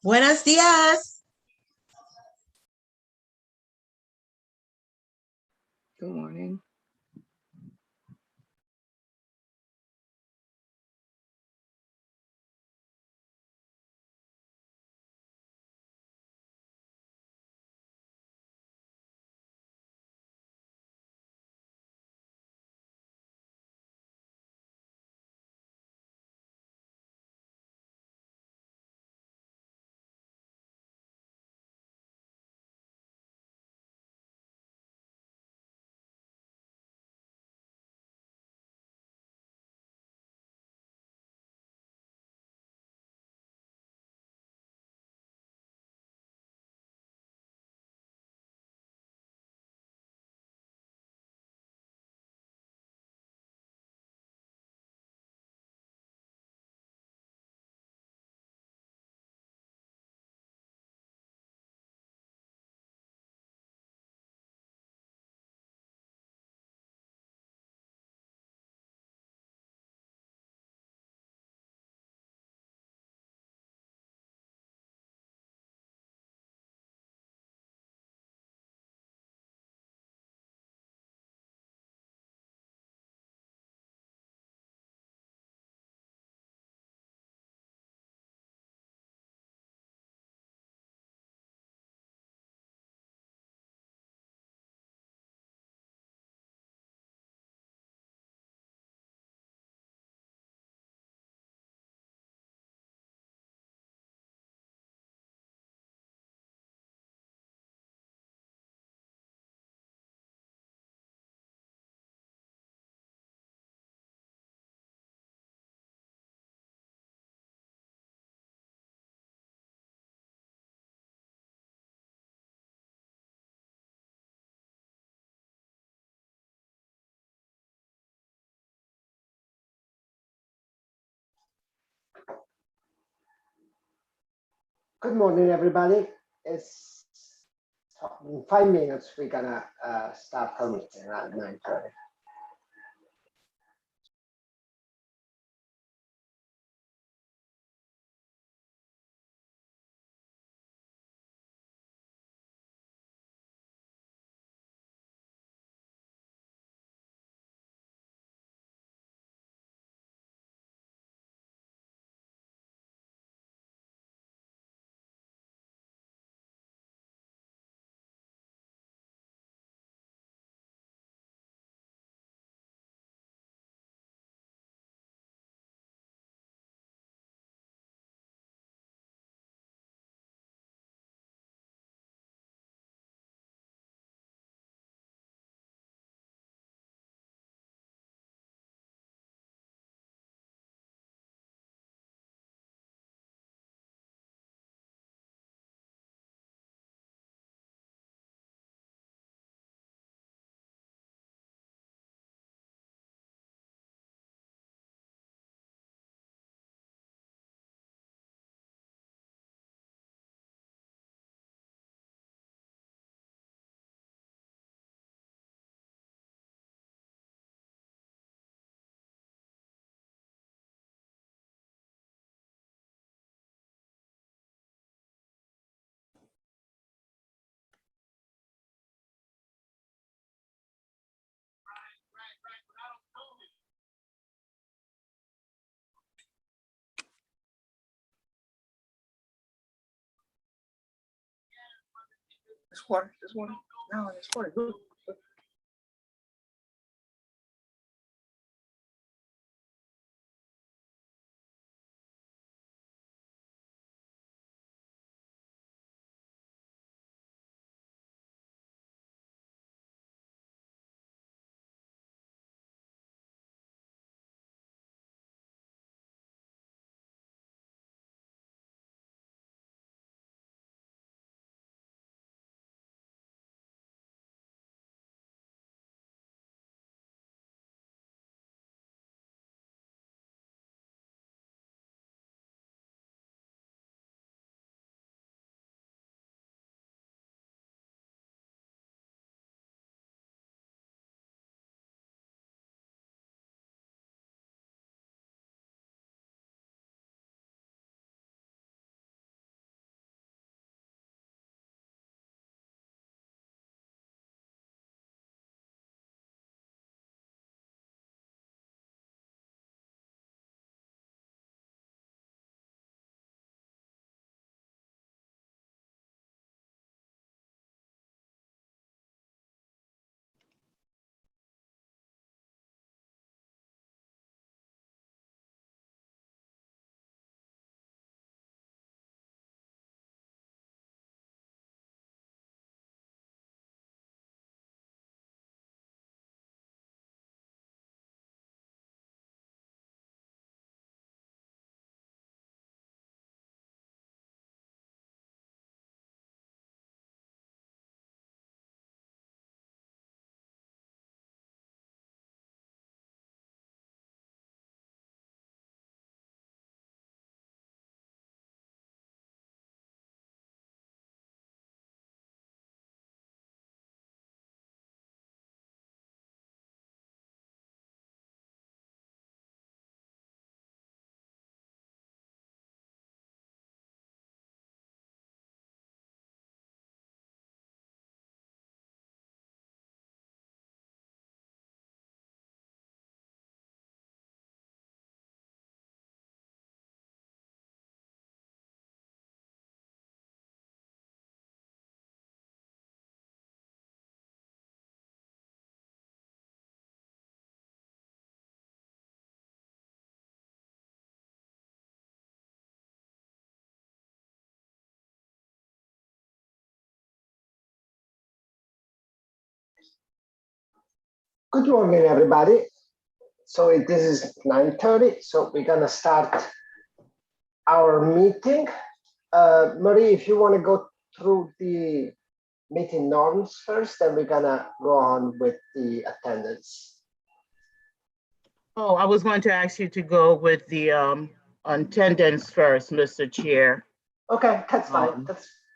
Buenos días. Good morning. Good morning, everybody. It's in 5 minutes. We're gonna start our meeting at 9:30. This water. No, this water. Good morning, everybody. So this is 9:30, so we're gonna start our meeting. Marie, if you want to go through the meeting norms first, then we're gonna go on with the attendance. Oh, I was going to ask you to go with the attendance first, Mr. Chair. Okay, that's fine.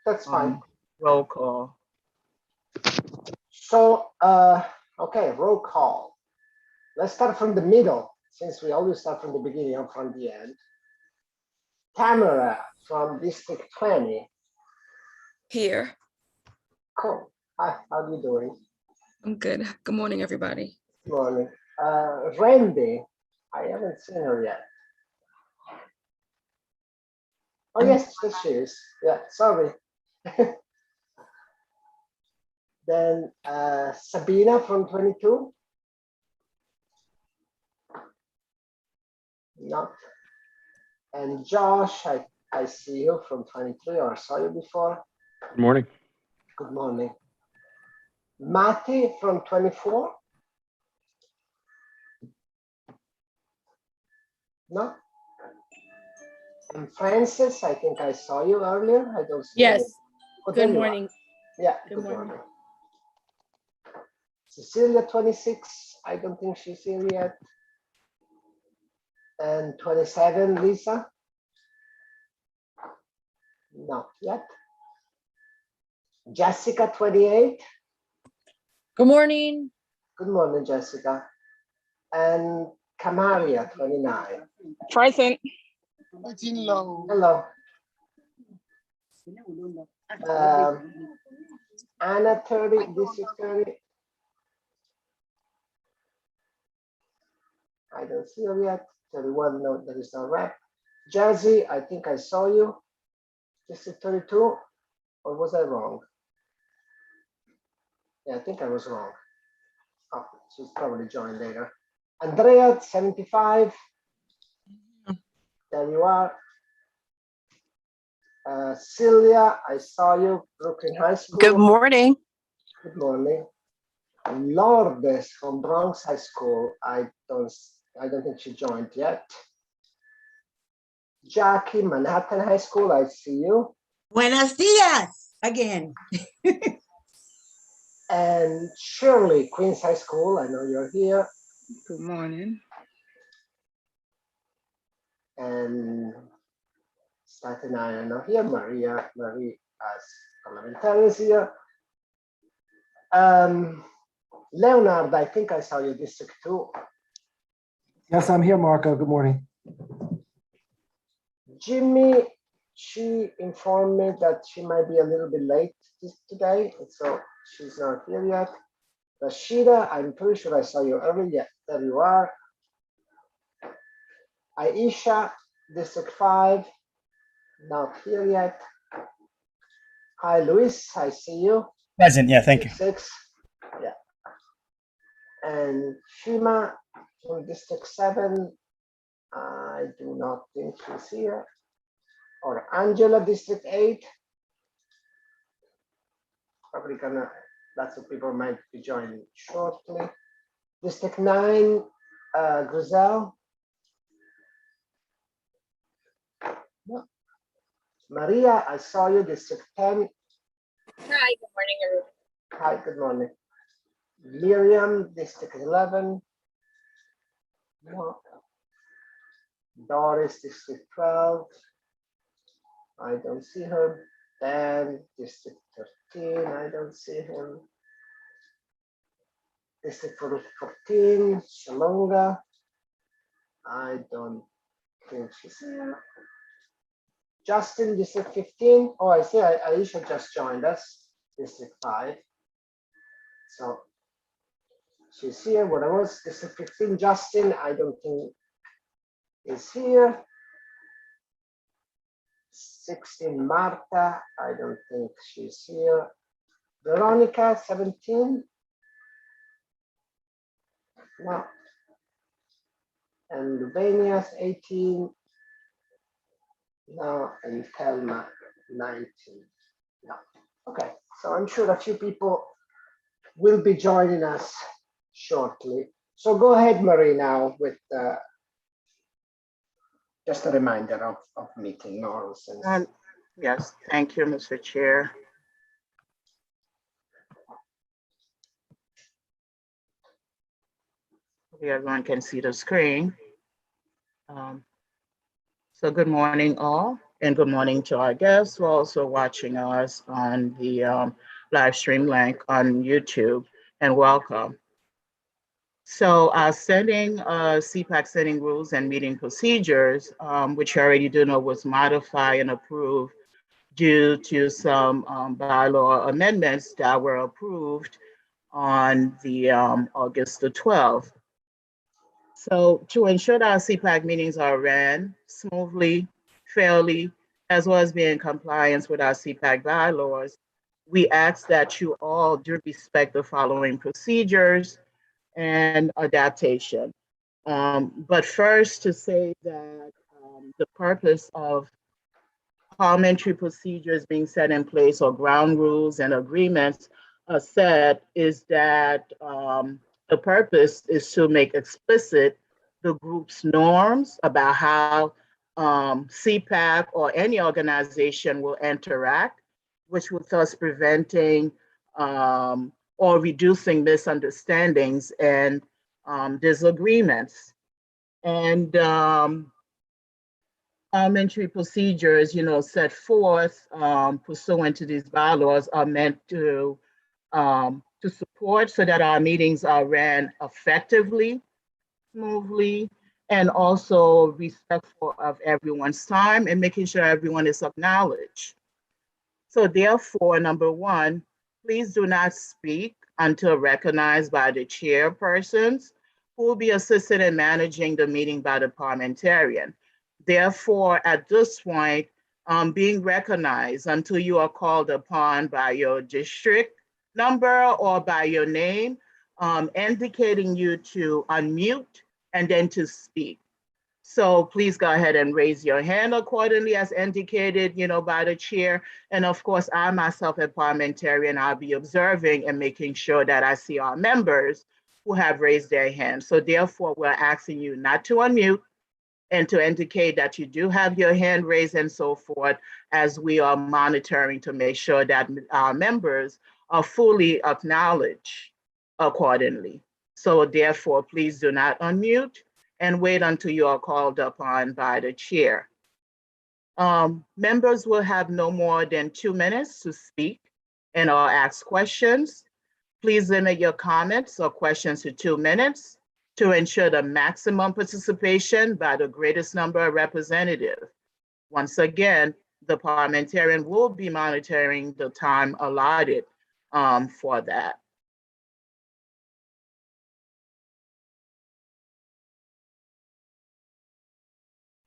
That's fine. Roll call. So, okay, roll call. Let's start from the middle, since we always start from the beginning and from the end. Tamara from District 20. Here. Cool. Hi, how are you doing? I'm good. Good morning, everybody. Good morning. Randy, I haven't seen her yet. Oh, yes, there she is. Yeah, sorry. Then Sabina from 22. Not. And Josh, I see you from 23, or saw you before. Good morning. Good morning. Matty from 24. No. And Francis, I think I saw you earlier. I don't see Yes. you. Oh, there Good you are. morning. Yeah, Good good morning. morning. Cecilia, 26. I don't think she's here yet. And 27, Lisa? Not yet. Jessica, 28. Good morning. Good morning, Jessica. And Kamaria, 29. Present. Hello. Anna, 30, District 30. I don't see her yet. 31, no, there is no rep. Jazzy, I think I saw you. District 32, or was I wrong? Yeah, I think I was wrong. Oh, she's probably joined later. Andrea, 75. There you are. Celia, I saw you, Brooklyn High School. Good morning. Good morning. Lourdes from Bronx High School. I don't think she joined yet. Jackie, Manhattan High School. I see you. Buenos dias again. And Shirley, Queens High School. I know you're here. Good morning. And Staten Island are here. Marie as parliamentarian is here. Leonard, I think I saw you, District 2. Yes, I'm here, Marco. Good morning. Jimmy, she informed me that she might be a little bit late today, so she's not here yet. Rashida, I'm pretty sure I saw you earlier. Yeah, there you are. Aisha, District 5, not here yet. Hi, Luis, I see you. Present, yeah, thank you. 6, yeah. And Shima from District 7, I do not think she's here. Or Angela, District 8. Probably gonna, lots of people might be joining shortly. District 9, Griselle. No. Maria, I saw you, District 10. Hi, good morning, everyone. Hi, good morning. Miriam, District 11. No. Doris, District 12. I don't see her. Dan, District 13. I don't see him. District 14, Shalonga. I don't think she's here. Justin, District 15. Oh, I see. Aisha just joined us. District 5. So she's here. What was District 15? Justin, I don't think is here. 16, Marta. I don't think she's here. Veronica, 17. No. And Lubanias, 18. No, and Thelma, 19. No. Okay, so I'm sure a few people will be joining us shortly. So go ahead, Marie, now with just a reminder of meeting norms. Yes, thank you, Mr. Chair. Hopefully everyone can see the screen. So good morning, all, and good morning to our guests who are also watching us on the live stream link on YouTube, and welcome. So our CPAC setting rules and meeting procedures, which you already do know was modified and approved due to some bylaw amendments that were approved on the August the 12th. So to ensure that our CPAC meetings are ran smoothly, fairly, as well as being in compliance with our CPAC bylaws, we ask that you all do respect the following procedures and adaptation. But first, to say that the purpose of parliamentary procedures being set in place, or ground rules and agreements are set, is that the purpose is to make explicit the group's norms about how CPAC or any organization will interact, which will thus preventing or reducing misunderstandings and disagreements. And parliamentary procedures, set forth pursuant to these bylaws are meant to support so that our meetings are ran effectively, smoothly, and also respectful of everyone's time and making sure everyone is acknowledged. So therefore, number one, please do not speak until recognized by the chairpersons who will be assisted in managing the meeting by the parliamentarian. Therefore, at this point, being recognized until you are called upon by your district number or by your name, indicating you to unmute and then to speak. So please go ahead and raise your hand accordingly as indicated, by the chair. And of course, I myself, as parliamentarian, I'll be observing and making sure that I see our members who have raised their hands. So therefore, we're asking you not to unmute and to indicate that you do have your hand raised and so forth, as we are monitoring to make sure that our members are fully acknowledged accordingly. So therefore, please do not unmute and wait until you are called upon by the chair. Members will have no more than 2 minutes to speak and or ask questions. Please limit your comments or questions to 2 minutes to ensure the maximum participation by the greatest number of representatives. Once again, the parliamentarian will be monitoring the time allotted for that.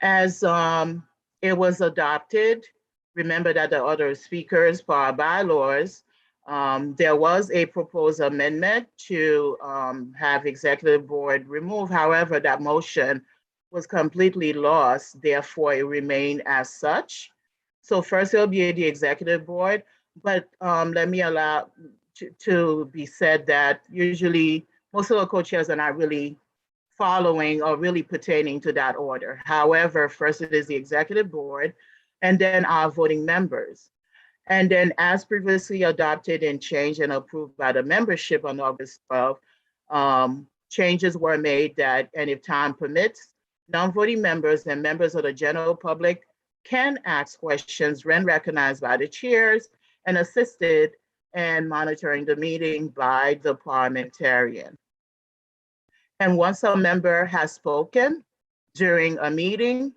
As it was adopted, remember that the other speakers for our bylaws, there was a proposed amendment to have executive board removed. However, that motion was completely lost. Therefore, it remained as such. So first it'll be the executive board, but let me allow to be said that usually most of the co-chairs are not really following or really pertaining to that order. However, first it is the executive board and then our voting members. And then as previously adopted and changed and approved by the membership on August 12th, changes were made that, and if time permits, non-voting members and members of the general public can ask questions when recognized by the chairs and assisted in monitoring the meeting by the parliamentarian. And once a member has spoken during a meeting,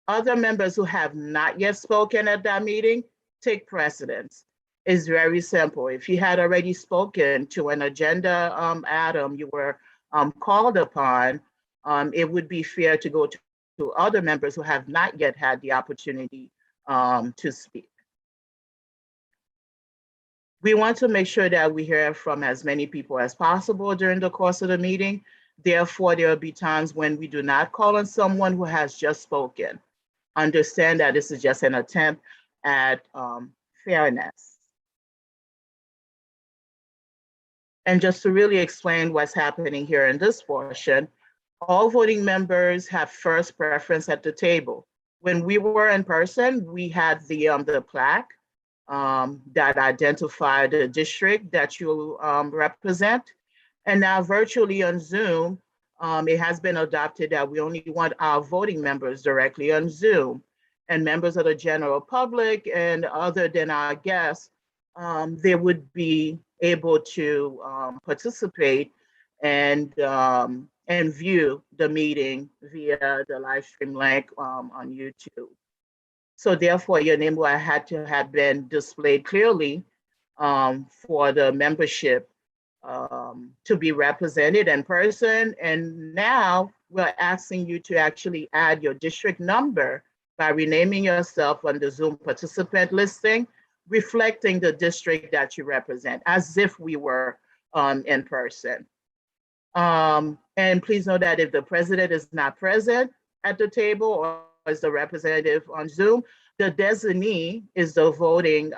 other members who have not yet spoken at that meeting take precedence. It's very simple. If you had already spoken to an agenda item you were called upon, it would be fair to go to other members who have not yet had the opportunity to speak. We want to make sure that we hear from as many people as possible during the course of the meeting. Therefore, there will be times when we do not call on someone who has just spoken. Understand that this is just an attempt at fairness. And just to really explain what's happening here in this portion, all voting members have first preference at the table. When we were in person, we had the plaque that identified the district that you represent. And now virtually on Zoom, it has been adopted that we only want our voting members directly on Zoom, and members of the general public and other than our guests, they would be able to participate and view the meeting via the live stream link on YouTube. So therefore, your name will had to have been displayed clearly for the membership to be represented in person. And now we're asking you to actually add your district number by renaming yourself on the Zoom participant listing, reflecting the district that you represent, as if we were in person. And please know that if the president is not present at the table or is the representative on Zoom, the designee is the voting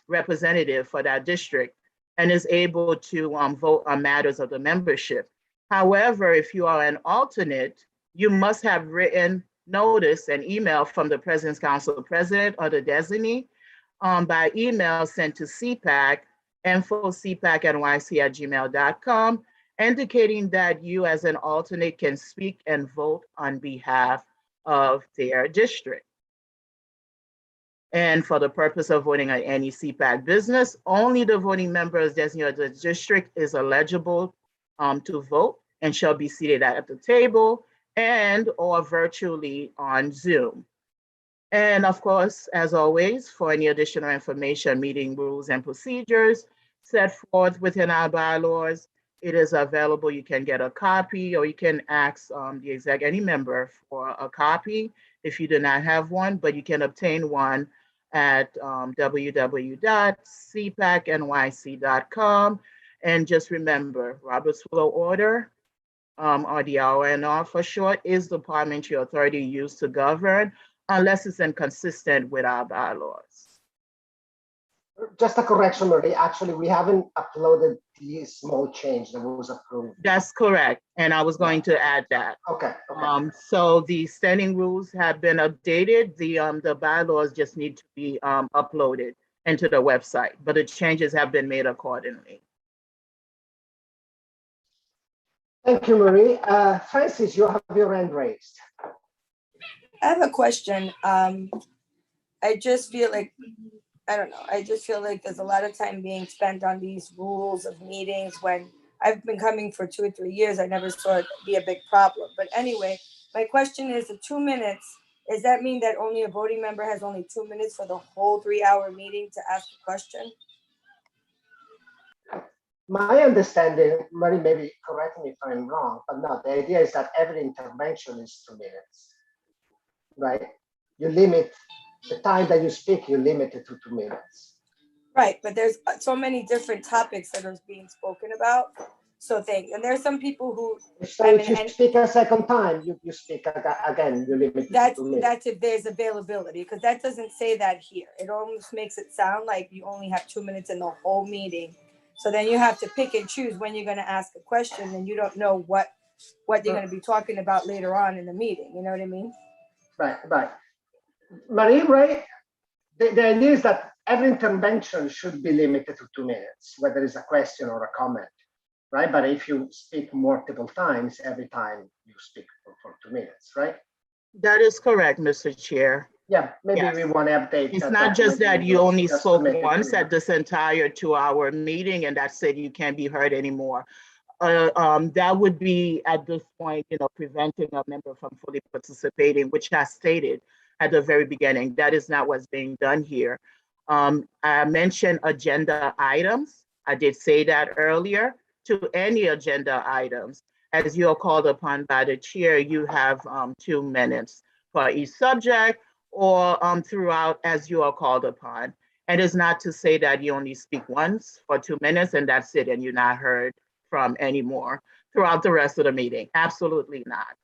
representative for that district and is able to vote on matters of the membership. However, if you are an alternate, you must have written notice and email from the President's Council president or the designee by email sent to CPAC, info@cpacnyc@gmail.com, indicating that you as an alternate can speak and vote on behalf of their district. And for the purpose of voting on any CPAC business, only the voting members designated of the district is eligible to vote and shall be seated at the table and or virtually on Zoom. And of course, as always, for any additional information, meeting rules and procedures set forth within our bylaws, it is available. You can get a copy or you can ask any member for a copy if you do not have one, but you can obtain one at www.cpacnyc.com. And just remember, Robert's Rule of Order, or the RNR for short, is the parliamentary authority used to govern unless it's inconsistent with our bylaws. Just a correction, Marie. Actually, we haven't uploaded the small change that was approved. That's correct. And I was going to add that. Okay. So the standing rules have been updated. The bylaws just need to be uploaded into the website, but the changes have been made accordingly. Thank you, Marie. Francis, you have your hand raised. I have a question. I just feel like, I don't know, I just feel like there's a lot of time being spent on these rules of meetings when I've been coming for 2 or 3 years. I never saw it be a big problem. But anyway, my question is the 2 minutes, does that mean that only a voting member has only 2 minutes for the whole 3-hour meeting to ask a question? My understanding, Marie, maybe correct me if I'm wrong, but no, the idea is that every intervention is 2 minutes, right? You limit the time that you speak, you limit it to 2 minutes. Right, but there's so many different topics that are being spoken about. So and there's some people who. So if you speak a second time, you speak again, you limit it to 2 minutes. That's if there's availability, because that doesn't say that here. It almost makes it sound like you only have 2 minutes in the whole meeting. So then you have to pick and choose when you're going to ask a question, and you don't know what you're going to be talking about later on in the meeting. You know what I mean? Right. Marie, right? The idea is that every intervention should be limited to 2 minutes, whether it's a question or a comment, right? But if you speak multiple times, every time you speak for 2 minutes, right? That is correct, Mr. Chair. Yeah, maybe Yes. We want to update. It's not just that you only spoke once at at this entire 2-hour meeting and that's it, you can't be heard anymore. That would be at this point, preventing a member from fully participating, which I stated at the very beginning. That is not what's being done here. I mentioned agenda items. I did say that earlier. To any agenda items, as you are called upon by the chair, you have 2 minutes for each subject or throughout as you are called upon. And it's not to say that you only speak once for 2 minutes and that's it and you're not heard from anymore throughout the rest of the meeting. Absolutely not.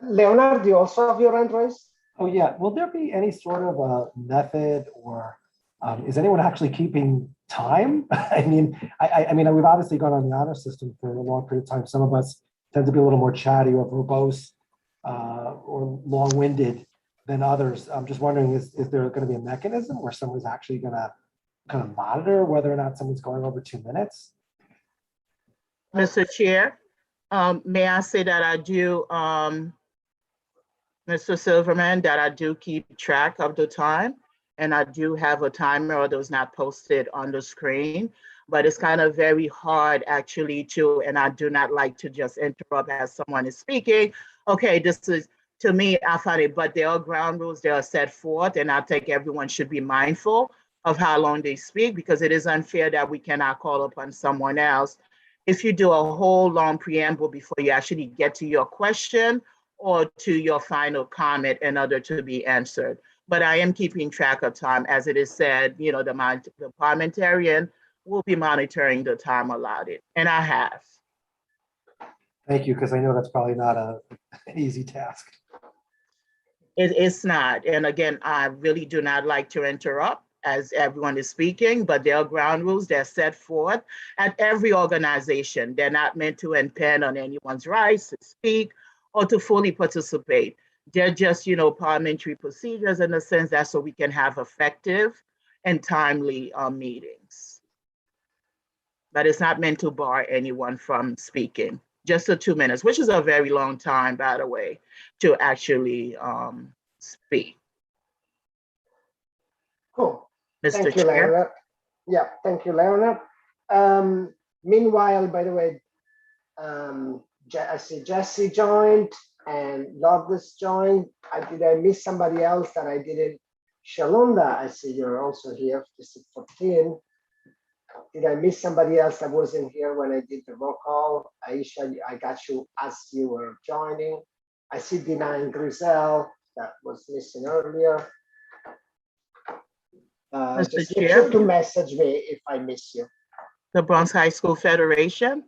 Leonard, do you also have your hand raised? Oh, yeah. Will there be any sort of a method or Is anyone actually keeping time? I mean, I mean, we've obviously gone on the honor system for a long period of time. Some of us tend to be a little more chatty or verbose or long-winded than others. I'm just wondering, is there going to be a mechanism where someone's actually going to kind of monitor whether or not someone's going over 2 minutes? Mr. Chair, may I say that I do, Mr. Silverman, that I do keep track of the time, and I do have a timer, although it's not posted on the screen, but it's kind of very hard actually to, and I do not like to just interrupt as someone is speaking. Okay, this is, to me, I find it, but there are ground rules that are set forth, and I think everyone should be mindful of how long they speak, because it is unfair that we cannot call upon someone else if you do a whole long preamble before you actually get to your question or to your final comment in order to be answered. But I am keeping track of time. As it is said, you know, the parliamentarian will be monitoring the time allotted, and I have. Thank you, because I know that's probably not an easy task. It's not. And again, I really do not like to interrupt as everyone is speaking, but there are ground rules that are set forth at every organization. They're not meant to impede on anyone's rights to speak or to fully participate. They're just, you know, parliamentary procedures in a sense that so we can have effective and timely meetings. But it's not meant to bar anyone from speaking. Just the 2 minutes, which is a very long time, by the way, to actually speak. Cool. Mr. Thank you, Chair. Leonard. Yeah, thank you, Leonard. Meanwhile, by the way, I see Jesse joined and Lourdes joined. Did I miss somebody else that I didn't? Shalonda, I see you're also here. This is 14. Did I miss somebody else that wasn't here when I did the roll call? Aisha, I got you as you were joining. I see Dina and Griselle that was missing earlier. Mr. Just make Chair. sure to message me if I miss you. The Bronx High School Federation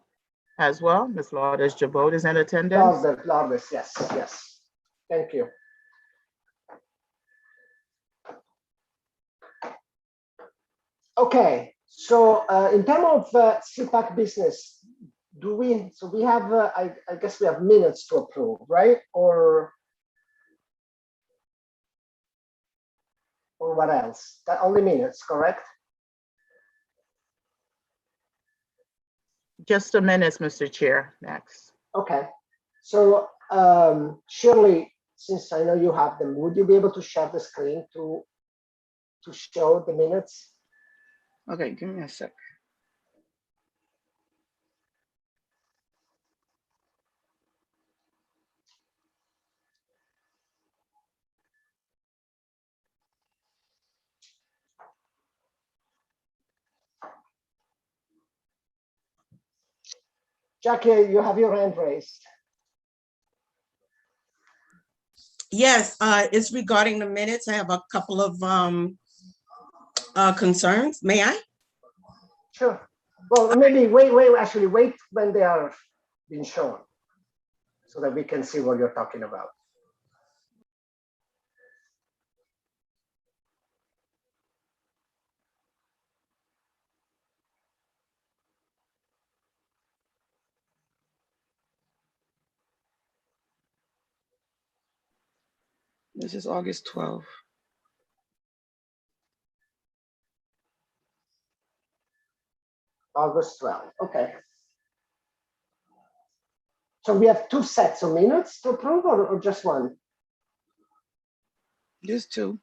as well. Ms. Lourdes Jabot is in attendance. Lourdes, yes, yes. Thank you. Okay, so in terms of CPAC business, we have, I guess we have minutes to approve, right? Or what else? That only minutes, correct? Just a minute, Mr. Chair, next. Okay, so Shirley, since I know you have them, would you be able to share the screen to show the minutes? Okay, give me a sec. Jackie, you have your hand raised. Yes, it's regarding the minutes. I have a couple of concerns. May I? Sure. Well, maybe wait when they are being shown so that we can see what you're talking about. This is August 12th. August 12th, okay. So we have two sets of minutes to approve or just one? Just two.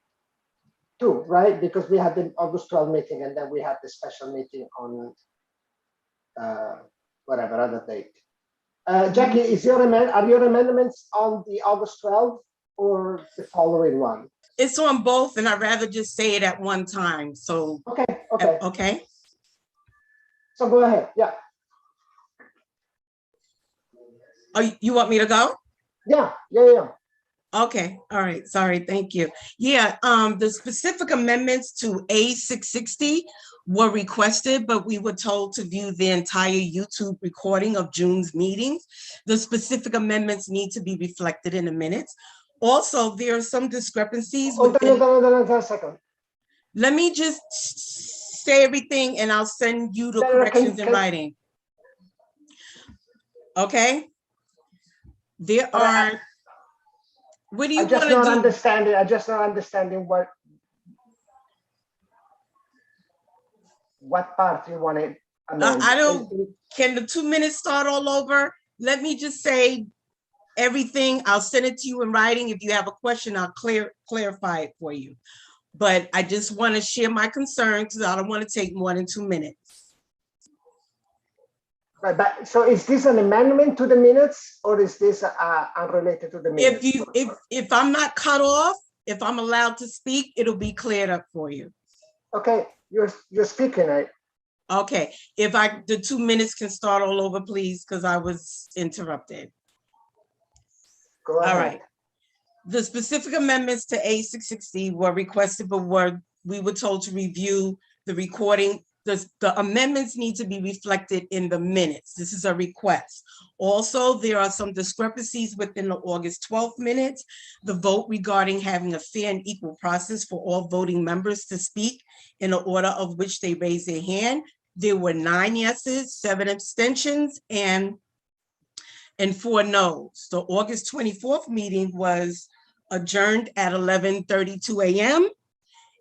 Two, right? Because we had the August 12th meeting and then we had the special meeting on whatever other date. Jackie, are your amendments on the August 12th or the following one? It's on both, and I'd rather just say it at one time. So, Okay. okay. So go ahead, yeah. Oh, you want me to go? Yeah. Okay, all right, sorry, thank you. Yeah, the specific amendments to A660 were requested, but we were told to view the entire YouTube recording of June's meetings. The specific amendments need to be reflected in the minutes. Also, there are some discrepancies. Hold on a second. Let me just say everything and I'll send you the No, no, corrections in can- writing. Okay? There But I- are, what do you I'm just want to not do? understanding. I'm just not understanding what part you want to amend. I don't, can the 2 minutes start all over? Let me just say everything. I'll send it to you in writing. If you have a question, I'll clarify it for you. But I just want to share my concerns because I don't want to take more than 2 minutes. Right, but so is this an amendment to the minutes or is this unrelated to the minutes? If I'm not cut off, if I'm allowed to speak, it'll be cleared up for you. Okay, you're speaking, right? Okay, if the 2 minutes can start all over, please, because I was interrupted. Go ahead. All right. The specific amendments to A660 were requested, but we were told to review the recording. The amendments need to be reflected in the minutes. This is a request. Also, there are some discrepancies within the August 12th minutes. The vote regarding having a fair and equal process for all voting members to speak in the order of which they raise their hand. There were 9 yeses, 7 abstentions, and 4 no's. The August 24th meeting was adjourned at 11:32 a.m.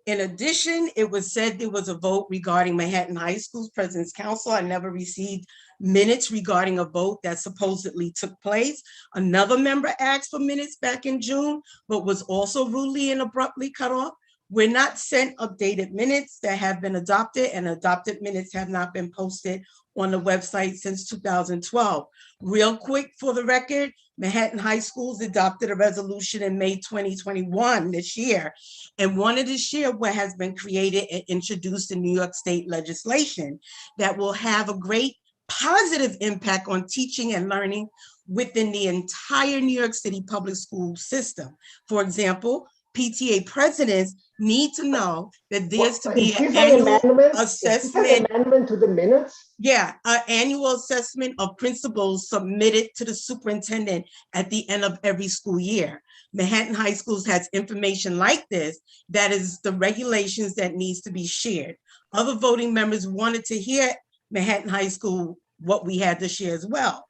In addition, it was said there was a vote regarding Manhattan High School's President's Council. I never received minutes regarding a vote that supposedly took place. Another member asked for minutes back in June, but was also rudely and abruptly cut off. We're not sent updated minutes that have been adopted, and adopted minutes have not been posted on the website since 2012. Real quick for the record, Manhattan High Schools adopted a resolution in May 2021, this year, and wanted to share what has been created and introduced in New York State legislation that will have a great positive impact on teaching and learning within the entire New York City public school system. For example, PTA presidents need to know that there's to be an annual assessment. Is this an amendment to the minutes? Yeah, an annual assessment of principals submitted to the superintendent at the end of every school year. Manhattan High Schools has information like this, that is the regulations that needs to be shared. Other voting members wanted to hear Manhattan High School, what we had to share as well.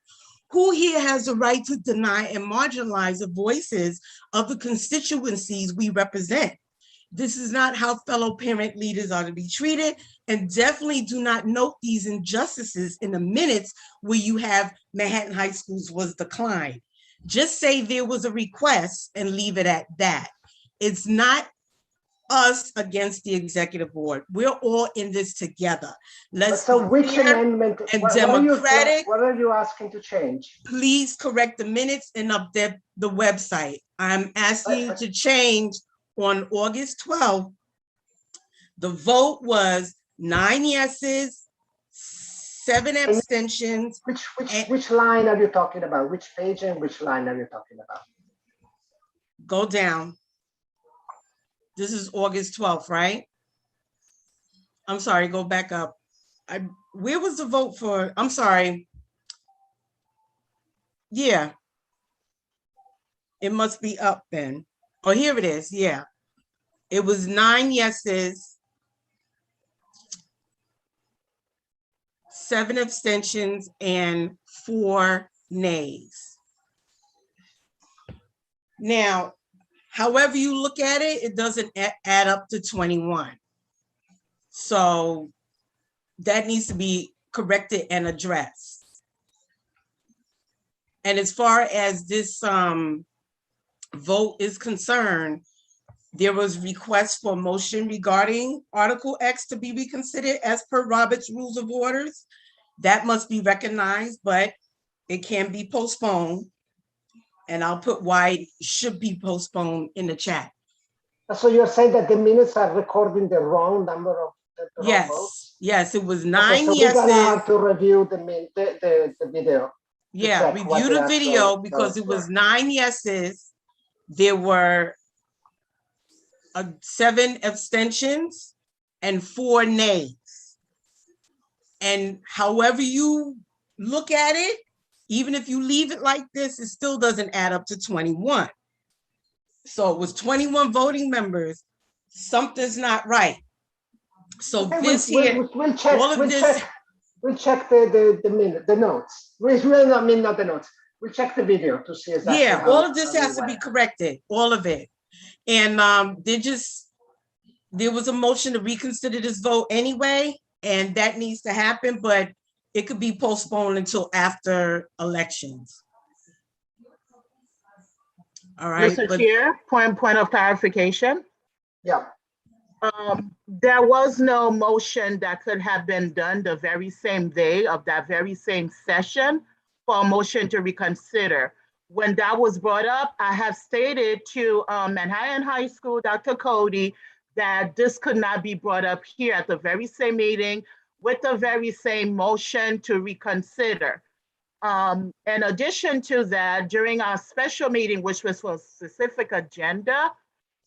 Who here has the right to deny and marginalize the voices of the constituencies we represent? This is not how fellow parent leaders are to be treated, and definitely do not note these injustices in the minutes where you have Manhattan High Schools was declined. Just say there was a request and leave it at that. It's not us against the executive board. We're all in this together. Let's So which fair amendment and what democratic. What are you asking to change? Please correct the minutes and update the website. I'm asking you to change on August 12th. The vote was 9 yeses, 7 abstentions. Which line are you talking about? Which page and which line are you talking about? Go down. This is August 12th, right? I'm sorry, go back up. Where was the vote for? I'm sorry. Yeah. It must be up then. Oh, here it is. Yeah. It was 9 yeses, 7 abstentions, and 4 nays. Now, however you look at it, it doesn't add up to 21. So that needs to be corrected and addressed. And as far as this vote is concerned, there was request for motion regarding Article X to be reconsidered as per Robert's Rules of Orders. That must be recognized, but it can be postponed. And I'll put why it should be postponed in the chat. So you're saying that the minutes are recording the wrong number of Yes, votes? yes, it was 9 so yeses. We're gonna have to review the video. Yeah, review the video because it was 9 yeses. There were 7 abstentions and 4 nays. And however you look at it, even if you leave it like this, it still doesn't add up to 21. So it was 21 voting members. Something's not right. So Okay, this here, we'll check, all of this, we'll check the minute, the notes. We will not mean not the notes. We'll check the video to see exactly yeah, how. all of this how has we to be went. corrected, all of it. And there was a motion to reconsider this vote anyway, and that needs to happen, but it could be postponed until after elections. All right, Mr. but Chair, point of clarification. Yeah, There was no motion that could have been done the very same day of that very same session for a motion to reconsider. When that was brought up, I have stated to Manhattan High School, Dr. Cody, that this could not be brought up here at the very same meeting with the very same motion to reconsider. In addition to that, during our special meeting, which was for a specific agenda,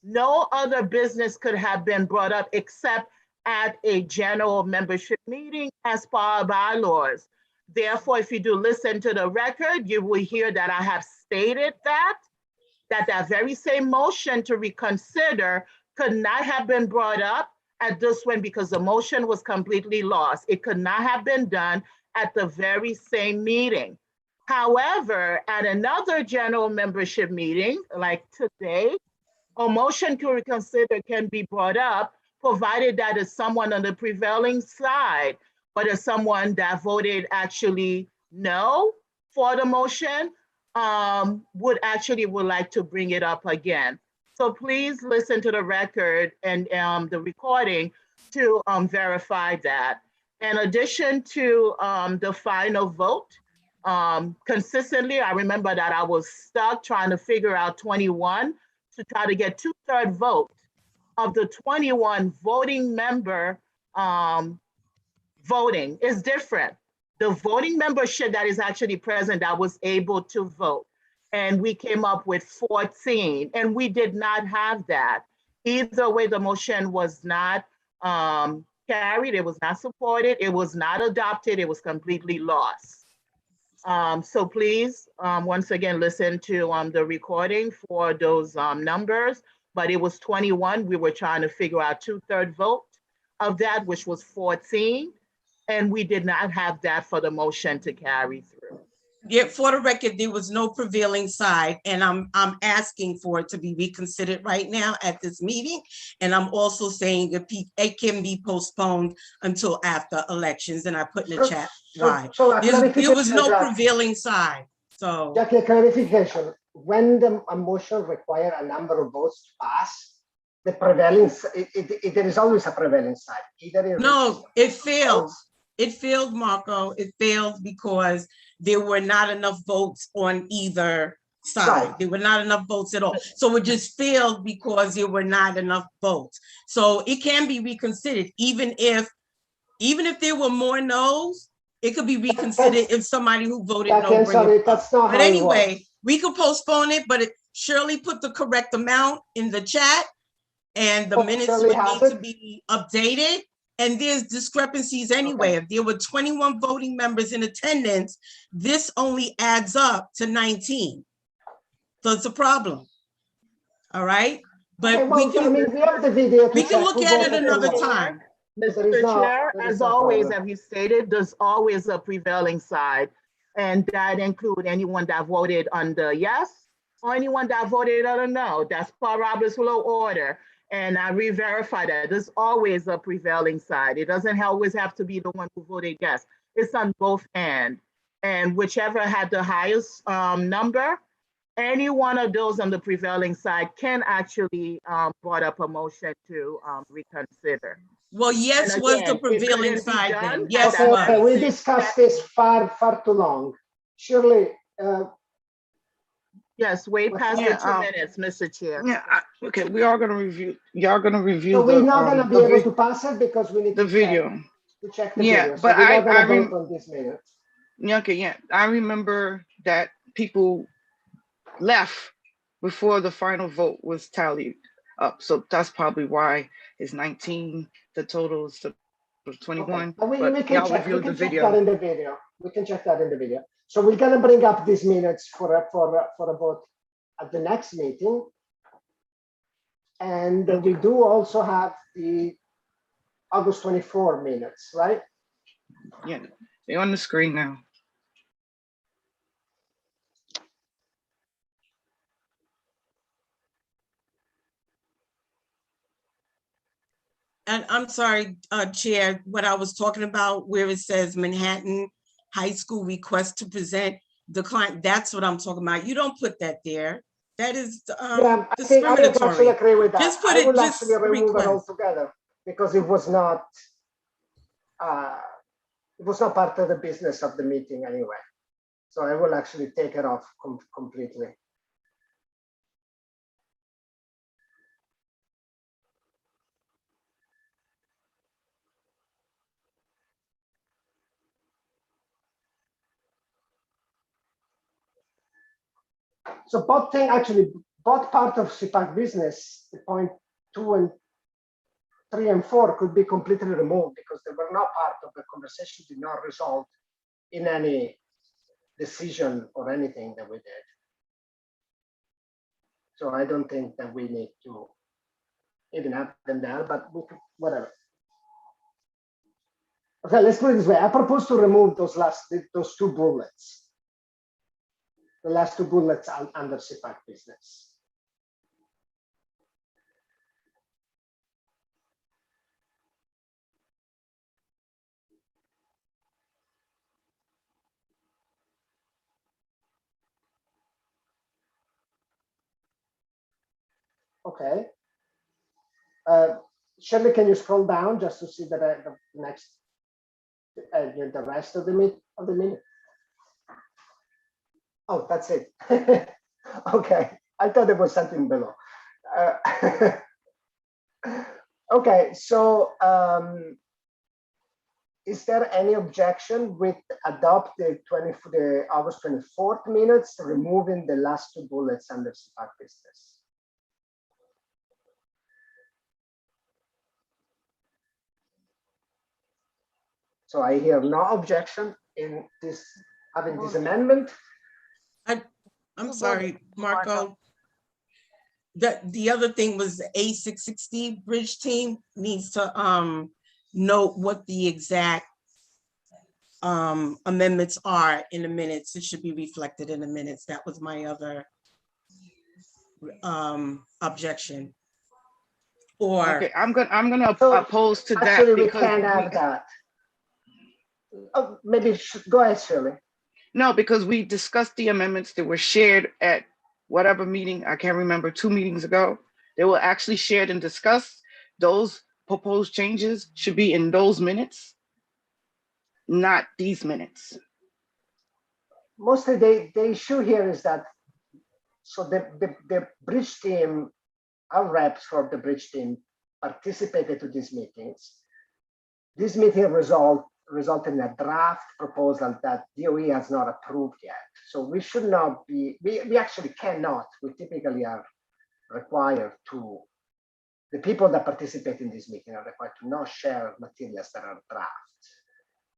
no other business could have been brought up except at a general membership meeting as per our bylaws. Therefore, if you do listen to the record, you will hear that I have stated that very same motion to reconsider could not have been brought up at this one because the motion was completely lost. It could not have been done at the very same meeting. However, at another general membership meeting, like today, a motion to reconsider can be brought up, provided that is someone on the prevailing side, but if someone that voted actually no for the motion, would like to bring it up again. So please listen to the record and the recording to verify that. In addition to the final vote, consistently, I remember that I was stuck trying to figure out 21 to try to get 2/3 vote of the 21 voting member voting is different. The voting membership that is actually present that was able to vote. And we came up with 14, and we did not have that. Either way, the motion was not carried, it was not supported, it was not adopted, it was completely lost. So please, once again, listen to the recording for those numbers, but it was 21. We were trying to figure out 2/3 vote of that, which was 14. And we did not have that for the motion to carry through. yeah, for the record, there was no prevailing side, and I'm asking for it to be reconsidered right now at this meeting. And I'm also saying that it can be postponed until after elections, and I put in the chat why. So There was no Jack, prevailing side, so. Jackie, clarification. When a motion requires a number of votes to pass, the prevailing, there is always a prevailing side. No, it failed. It failed, Marco. It failed because there were not enough votes on either side. There were not enough votes at all. So it just failed because there were not enough votes. So it can be reconsidered, even if there were more no's, it could be reconsidered if somebody who voted no bring it up. But anyway, we could postpone it, but Shirley put the correct amount in the chat, and the minutes would need to be updated. And there's discrepancies anyway. If there were 21 voting members in attendance, this only adds up to 19. So it's a problem. All right. But we can have the video. We can look at it another time. Mr. Chair, as always, as you stated, there's always a prevailing side. And that includes anyone that voted under yes or anyone that voted under no. That's per Robert's Rule of Order. And I re-verify that there's always a prevailing side. It doesn't always have to be the one who voted yes. It's on both ends. And whichever had the highest number, any one of those on the prevailing side can actually brought up a motion to reconsider. Well, yes, again, was the prevailing side then. Yes, okay, we discussed this far too long. Surely. Yes, way past the 2 minutes, Mr. Chair. Yeah, okay, we are gonna review, y'all gonna review. So we're not gonna be able to pass it because we need the video. To check the Yeah, video. So but we're not gonna I vote on this minute. Yeah, okay, yeah. I remember that people left before the final vote was tallied up. So that's probably why it's 19, the total is 21. Okay. We But can y'all check, reviewed the check video. that in the video. We can check that in the video. So we're gonna bring up these minutes for a vote at the next meeting. And we do also have the August 24 minutes, right? Yeah, they're on the screen now. And I'm sorry, Chair, what I was talking about where it says Manhattan High School request to present the client, that's what I'm talking about. You don't put that there. That is Yeah, I think I would actually discriminatory. agree with that. Just put I it, will just actually remove it request. altogether because it was not part of the business of the meeting anyway. So I will actually take it off completely. So both part of CPAC business, the point 2 and 3 and 4 could be completely removed because they were not part of the conversation, did not result in any decision or anything that we did. So I don't think that we need to even have them there, but whatever. Okay, let's put it this way. I propose to remove those two bullets. The last two bullets under CPAC business. Okay. Shirley, can you scroll down just to see the next, the rest of the minute? Oh, that's it. Okay, I thought there was something below. Okay, so is there any objection with adopt the August 24th minutes, removing the last two bullets under CPAC business? So I hear no objection in this having this amendment. I'm sorry, Marco. The other thing was the A660 bridge team needs to note what the exact amendments are in the minutes. It should be reflected in the minutes. That was my other objection. Or Okay, I'm gonna oppose to that. Actually, we because can't have that. Oh, maybe go ahead, Shirley. No, because we discussed the amendments that were shared at whatever meeting, I can't remember, 2 meetings ago. They were actually shared and discussed. Those proposed changes should be in those minutes, not these minutes. Mostly the issue here is that, so the bridge team, our reps for the bridge team participated to these meetings. This meeting resulted in a draft proposal that DOE has not approved yet. So we should not be, we actually cannot, we typically are required to, the people that participate in this meeting are required to not share materials that are draft,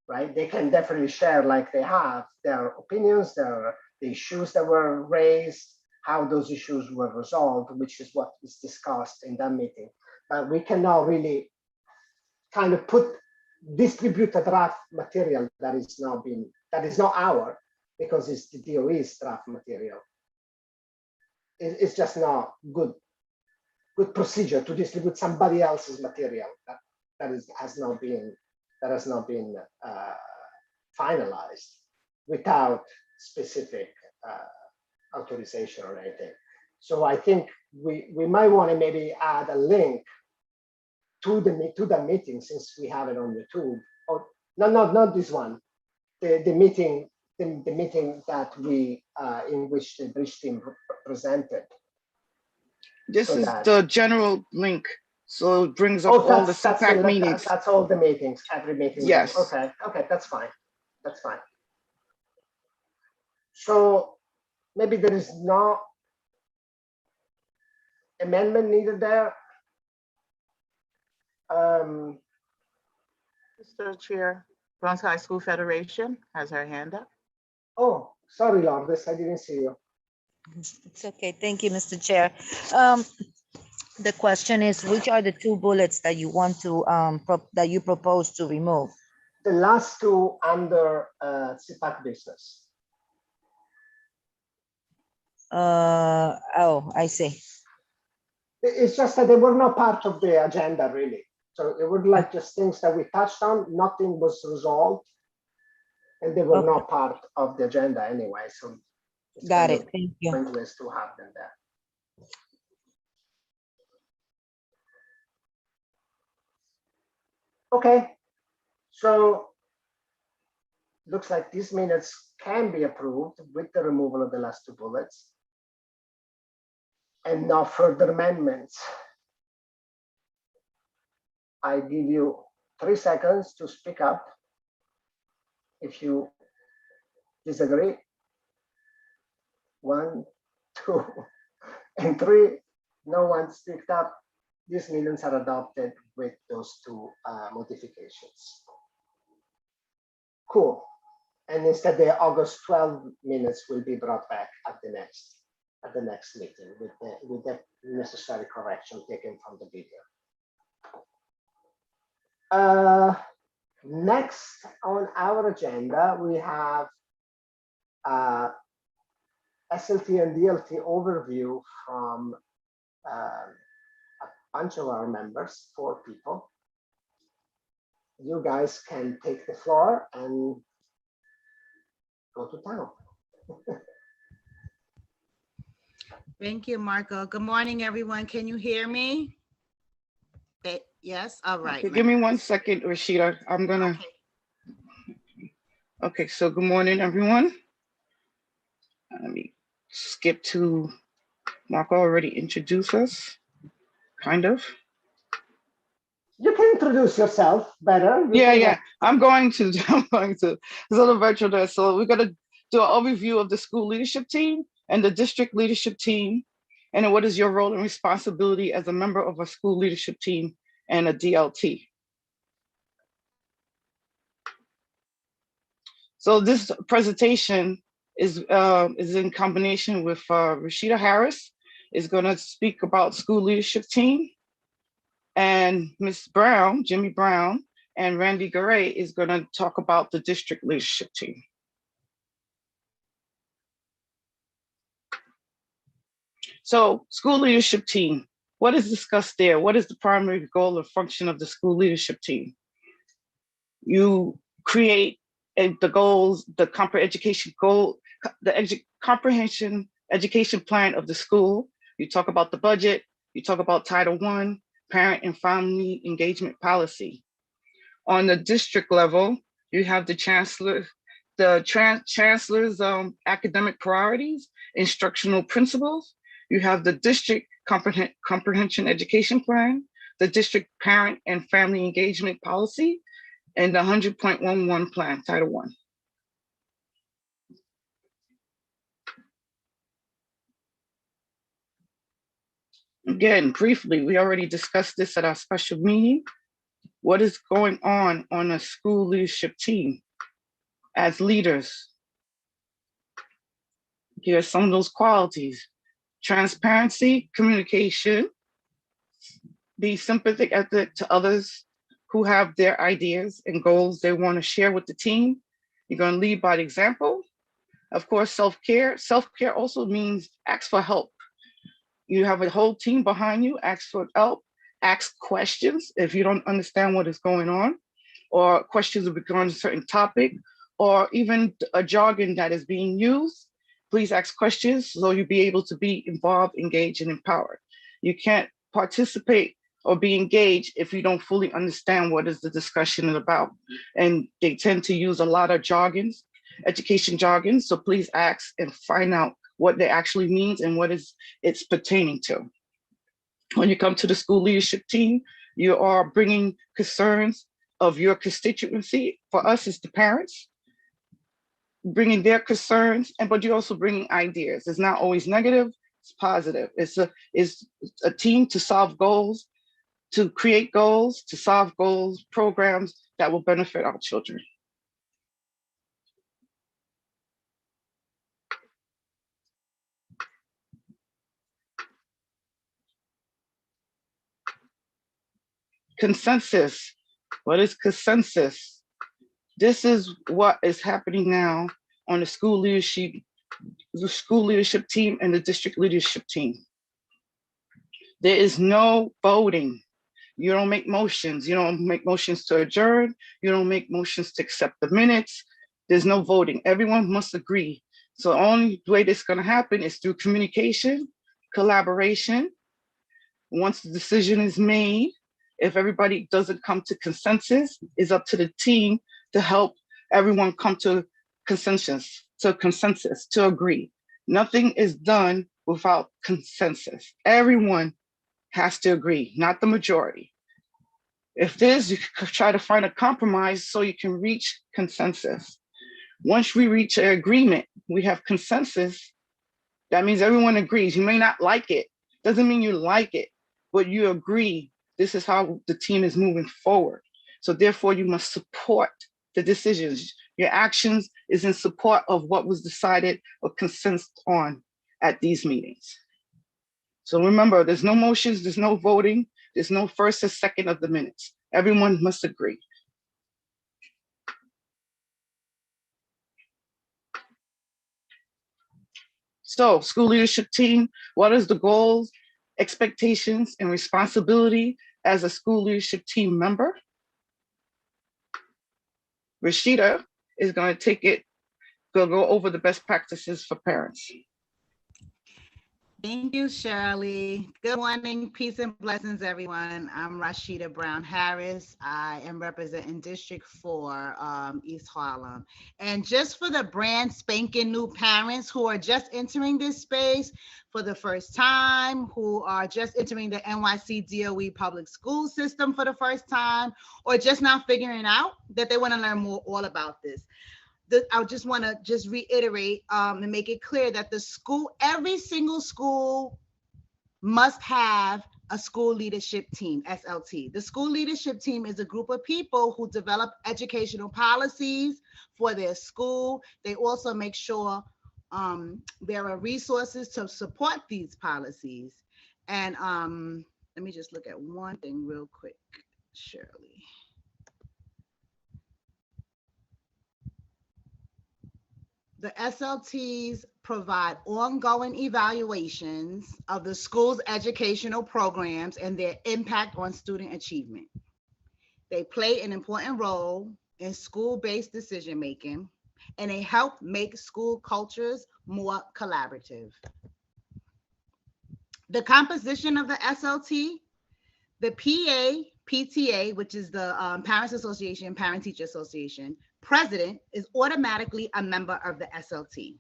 right? They can definitely share, like they have, their opinions, the issues that were raised, how those issues were resolved, which is what is discussed in that meeting. But we cannot really kind of distribute a draft material that is not our, because it's the DOE's draft material. It's just not good procedure to distribute somebody else's material that has not been finalized without specific authorization or anything. So I think we might want to maybe add a link to the meeting, since we have it on YouTube. Or not this one. The meeting that we in which the bridge team presented. This is the general link, so it brings up all the CPAC meetings. That's all the meetings, every meeting. Yes. Okay, that's fine. That's fine. So maybe there is no amendment needed there. Mr. Chair, Bronx High School Federation has her hand up. Oh, sorry, Lourdes, I didn't see you. It's okay. Thank you, Mr. Chair. The question is, which are the two bullets that you want to, that you propose to remove? The last two under CPAC business. Oh, I see. It's just that they were not part of the agenda, really. So it were like just things that we touched on, nothing was resolved, and they were Okay. not part of the agenda anyway. So it's Got kind it. of Thank you. pointless to have them there. Okay, so looks like these minutes can be approved with the removal of the last two bullets and no further amendments. I give you 3 seconds to speak up if you disagree. 1, 2, and 3. No one speaked up. These minutes are adopted with those two modifications. Cool. And instead, the August 12 minutes will be brought back at the next meeting with the necessary correction taken from the video. Next on our agenda, we have Slt and Dlt overview from a bunch of our members, 4 people. You guys can take the floor and go to town. Thank you, Marco. Good morning, everyone. Can you hear me? Yes, all right. Okay, give me 1 second, Rashida. I'm gonna. Okay, so good morning, everyone. Let me skip to Marco already introduced us, kind of. You can introduce yourself better. Yeah. I'm going to. It's a little virtual there. So we're gonna do an overview of the school leadership team and the district leadership team, and then what is your role and responsibility as a member of a school leadership team and a DLT. So this presentation is in combination with Rashida Harris is going to speak about school leadership team, and Ms. Brown, Jimmy Brown, and Randy Garay is going to talk about the district leadership team. So school leadership team, what is discussed there? What is the primary goal or function of the school leadership team? You create the goals, the comprehension goal, the comprehension education plan of the school. You talk about the budget, you talk about Title I, parent and family engagement policy. On the district level, you have the chancellor's academic priorities, instructional principles. You have the district comprehension education plan, the district parent and family engagement policy, and the 100.11 plan, Title I. Again, briefly, we already discussed this at our special meeting. What is going on a school leadership team as leaders? Here are some of those qualities: transparency, communication, be sympathetic to others who have their ideas and goals they want to share with the team. You're going to lead by example. Of course, self-care. Self-care also means ask for help. You have a whole team behind you, ask for help, ask questions if you don't understand what is going on, or questions regarding a certain topic, or even a jargon that is being used. Please ask questions so you'll be able to be involved, engaged, and empowered. You can't participate or be engaged if you don't fully understand what is the discussion about. And they tend to use a lot of jargons, education jargon, so please ask and find out what they actually means and what it's pertaining to. When you come to the school leadership team, you are bringing concerns of your constituency. For us, it's the parents, bringing their concerns, but you're also bringing ideas. It's not always negative, it's positive. It's a team to solve goals, to create goals, to solve goals, programs that will benefit our children. Consensus. What is consensus? This is what is happening now on the school leadership team and the district leadership team. There is no voting. You don't make motions. You don't make motions to adjourn. You don't make motions to accept the minutes. There's no voting. Everyone must agree. So the only way this is going to happen is through communication, collaboration. Once the decision is made, if everybody doesn't come to consensus, it's up to the team to help everyone come to consensus, to agree. Nothing is done without consensus. Everyone has to agree, not the majority. If there's, you can try to find a compromise so you can reach consensus. Once we reach an agreement, we have consensus. That means everyone agrees. You may not like it. Doesn't mean you like it, but you agree. This is how the team is moving forward. So therefore you must support the decisions. Your actions is in support of what was decided or consensus on at these meetings. So remember, there's no motions, there's no voting, there's no first or second of the minutes. Everyone must agree. So school leadership team, what is the goals, expectations, and responsibility as a school leadership team member? Rashida is going to take it, go over the best practices for parents. Thank you, Shirley. Good morning, peace and blessings, everyone. I'm Rashida Brown Harris. I am representing District 4, East Harlem. And just for the brand spanking new parents who are just entering this space for the first time, who are just entering the NYC DOE public school system for the first time, or just now figuring out that they want to learn more all about this. I just want to reiterate and make it clear that the school, every single school must have a school leadership team, SLT. The school leadership team is a group of people who develop educational policies for their school. They also make sure there are resources to support these policies. And let me just look at one thing real quick, Shirley. The SLTs provide ongoing evaluations of the school's educational programs and their impact on student achievement. They play an important role in school-based decision-making, and they help make school cultures more collaborative. The composition of the SLT, the PA, PTA, which is the Parents Association, Parent Teacher Association, president is automatically a member of the SLT.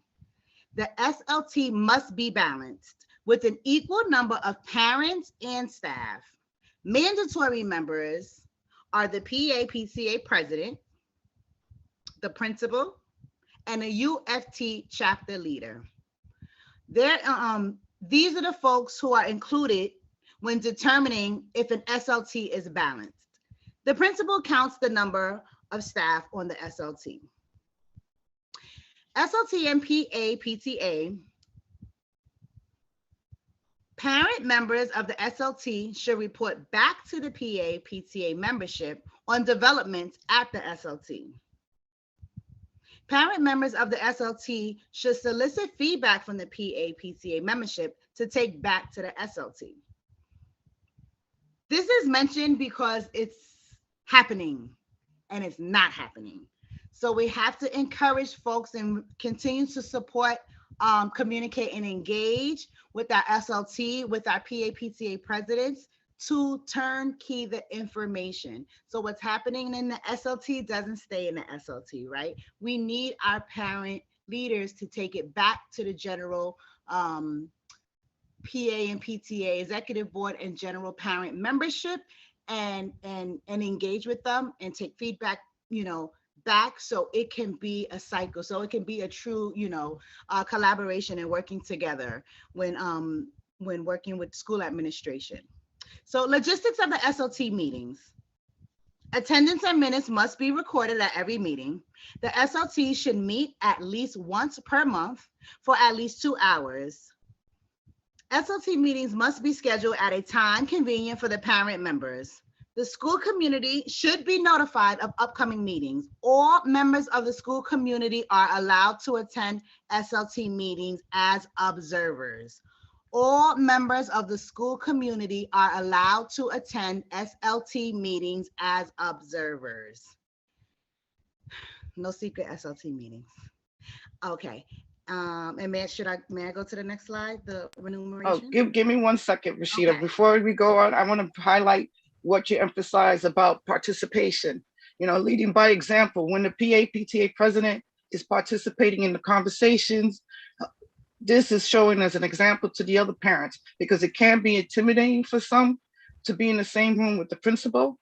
The SLT must be balanced with an equal number of parents and staff. Mandatory members are the PA, PTA president, the principal, and a UFT chapter leader. These are the folks who are included when determining if an SLT is balanced. The principal counts the number of staff on the SLT. SLT and PA, PTA, parent members of the SLT should report back to the PA, PTA membership on developments at the SLT. Parent members of the SLT should solicit feedback from the PA, PTA membership to take back to the SLT. This is mentioned because it's happening and it's not happening. So we have to encourage folks and continue to support, communicate and engage with our SLT, with our PA, PTA presidents to turnkey the information. So what's happening in the SLT doesn't stay in the SLT, right? We need our parent leaders to take it back to the general PA and PTA executive board and general parent membership and engage with them and take feedback, back so it can be a cycle, so it can be a true, collaboration and working together when working with school administration. So logistics of the SLT meetings. Attendance and minutes must be recorded at every meeting. The SLT should meet at least once per month for at least 2 hours. SLT meetings must be scheduled at a time convenient for the parent members. The school community should be notified of upcoming meetings. All members of the school community are allowed to attend SLT meetings as observers. All members of the school community are allowed to attend SLT meetings as observers. No secret SLT meetings. Okay. And may I go to the next slide, the remuneration? Oh, give me 1 second, Rashida. Okay. Before we go on, I want to highlight what you emphasize about participation. You know, leading by example. When the PTA president is participating in the conversations, this is showing as an example to the other parents, because it can be intimidating for some to be in the same room with the principal.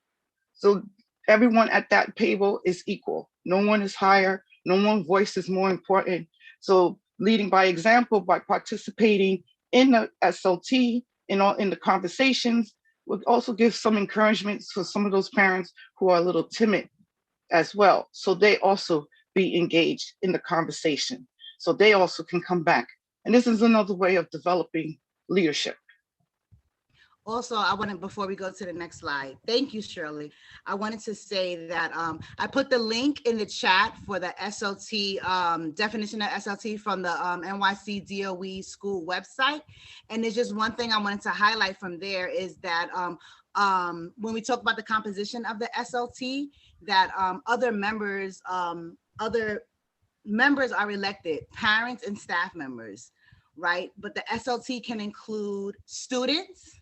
So everyone at that table is equal. No one is higher. No one's voice is more important. So leading by example, by participating in the SLT, in the conversations, would also give some encouragement for some of those parents who are a little timid as well. So they also be engaged in the conversation. So they also can come back. And this is another way of developing leadership. Also, I wanted, before we go to the next slide, thank you, Shirley. I wanted to say that I put the link in the chat for the SLT, definition of SLT from the NYC DOE school website. And there's just one thing I wanted to highlight from there is that when we talk about the composition of the SLT, that other members are elected, parents and staff members, right? But the SLT can include students,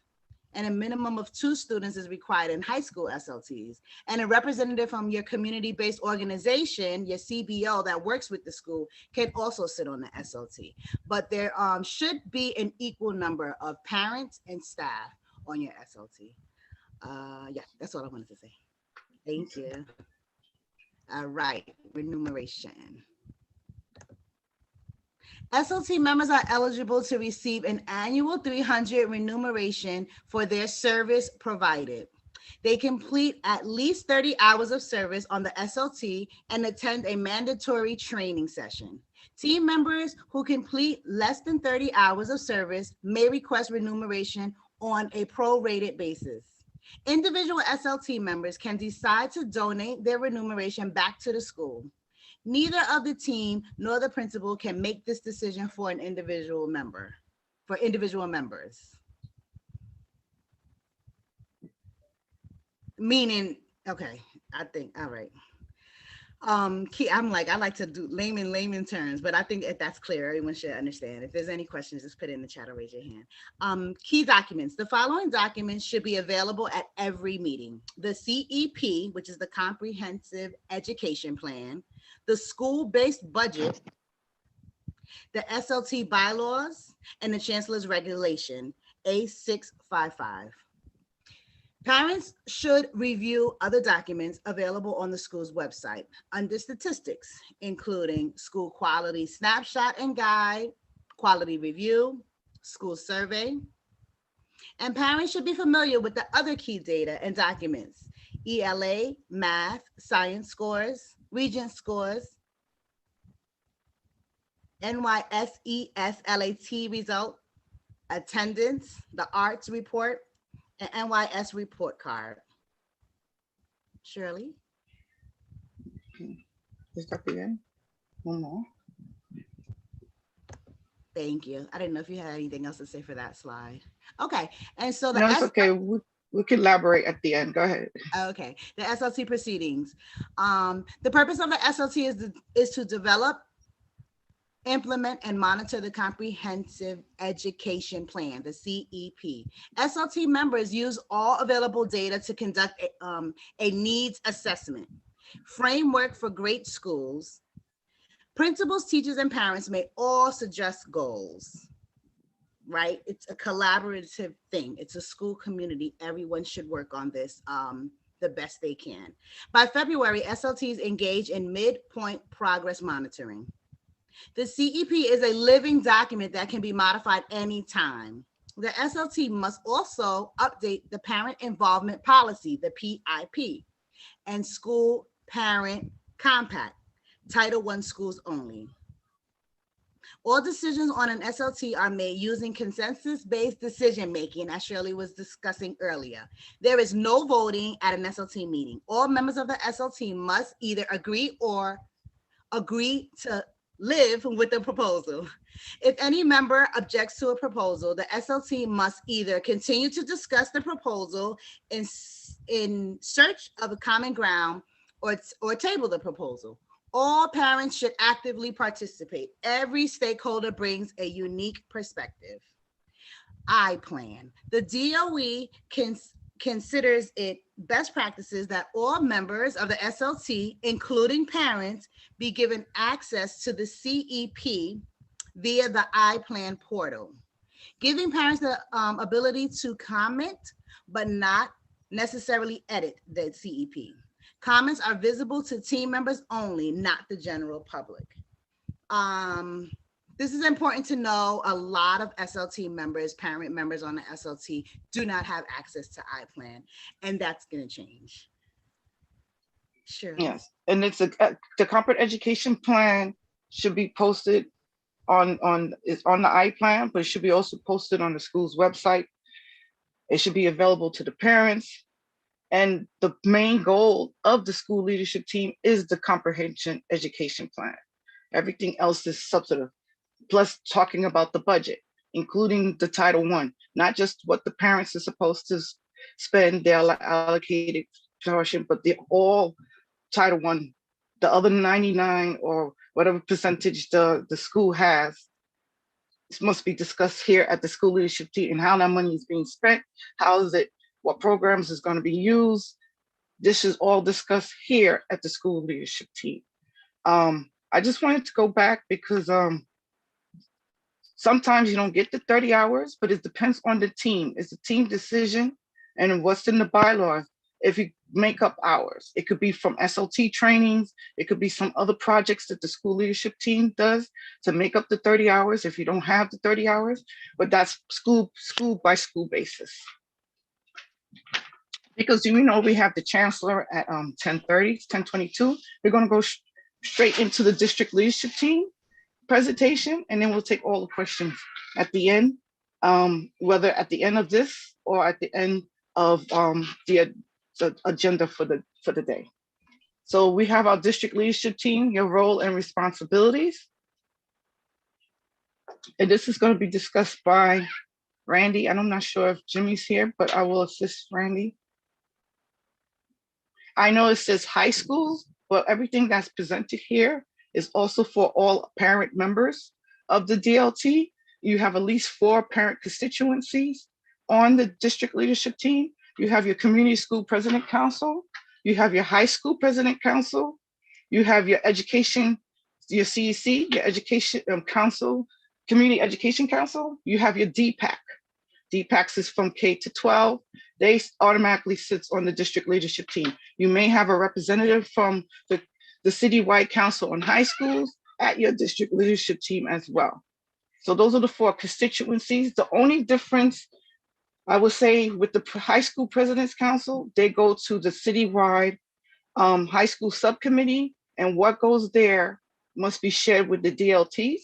and a minimum of 2 students is required in high school SLTs. And a representative from your community-based organization, your CBO that works with the school, can also sit on the SLT. But there should be an equal number of parents and staff on your SLT. Yeah, that's all I wanted to say. Thank you. All right, remuneration. SLT members are eligible to receive an annual $300 remuneration for their service provided. They complete at least 30 hours of service on the SLT and attend a mandatory training session. Team members who complete less than 30 hours of service may request remuneration on a prorated basis. Individual SLT members can decide to donate their remuneration back to the school. Neither of the team nor the principal can make this decision for an individual member, for individual members. Meaning, okay, I think, all right. I'm like, I like to do layman terms, but I think if that's clear, everyone should understand. If there's any questions, just put it in the chat or raise your hand. Key documents. The following documents should be available at every meeting. The CEP, which is the Comprehensive Education Plan, the school-based budget, the SLT bylaws, and the Chancellor's Regulation, A655. Parents should review other documents available on the school's website under statistics, including school quality snapshot and guide, quality review, school survey. And parents should be familiar with the other key data and documents: ELA, math, science scores, Regent scores, NYSES LAT result, attendance, the arts report, and NYS report card. Shirley? Is that the end? One more. Thank you. I didn't know if you had anything else to say for that slide. Okay, and so No, it's okay. We can elaborate at the end. Go ahead. Okay, the SLT proceedings. The purpose of the SLT is to develop, implement, and monitor the Comprehensive Education Plan, the CEP. SLT members use all available data to conduct a needs assessment, framework for great schools. Principals, teachers, and parents may all suggest goals, right? It's a collaborative thing. It's a school community. Everyone should work on this the best they can. By February, SLTs engage in midpoint progress monitoring. The CEP is a living document that can be modified anytime. The SLT must also update the Parent Involvement Policy, the PIP, and School Parent Compact, Title I schools only. All decisions on an SLT are made using consensus-based decision-making, as Shirley was discussing earlier. There is no voting at an SLT meeting. All members of the SLT must either agree or agree to live with the proposal. If any member objects to a proposal, the SLT must either continue to discuss the proposal in search of a common ground or table the proposal. All parents should actively participate. Every stakeholder brings a unique perspective. I plan. The DOE considers it best practices that all members of the SLT, including parents, be given access to the CEP via the iPlan portal, giving parents the ability to comment, but not necessarily edit the CEP. Comments are visible to team members only, not the general public. This is important to know. A lot of SLT members, parent members on the SLT, do not have access to iPlan, and that's going to change. Sure. Yes, and it's the corporate education plan should be posted on the iPlan, but it should be also posted on the school's website. It should be available to the parents. And the main goal of the school leadership team is the comprehensive education plan. Everything else is substantive. Plus talking about the budget, including the Title I, not just what the parents are supposed to spend their allocated portion, but the all Title I, the other 99 or whatever percentage the school has. This must be discussed here at the school leadership team and how that money is being spent. How is it? What programs is going to be used? This is all discussed here at the school leadership team. I just wanted to go back because sometimes you don't get the 30 hours, but it depends on the team. It's a team decision and what's in the bylaws. If you make up hours, it could be from SLT trainings. It could be some other projects that the school leadership team does to make up the 30 hours if you don't have the 30 hours, but that's school by school basis. Because you know we have the chancellor at 10:30, 10:22. We're going to go straight into the district leadership team presentation, and then we'll take all the questions at the end, whether at the end of this or at the end of the agenda for the day. So we have our district leadership team, your role and responsibilities. And this is going to be discussed by Randy, and I'm not sure if Jimmy's here, but I will assist Randy. I know it says high schools, but everything that's presented here is also for all parent members of the DLT. You have at least 4 parent constituencies on the district leadership team. You have your community school president council. You have your high school president council. You have your education, your CEC, your education council, community education council. You have your DPAC. DPAC is from K to 12. They automatically sits on the district leadership team. You may have a representative from the citywide council on high schools at your district leadership team as well. So those are the 4 constituencies. The only difference, I would say, with the high school president's council, they go to the citywide high school subcommittee, and what goes there must be shared with the DLTs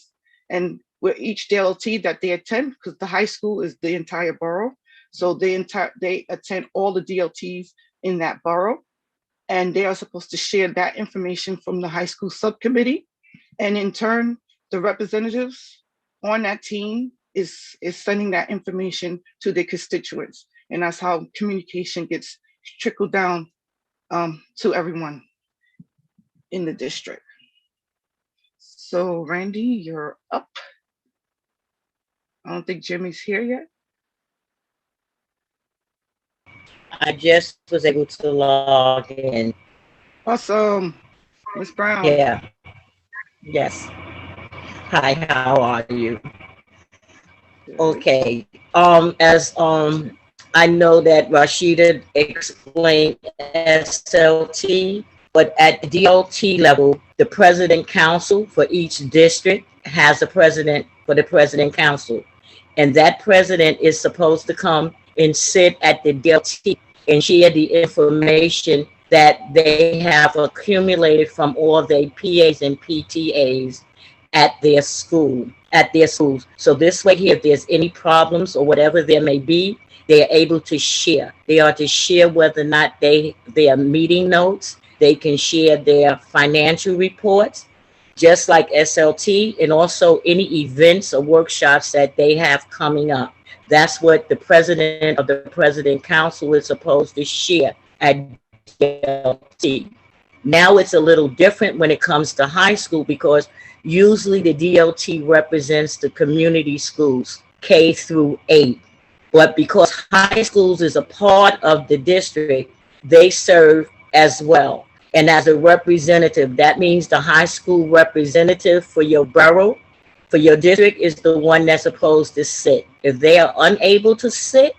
and with each DLT that they attend, because the high school is the entire borough. So they attend all the DLTs in that borough, and they are supposed to share that information from the high school subcommittee. And in turn, the representatives on that team is sending that information to their constituents. And that's how communication gets trickled down to everyone in the district. So Randy, you're up. I don't think Jimmy's here yet. I just was able to log in. Awesome. Ms. Brown. Yeah. Yes. Hi, how are you? Okay. As I know that Rashida explained SLT, but at the DLT level, the president council for each district has a president for the president council. And that president is supposed to come and sit at the DLT and share the information that they have accumulated from all their PAs and PTAs at their school. at their schools. So this way here, if there's any problems or whatever there may be, they are able to share. They are to share whether or not their meeting notes, they can share their financial reports, just like SLT, and also any events or workshops that they have coming up. That's what the president of the President Council is supposed to share at DLT. Now it's a little different when it comes to high school because usually the DLT represents the community schools, K through 8. But because high schools is a part of the district, they serve as well. And as a representative, that means the high school representative for your borough, for your district, is the one that's supposed to sit. If they are unable to sit,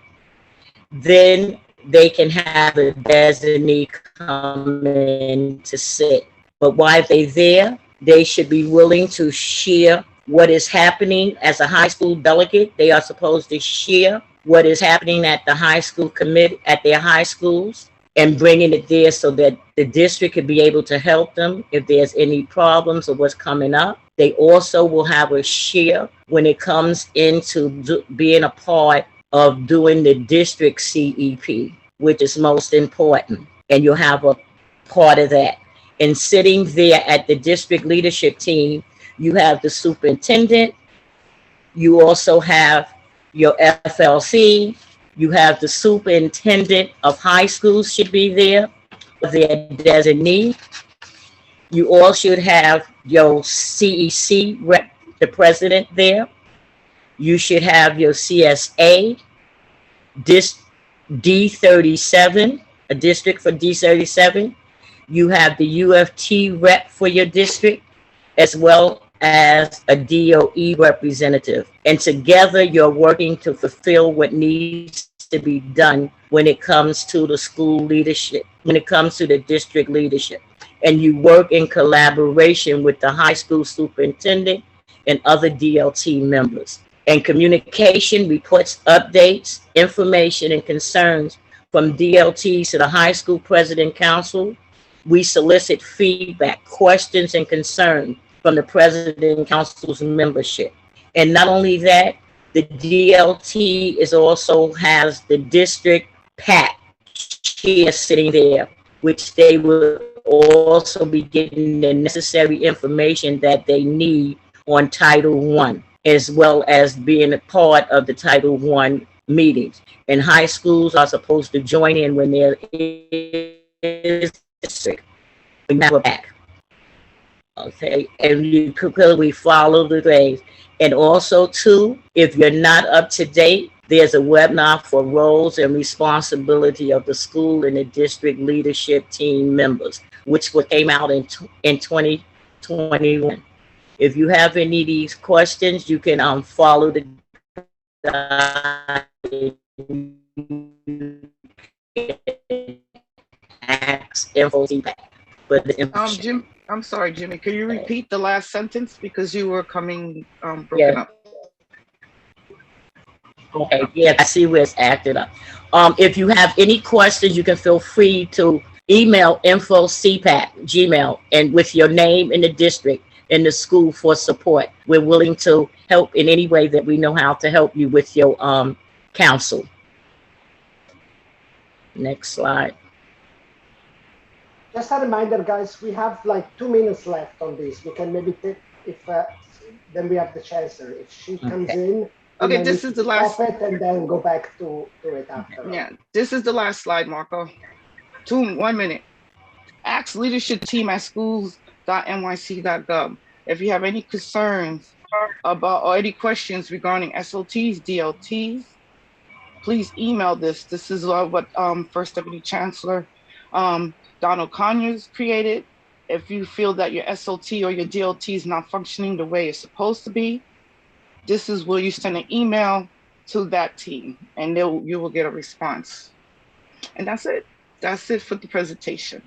then they can have a designee come in to sit. But while they're there, they should be willing to share what is happening as a high school delegate. They are supposed to share what is happening at the high school committee, at their high schools, and bringing it there so that the district could be able to help them if there's any problems or what's coming up. They also will have a share when it comes into being a part of doing the district CEP, which is most important. And you'll have a part of that. And sitting there at the district leadership team, you have the superintendent, you also have your FLC, you have the superintendent of high schools should be there, their designee. You all should have your CEC rep, the president there. You should have your CSA, D37, a district for D37. You have the UFT rep for your district, as well as a DOE representative. And together you're working to fulfill what needs to be done when it comes to the school leadership, when it comes to the district leadership. And you work in collaboration with the high school superintendent and other DLT members. And communication, reports, updates, information, and concerns from DLT to the high school president council. We solicit feedback, questions, and concerns from the president council's membership. And not only that, the DLT is also has the district PAC chair sitting there, which they will also be getting the necessary information that they need on Title I, as well as being a part of the Title I meetings. And high schools are supposed to join in when there is district. We have a back. Okay, and you clearly follow the ways. And also too, if you're not up to date, there's a webinar for roles and responsibility of the school and the district leadership team members, which came out in 2021. If you have any of these questions, you can follow the info feedback. But Jim, I'm sorry, Jimmy. Can you repeat the last sentence because you were coming broken up? Okay, yeah, I see where it's acted up. If you have any questions, you can feel free to email info CPAC Gmail and with your name in the district and the school for support. We're willing to help in any way that we know how to help you with your council. Next slide. Just a reminder, guys, we have like 2 minutes left on this. We can maybe take, if then we have the chancellor. If she comes in, okay, this is the last. Stop it and then go back to it after. Yeah, this is the last slide, Marco. 1 minute. Ask leadership team at schools.nyc.gov if you have any concerns about or any questions regarding SLTs, DLTs. Please email this. This is what First Deputy Chancellor Donald Conyers created. If you feel that your SLT or your DLT is not functioning the way it's supposed to be, this is where you send an email to that team and you will get a response. And that's it. That's it for the presentation.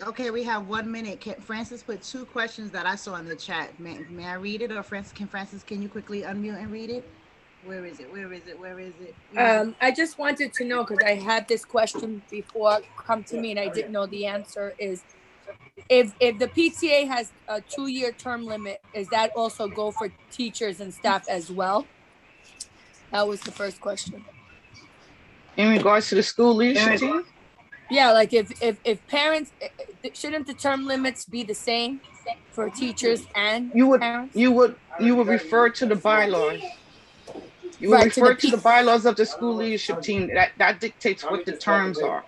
Okay, we have 1 minute. Francis put 2 questions that I saw in the chat. May I read it, or Francis, can you quickly unmute and read it? Where is it? Where is it? Where is it? I just wanted to know, because I had this question before come to me and I didn't know the answer, is if the PTA has a 2-year term limit, is that also go for teachers and staff as well? That was the first question. In regards to the school leadership team? Yeah, like if parents, shouldn't the term limits be the same for teachers and parents? You would refer to the bylaws. You would Right, refer to the bylaws of the school leadership team. That dictates what the terms are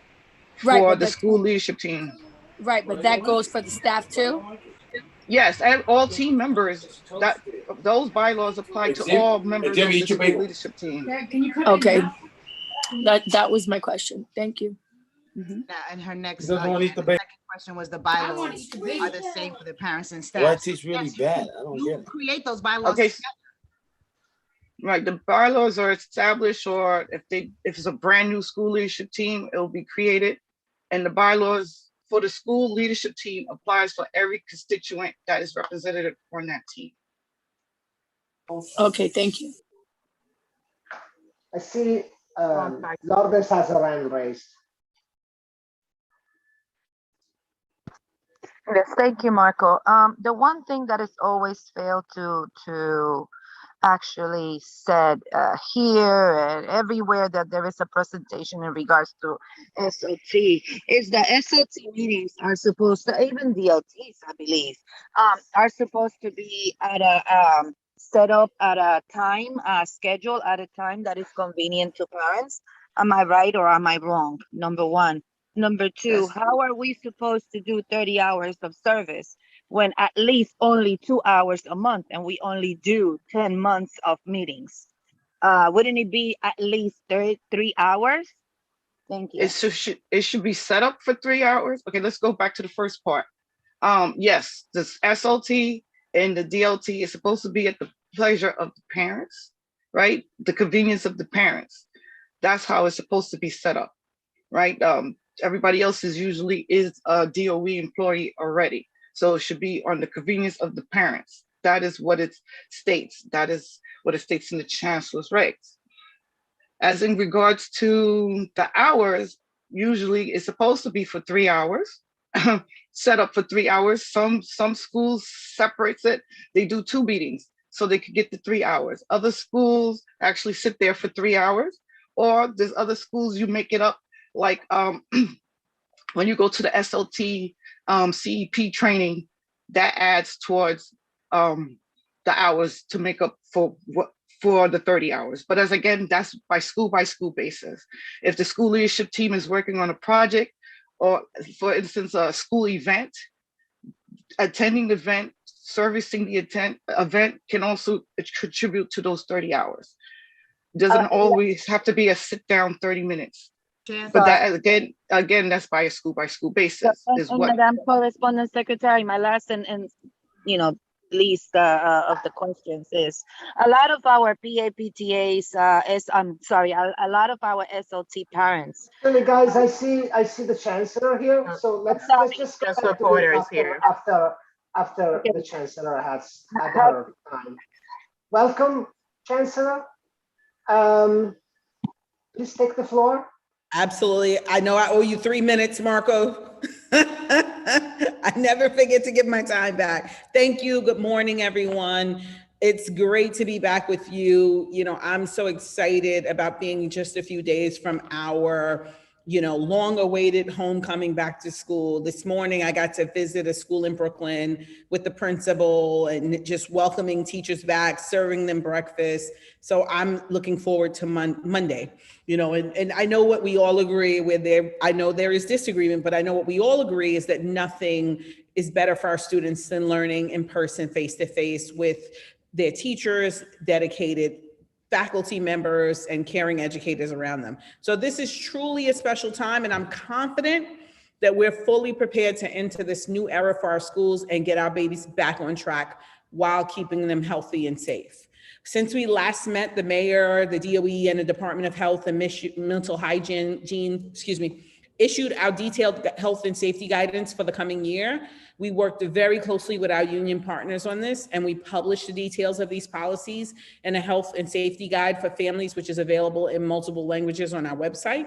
for the school leadership team. Right, but that goes for the staff too? Yes, and all team members, those bylaws apply to all members of the school leadership team. Okay, that was my question. Thank you. Now, and her next second question was the bylaws are the same for the parents and staff. What is really bad? I don't get it. Create those bylaws. Okay. Right, the bylaws are established, or if it's a brand new school leadership team, it will be created. And the bylaws for the school leadership team applies for every constituent that is represented on that team. Okay, thank you. I see Lourdes has a hand raised. Yes, thank you, Marco. The one thing that is always failed to actually said here and everywhere that there is a presentation in regards to SLT is that SLT meetings are supposed to, even DLTs, I believe, are supposed to be at a set up at a time, schedule at a time that is convenient to parents. Am I right or am I wrong? Number one. Number two, how are we supposed to do 30 hours of service when at least only 2 hours a month and we only do 10 months of meetings? Wouldn't it be at least 3 hours? Thank you. It should be set up for 3 hours. Okay, let's go back to the first part. Yes, this SLT and the DLT is supposed to be at the pleasure of the parents, right? The convenience of the parents. That's how it's supposed to be set up, right? Everybody else usually is a DOE employee already. So it should be on the convenience of the parents. That is what it states. That is what it states in the chancellor's regs. As in regards to the hours, usually it's supposed to be for 3 hours, set up for 3 hours. Some schools separates it. They do 2 meetings so they could get the 3 hours. Other schools actually sit there for 3 hours, or there's other schools you make it up. Like when you go to the SLT CEP training, that adds towards the hours to make up for the 30 hours. But again, that's by school basis. If the school leadership team is working on a project, or for instance, a school event, attending the event, servicing the event can also contribute to those 30 hours. It doesn't always have to be a sit down 30 minutes. But that again, that's by a school basis. Is what Madam Correspondent Secretary, my last and least of the questions is a lot of our PAPTAs a lot of our SLT parents. Really, guys, I see the chancellor here. So let's just go back to this after the chancellor has had her time. Welcome, Chancellor. Please take the floor. Absolutely. I know I owe you 3 minutes, Marco. I never forget to give my time back. Thank you. Good morning, everyone. It's great to be back with you. I'm so excited about being just a few days from our, long awaited homecoming back to school. This morning, I got to visit a school in Brooklyn with the principal and just welcoming teachers back, serving them breakfast. So I'm looking forward to Monday, and I know what we all agree with there. I know there is disagreement, but I know what we all agree is that nothing is better for our students than learning in person, face-to-face with their teachers, dedicated faculty members, and caring educators around them. So this is truly a special time, and I'm confident that we're fully prepared to enter this new era for our schools and get our babies back on track while keeping them healthy and safe. Since we last met, the mayor, the DOE, and the Department of Health and Mental Hygiene, issued our detailed health and safety guidance for the coming year. We worked very closely with our union partners on this, and we published the details of these policies in a health and safety guide for families, which is available in multiple languages on our website.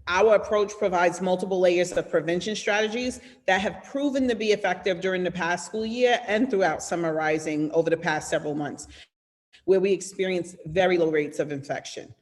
Our approach provides multiple layers of prevention strategies that have proven to be effective during the past school year and throughout summer rising over the past several months, where we experience very low rates of infection.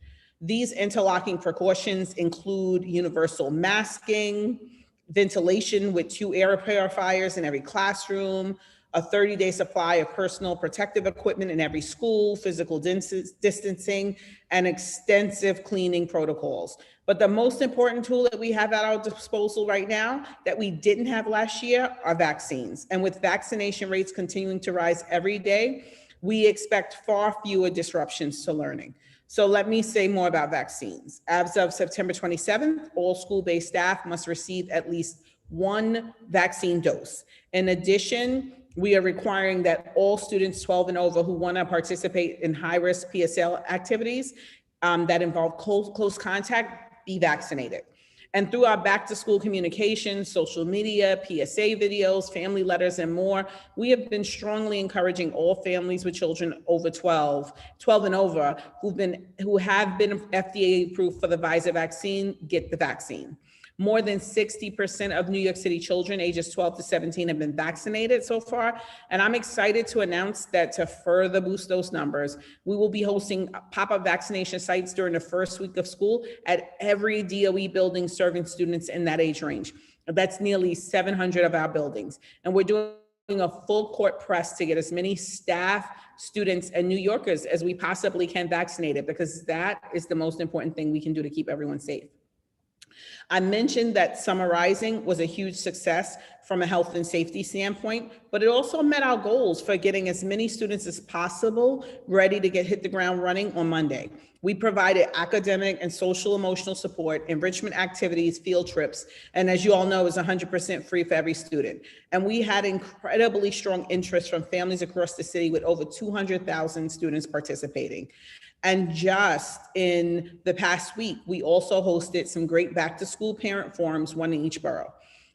These interlocking precautions include universal masking, ventilation with 2 air purifiers in every classroom, a 30-day supply of personal protective equipment in every school, physical distancing, and extensive cleaning protocols. But the most important tool that we have at our disposal right now that we didn't have last year are vaccines. And with vaccination rates continuing to rise every day, we expect far fewer disruptions to learning. So let me say more about vaccines. As of September 27th, all school-based staff must receive at least 1 vaccine dose. In addition, we are requiring that all students 12 and over who want to participate in high-risk PSL activities that involve close contact be vaccinated. And through our back-to-school communications, social media, PSA videos, family letters, and more, we have been strongly encouraging all families with children over 12 and over, who have been FDA approved for the Pfizer vaccine, get the vaccine. More than 60% of New York City children ages 12 to 17 have been vaccinated so far. And I'm excited to announce that to further boost those numbers, we will be hosting pop-up vaccination sites during the first week of school at every DOE building serving students in that age range. That's nearly 700 of our buildings. And we're doing a full court press to get as many staff, students, and New Yorkers as we possibly can vaccinated, because that is the most important thing we can do to keep everyone safe. I mentioned that Summer Rising was a huge success from a health and safety standpoint, but it also met our goals for getting as many students as possible ready to hit the ground running on Monday. We provided academic and social emotional support, enrichment activities, field trips, and as you all know, is 100% free for every student. And we had incredibly strong interest from families across the city with over 200,000 students participating. And just in the past week, we also hosted some great back-to-school parent forums, one in each borough.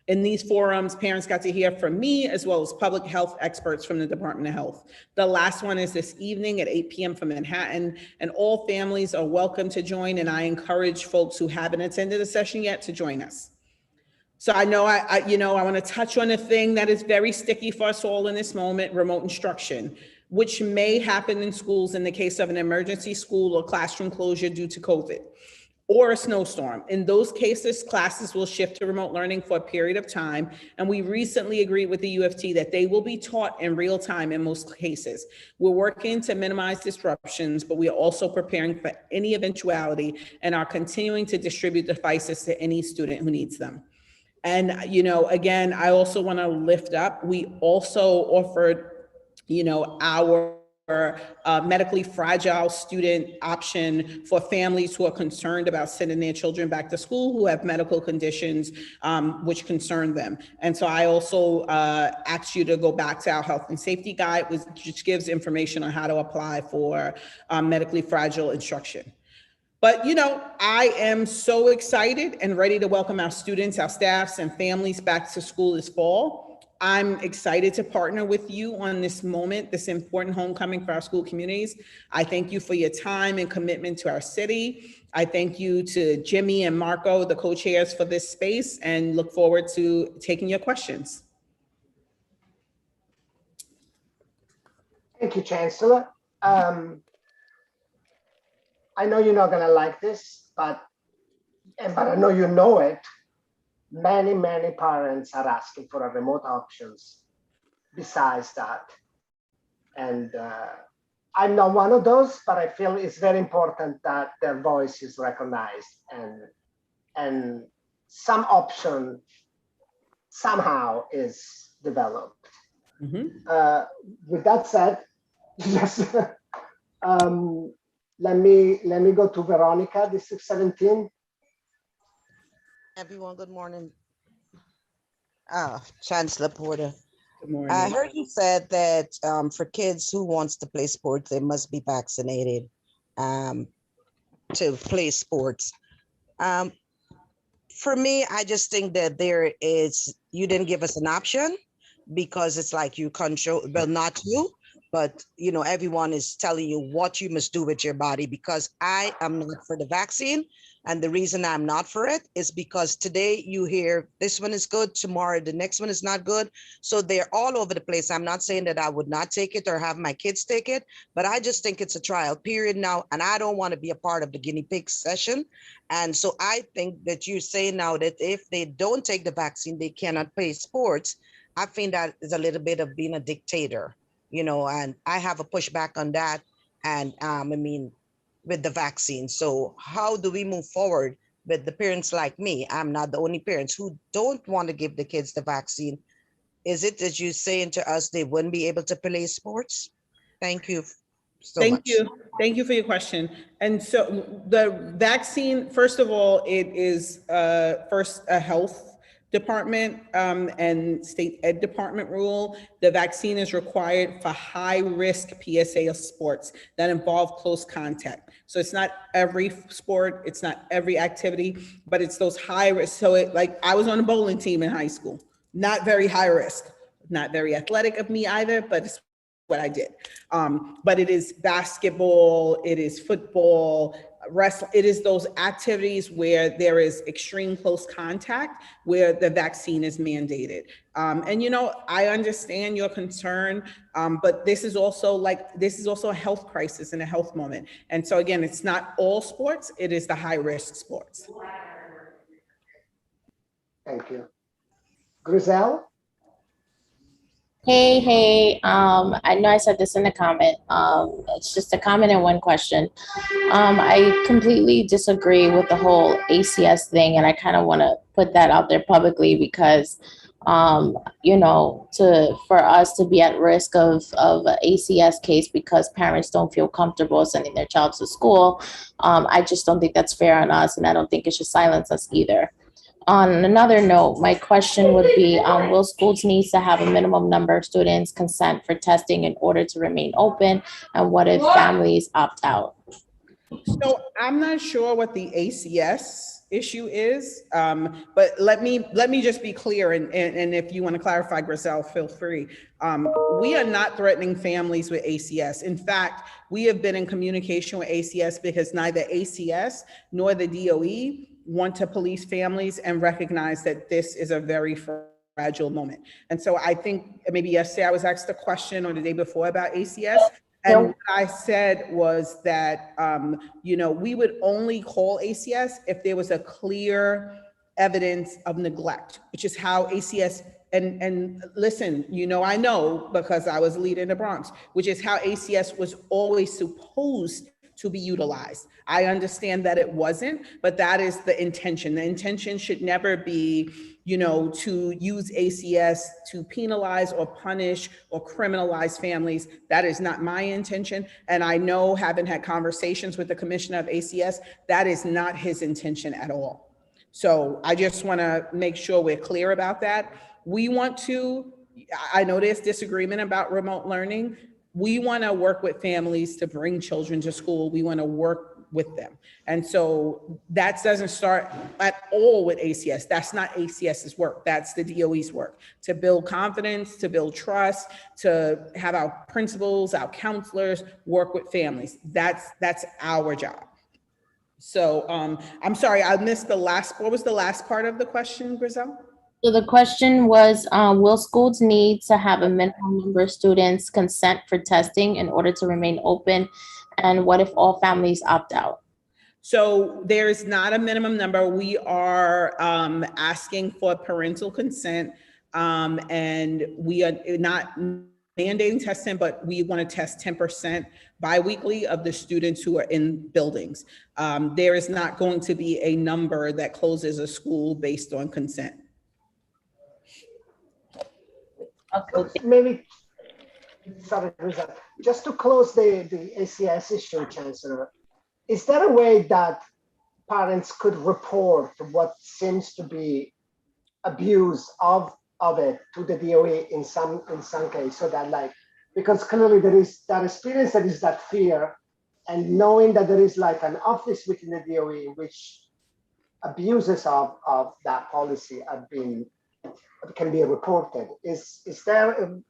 In these forums, parents got to hear from me as well as public health experts from the Department of Health. The last one is this evening at 8 p.m. from Manhattan, and all families are welcome to join, and I encourage folks who haven't attended a session yet to join us. So I know I want to touch on a thing that is very sticky for us all in this moment, remote instruction, which may happen in schools in the case of an emergency school or classroom closure due to COVID or a snowstorm. In those cases, classes will shift to remote learning for a period of time. And we recently agreed with the U of T that they will be taught in real time in most cases. We're working to minimize disruptions, but we are also preparing for any eventuality and are continuing to distribute devices to any student who needs them. And, again, I also want to lift up, we also offered our medically fragile student option for families who are concerned about sending their children back to school who have medical conditions which concern them. And so I also asked you to go back to our health and safety guide, which gives information on how to apply for medically fragile instruction. But, I am so excited and ready to welcome our students, our staffs, and families back to school this fall. I'm excited to partner with you on this moment, this important homecoming for our school communities. I thank you for your time and commitment to our city. I thank you to Jimmy and Marco, the co-chairs, for this space, and look forward to taking your questions. Thank you, Chancellor. I know you're not going to like this, but I know you know it. Many parents are asking for a remote options besides that. And I'm not one of those, but I feel it's very important that their voice is recognized and some option somehow is developed. Mm-hmm. With that said, just let me go to Veronica, District 17. Everyone, good morning. Chancellor Porter. Good morning. I heard you said that for kids who wants to play sports, they must be vaccinated to play sports. For me, I just think that you didn't give us an option because it's like you control, well, not you, but everyone is telling you what you must do with your body, because I am not for the vaccine. And the reason I'm not for it is because today you hear this one is good, tomorrow the next one is not good. So they're all over the place. I'm not saying that I would not take it or have my kids take it, but I just think it's a trial period now, and I don't want to be a part of the guinea pig session. And so I think that you're saying now that if they don't take the vaccine, they cannot play sports. I think that is a little bit of being a dictator, and I have a pushback on that. And with the vaccine. So how do we move forward with the parents like me? I'm not the only parents who don't want to give the kids the vaccine. Is it that you're saying to us they wouldn't be able to play sports? Thank you so Thank much. you. Thank you for your question. And so the vaccine, first of all, it is first a health department and state ed department rule. The vaccine is required for high risk PSA sports that involve close contact. So it's not every sport, it's not every activity, but it's those high risk. So I was on a bowling team in high school, not very high risk, not very athletic of me either, but it's what I did. But it is basketball, it is football, wrestling, it is those activities where there is extreme close contact where the vaccine is mandated. And I understand your concern, but this is also a health crisis and a health moment. And so again, it's not all sports, it is the high risk sports. Thank you. Grizel? Hey, I know I said this in the comment. It's just a comment and one question. I completely disagree with the whole ACS thing, and I kind of want to put that out there publicly because, for us to be at risk of an ACS case because parents don't feel comfortable sending their child to school, I just don't think that's fair on us, and I don't think it should silence us either. On another note, my question would be, will schools need to have a minimum number of students consent for testing in order to remain open? And what if families opt out? So I'm not sure what the ACS issue is, but let me just be clear, and if you want to clarify, Grizel, feel free. We are not threatening families with ACS. In fact, we have been in communication with ACS because neither ACS nor the DOE want to police families and recognize that this is a very fragile moment. And so I think maybe yesterday I was asked a question or the day before about ACS. And what I said was that, we would only call ACS if there was a clear evidence of neglect, which is how ACS, and listen, I know because I was leading the Bronx, which is how ACS was always supposed to be utilized. I understand that it wasn't, but that is the intention. The intention should never be, to use ACS to penalize or punish or criminalize families. That is not my intention. And I know, having had conversations with the commissioner of ACS, that is not his intention at all. So I just want to make sure we're clear about that. I know there's disagreement about remote learning. We want to work with families to bring children to school. We want to work with them. And so that doesn't start at all with ACS. That's not ACS's work. That's the DOE's work, to build confidence, to build trust, to have our principals, our counselors work with families. That's our job. So I'm sorry, I missed what was the last part of the question, Grizel? So the question was, will schools need to have a minimum number of students consent for testing in order to remain open? And what if all families opt out? So there is not a minimum number. We are asking for parental consent, and we are not mandating testing, but we want to test 10% biweekly of the students who are in buildings. There is not going to be a number that closes a school based on consent. Okay. Maybe, sorry, just to close the ACS issue, Chancellor, is there a way that parents could report what seems to be abuse of it to the DOE in some case, so that because clearly there is that experience, there is that fear, and knowing that there is an office within the DOE in which abuses of that policy can be reported. Is there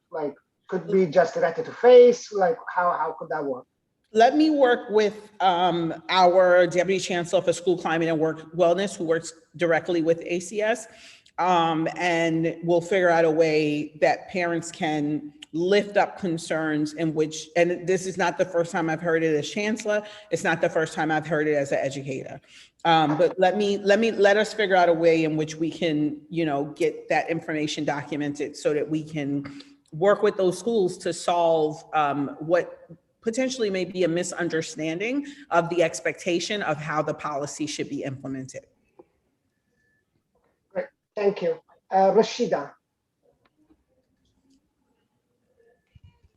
could be just directed to face, like how could that work? Let me work with our Deputy Chancellor for School Climate and Work Wellness, who works directly with ACS. And we'll figure out a way that parents can lift up concerns in which, and this is not the first time I've heard it as Chancellor, it's not the first time I've heard it as an educator. But let us figure out a way in which we can, get that information documented so that we can work with those schools to solve what potentially may be a misunderstanding of the expectation of how the policy should be implemented. Great, thank you. Rashida.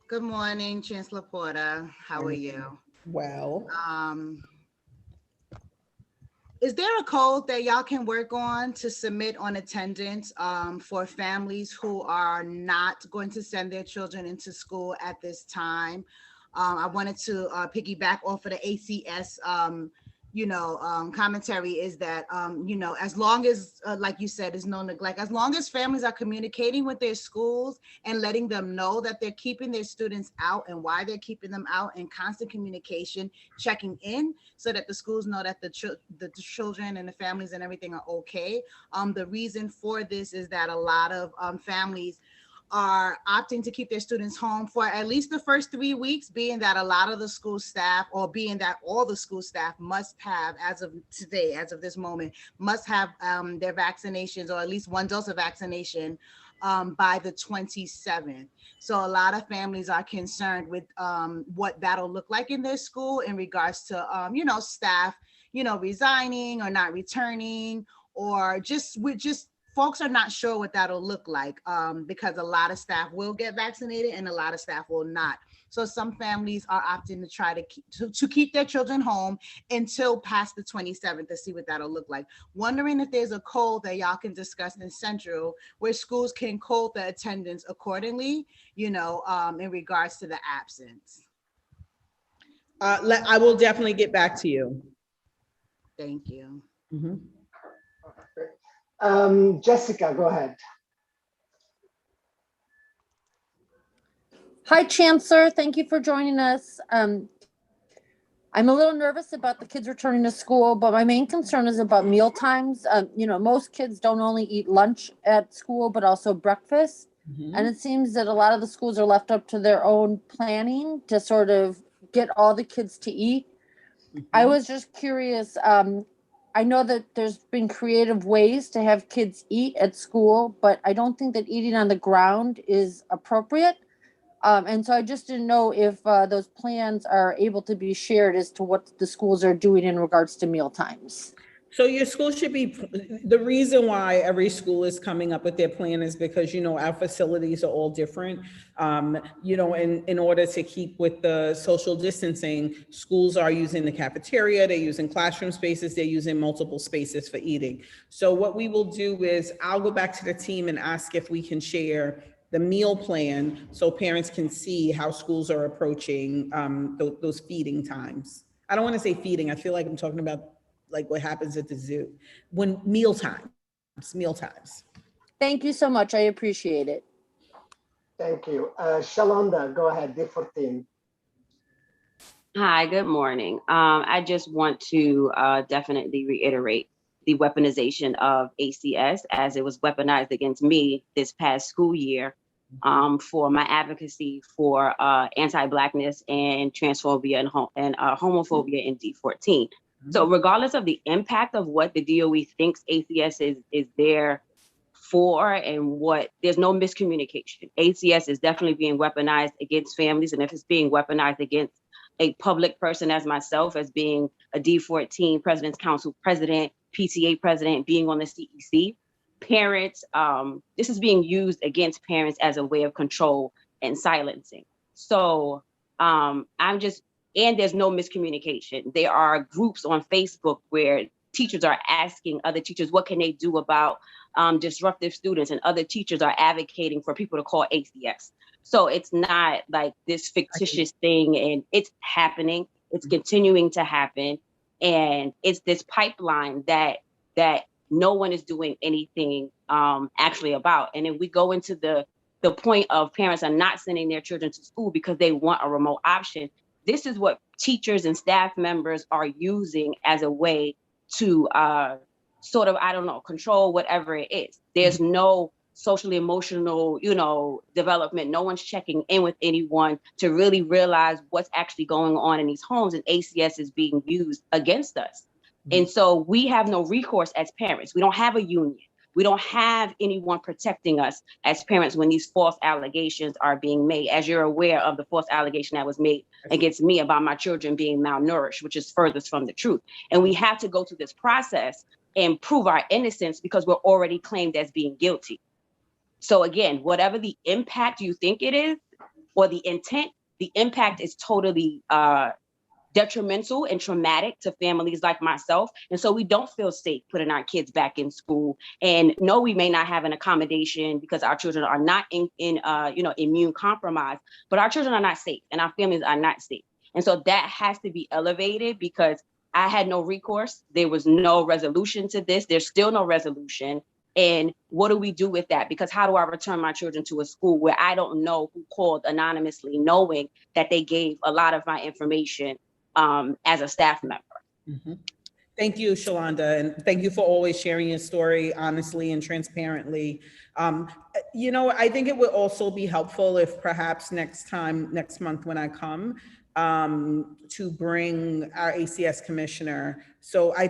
Good morning, Chancellor Porter. How are you? Well. Is there a code that y'all can work on to submit on attendance for families who are not going to send their children into school at this time? I wanted to piggyback off of the ACS, commentary is that, as long as, like you said, there's no neglect, as long as families are communicating with their schools and letting them know that they're keeping their students out and why they're keeping them out, and constant communication, checking in so that the schools know that the children and the families and everything are okay. The reason for this is that a lot of families are opting to keep their students home for at least the first 3 weeks, being that a lot of the school staff, or being that all the school staff must have, as of today, as of this moment, must have their vaccinations, or at least one dose of vaccination by the 27th. So a lot of families are concerned with what that'll look like in their school in regards to, staff, resigning or not returning, or just folks are not sure what that'll look like because a lot of staff will get vaccinated and a lot of staff will not. So some families are opting to try to keep their children home until past the 27th to see what that'll look like. Wondering if there's a code that y'all can discuss in Central where schools can code the attendance accordingly, in regards to the absence. I will definitely get back to you. Thank you. Mm-hmm. Jessica, go ahead. Hi, Chancellor. Thank you for joining us. I'm a little nervous about the kids returning to school, but my main concern is about meal times. Most kids don't only eat lunch at school, but also breakfast. Mm-hmm. And it seems that a lot of the schools are left up to their own planning to sort of get all the kids to eat. Mm-hmm. I was just curious. I know that there's been creative ways to have kids eat at school, but I don't think that eating on the ground is appropriate. And so I just didn't know if those plans are able to be shared as to what the schools are doing in regards to meal times. So your school should be, the reason why every school is coming up with their plan is because, our facilities are all different. In order to keep with the social distancing, schools are using the cafeteria, they're using classroom spaces, they're using multiple spaces for eating. So what we will do is I'll go back to the team and ask if we can share the meal plan so parents can see how schools are approaching those feeding times. I don't want to say feeding. I feel like I'm talking about like what happens at the zoo when meal times. Thank you so much. I appreciate it. Thank you. Shalonda, go ahead, D14. Hi, good morning. I just want to definitely reiterate the weaponization of ACS as it was weaponized against me this past school year for my advocacy for anti-Blackness and transphobia and homophobia in D14. So regardless of the impact of what the DOE thinks ACS is there for and there's no miscommunication. ACS is definitely being weaponized against families. And if it's being weaponized against a public person as myself, as being a D14 President's Council president, PTA president, being on the CEC, parents, this is being used against parents as a way of control and silencing. So and there's no miscommunication. There are groups on Facebook where teachers are asking other teachers, what can they do about disruptive students? And other teachers are advocating for people to call ACS. So it's not like this fictitious thing, and it's happening. It's continuing to happen. And it's this pipeline that no one is doing anything actually about. And if we go into the the point of parents are not sending their children to school because they want a remote option. This is what teachers and staff members are using as a way to sort of, I don't know, control whatever it is. There's no socially emotional, development. No one's checking in with anyone to really realize what's actually going on in these homes, and ACS is being used against us. And so we have no recourse as parents. We don't have a union. We don't have anyone protecting us as parents when these false allegations are being made. As you're aware of the false allegation that was made against me about my children being malnourished, which is furthest from the truth. And we have to go through this process and prove our innocence because we're already claimed as being guilty. So again, whatever the impact you think it is, or the intent, the impact is totally detrimental and traumatic to families like myself. And so we don't feel safe putting our kids back in school. And no, we may not have an accommodation because our children are not immune compromised, but our children are not safe and our families are not safe. And so that has to be elevated because I had no recourse. There was no resolution to this. There's still no resolution. And what do we do with that? Because how do I return my children to a school where I don't know who called anonymously, knowing that they gave a lot of my information as a staff member? Thank you, Shalonda, and thank you for always sharing your story honestly and transparently. I think it would also be helpful if perhaps next month when I come, to bring our ACS commissioner. So I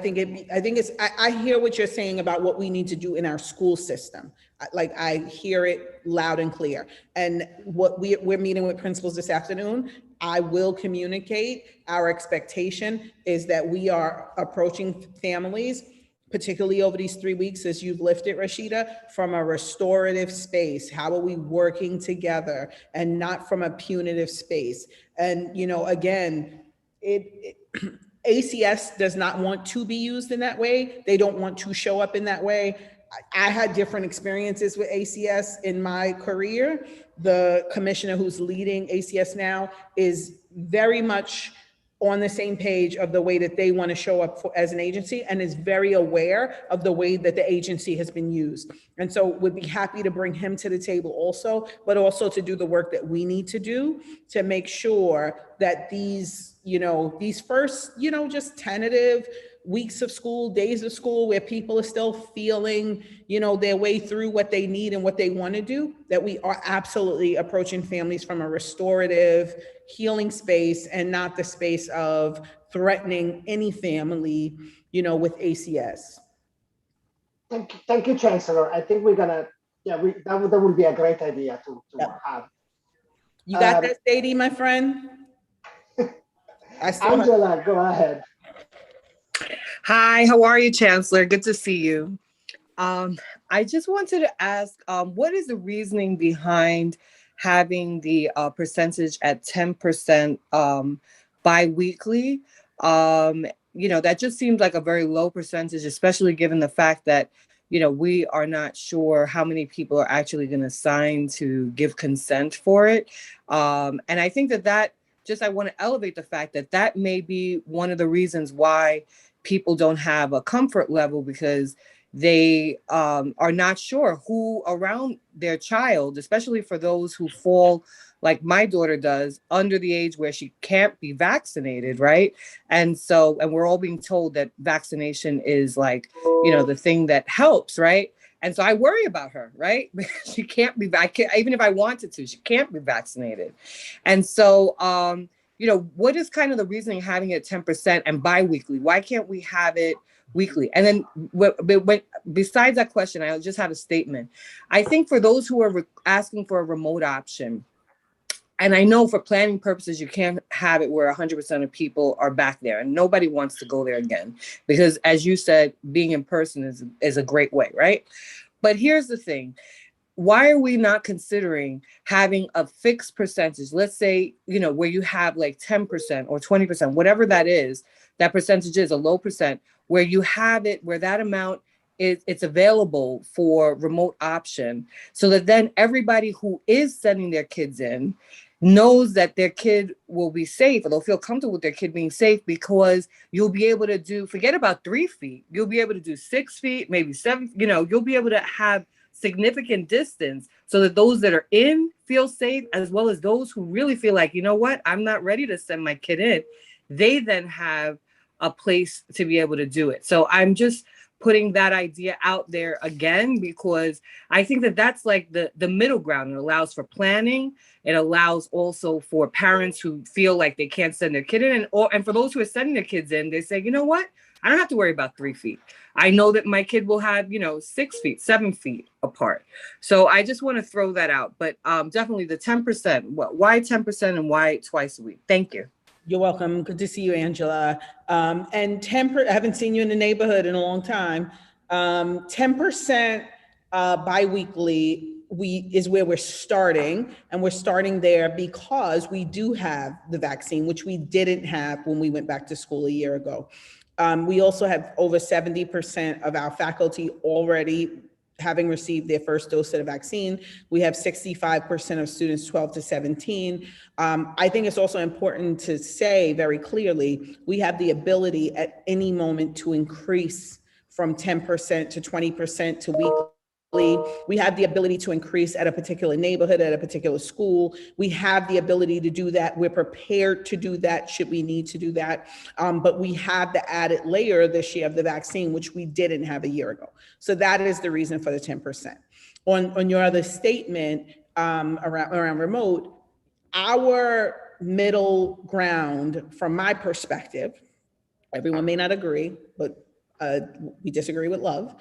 hear what you're saying about what we need to do in our school system. I hear it loud and clear. And what we're meeting with principals this afternoon. I will communicate. Our expectation is that we are approaching families, particularly over these 3 weeks, as you've lifted, Rashida, from a restorative space. How are we working together and not from a punitive space? And, again, ACS does not want to be used in that way. They don't want to show up in that way. I had different experiences with ACS in my career. The commissioner who's leading ACS now is very much on the same page of the way that they want to show up as an agency, and is very aware of the way that the agency has been used. And so would be happy to bring him to the table also, but also to do the work that we need to do to make sure that these first, just tentative weeks of school, days of school, where people are still feeling, their way through what they need and what they want to do, that we are absolutely approaching families from a restorative, healing space and not the space of threatening any family, with ACS. Thank you, Chancellor. I think we're gonna, that would be a great idea to have. You got that, Sadie, my friend? Angela, go ahead. Hi, how are you, Chancellor? Good to see you. I just wanted to ask, what is the reasoning behind having the percentage at 10% bi-weekly? That just seems like a very low percentage, especially given the fact that, we are not sure how many people are actually going to sign to give consent for it. And I think that I want to elevate the fact that may be one of the reasons why people don't have a comfort level, because they are not sure who around their child, especially for those who fall, like my daughter does, under the age where she can't be vaccinated, right? And we're all being told that vaccination is like, the thing that helps, right? And so I worry about her, right? She can't be even if I wanted to, she can't be vaccinated. And so, what is kind of the reasoning having it 10% and bi-weekly? Why can't we have it weekly? And then besides that question, I just have a statement. I think for those who are asking for a remote option, and I know for planning purposes, you can't have it where 100% of people are back there, and nobody wants to go there again, because as you said, being in person is a great way, right? But here's the thing. Why are we not considering having a fixed percentage? Let's say, where you have like 10% or 20%, whatever that is, that percentage is a low percent, where you have it, where that amount it's available for remote option, so that then everybody who is sending their kids in knows that their kid will be safe, or they'll feel comfortable with their kid being safe, because you'll be able to forget about 3 feet. You'll be able to do 6 feet, maybe 7, you'll be able to have significant distance so that those that are in feel safe, as well as those who really feel like, you know what, I'm not ready to send my kid in, they then have a place to be able to do it. So I'm just putting that idea out there again, because I think that that's like the middle ground. It allows for planning. It allows also for parents who feel like they can't send their kid in, and for those who are sending their kids in, they say, you know what? I don't have to worry about 3 feet. I know that my kid will have, 6 feet, 7 feet apart. So I just want to throw that out. But definitely the 10%. Why 10% and why twice a week? Thank you. You're welcome. Good to see you, Angela. And 10%, I haven't seen you in the neighborhood in a long time. 10% biweekly is where we're starting, and we're starting there because we do have the vaccine, which we didn't have when we went back to school a year ago. We also have over 70% of our faculty already having received their first dose of the vaccine. We have 65% of students 12 to 17. I think it's also important to say very clearly, we have the ability at any moment to increase from 10% to 20% to weekly. We have the ability to increase at a particular neighborhood, at a particular school. We have the ability to do that. We're prepared to do that should we need to do that. But we have the added layer this year of the vaccine, which we didn't have a year ago. So that is the reason for the 10%. On your other statement around remote, our middle ground, from my perspective, everyone may not agree, but we disagree with love,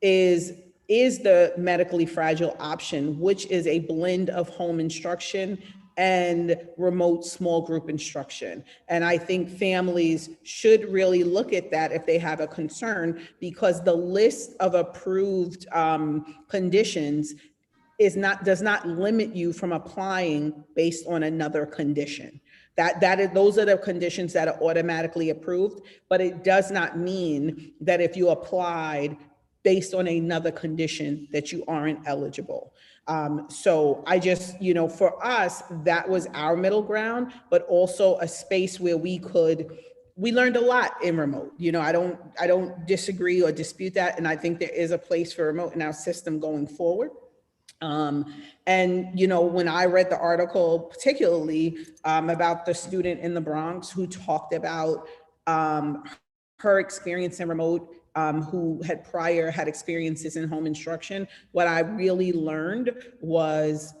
is the medically fragile option, which is a blend of home instruction and remote small group instruction. And I think families should really look at that if they have a concern, because the list of approved conditions does not limit you from applying based on another condition. Those are the conditions that are automatically approved, but it does not mean that if you applied based on another condition that you aren't eligible. So I just, for us, that was our middle ground, but also a space where we learned a lot in remote. I don't disagree or dispute that. And I think there is a place for remote in our system going forward. And, when I read the article, particularly about the student in the Bronx who talked about her experience in remote, who had prior had experiences in home instruction, what I really learned was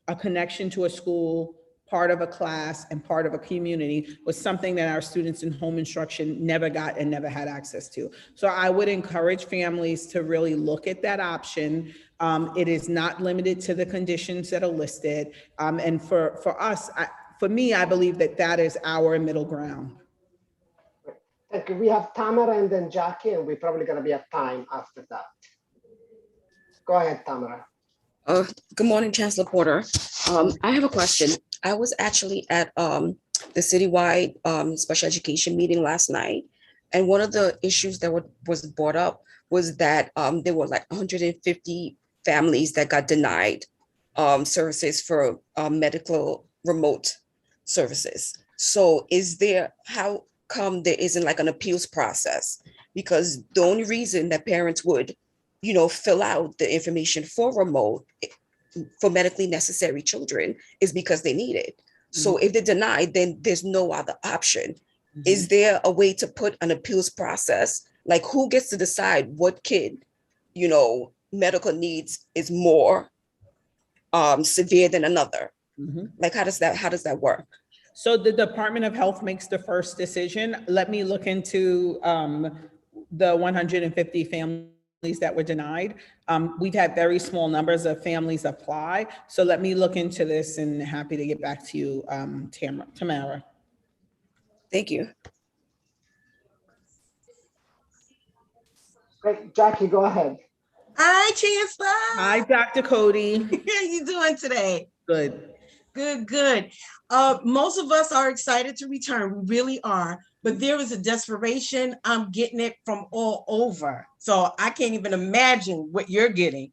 a connection to a school, part of a class, and part of a community was something that our students in home instruction never got and never had access to. So I would encourage families to really look at that option. It is not limited to the conditions that are listed. And for us, for me, I believe that is our middle ground. Thank you. We have Tamara and then Jackie, and we're probably going to be at time after that. Go ahead, Tamara. Good morning, Chancellor Porter. I have a question. I was actually at the citywide special education meeting last night, and one of the issues that was brought up was that there were like 150 families that got denied services for medical remote services. So how come there isn't like an appeals process? Because the only reason that parents would, fill out the information for remote for medically necessary children is because they need it. So if they're denied, then there's no other option. Is there a way to put an appeals process? Like, who gets to decide what kid, medical needs is more severe than another? Like, how does that work? So the Department of Health makes the first decision. Let me look into the 150 families that were denied. We've had very small numbers of families apply. So let me look into this and happy to get back to you, Tamara. Thank you. Great, Jackie, go ahead. Hi, Chancellor. Hi, Dr. Cody. How you doing today? Good. Good. Most of us are excited to return. We really are. But there is a desperation. I'm getting it from all over. So I can't even imagine what you're getting.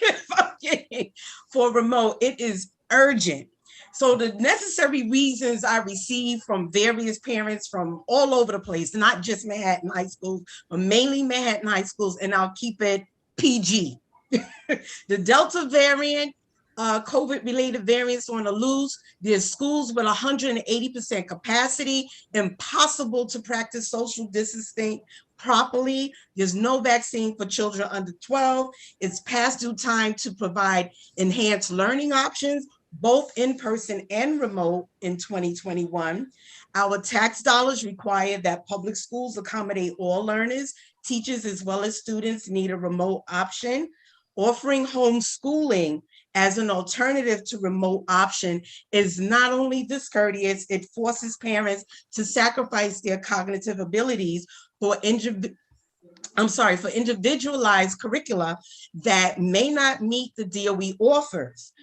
If I'm getting for remote, it is urgent. So the necessary reasons I receive from various parents from all over the place, not just Manhattan High Schools, but mainly Manhattan High Schools, and I'll keep it PG, The Delta variant, COVID-related variants on the loose. There's schools with 180% capacity, impossible to practice social distancing properly. There's no vaccine for children under 12. It's past due time to provide enhanced learning options, both in person and remote in 2021. Our tax dollars require that public schools accommodate all learners. Teachers as well as students need a remote option. Offering homeschooling as an alternative to remote option is not only discourteous, it forces parents to sacrifice their cognitive abilities for individualized curricula that may not meet the DOE offers,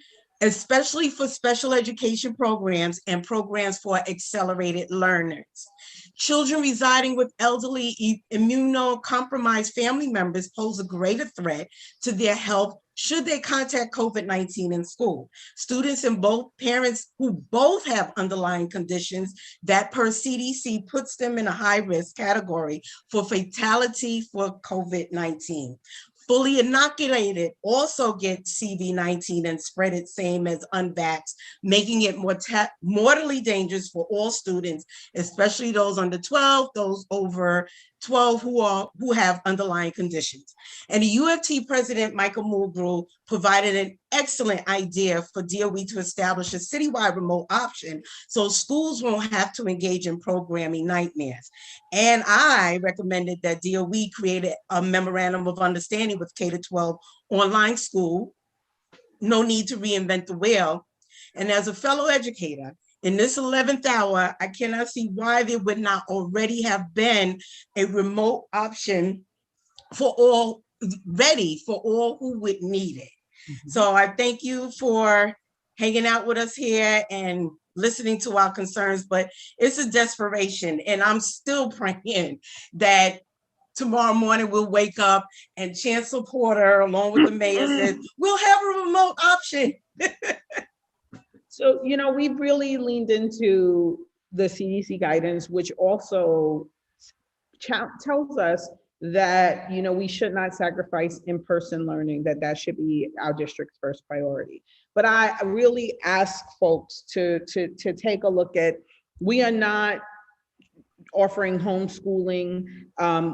especially for special education programs and programs for accelerated learners. Children residing with elderly, immunocompromised family members pose a greater threat to their health should they contact COVID-19 in school. Students and both parents who both have underlying conditions that per CDC puts them in a high-risk category for fatality for COVID-19. Fully inoculated also get CV-19 and spread it same as unvaxxed, making it mortally dangerous for all students, especially those under 12, those over 12 who have underlying conditions. And the UFT president, Michael Mulgrew, provided an excellent idea for DOE to establish a citywide remote option so schools won't have to engage in programming nightmares. And I recommended that DOE create a memorandum of understanding with K-12 online school. No need to reinvent the wheel. And as a fellow educator, in this 11th hour, I cannot see why there would not already have been a remote option for all, ready for all who would need it. So I thank you for hanging out with us here and listening to our concerns, but it's a desperation. And I'm still praying that tomorrow morning we'll wake up and Chancellor Porter, along with the mayor, says, we'll have a remote option. So, we've really leaned into the CDC guidance, which also tells us that, we should not sacrifice in-person learning, that should be our district's first priority. But I really ask folks to take a look at, we are not offering homeschooling.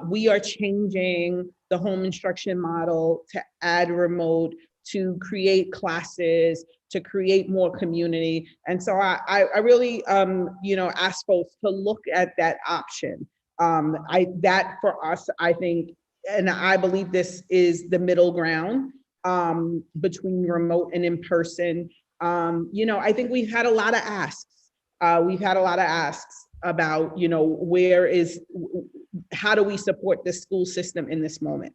We are changing the home instruction model to add remote, to create classes, to create more community. And so I really, ask folks to look at that option. That for us, I think, and I believe this is the middle ground between remote and in person. I think we've had a lot of asks. About, how do we support the school system in this moment?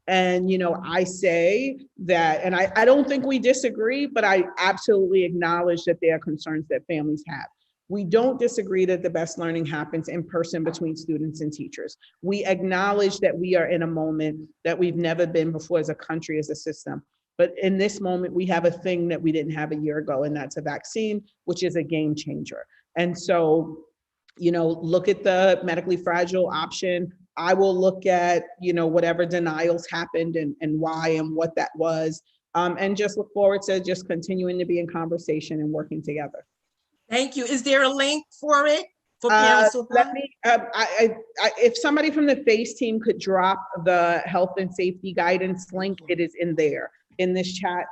And, I say that, and I don't think we disagree, but I absolutely acknowledge that there are concerns that families have. We don't disagree that the best learning happens in person between students and teachers. We acknowledge that we are in a moment that we've never been before as a country, as a system. But in this moment, we have a thing that we didn't have a year ago, and that's a vaccine, which is a game changer. And so, look at the medically fragile option. I will look at, whatever denials happened and why and what that was, and just look forward to just continuing to be in conversation and working together. Thank you. Is there a link for it? For parents to let me, if somebody from the FACE team could drop the health and safety guidance link, it is in there, in this chat.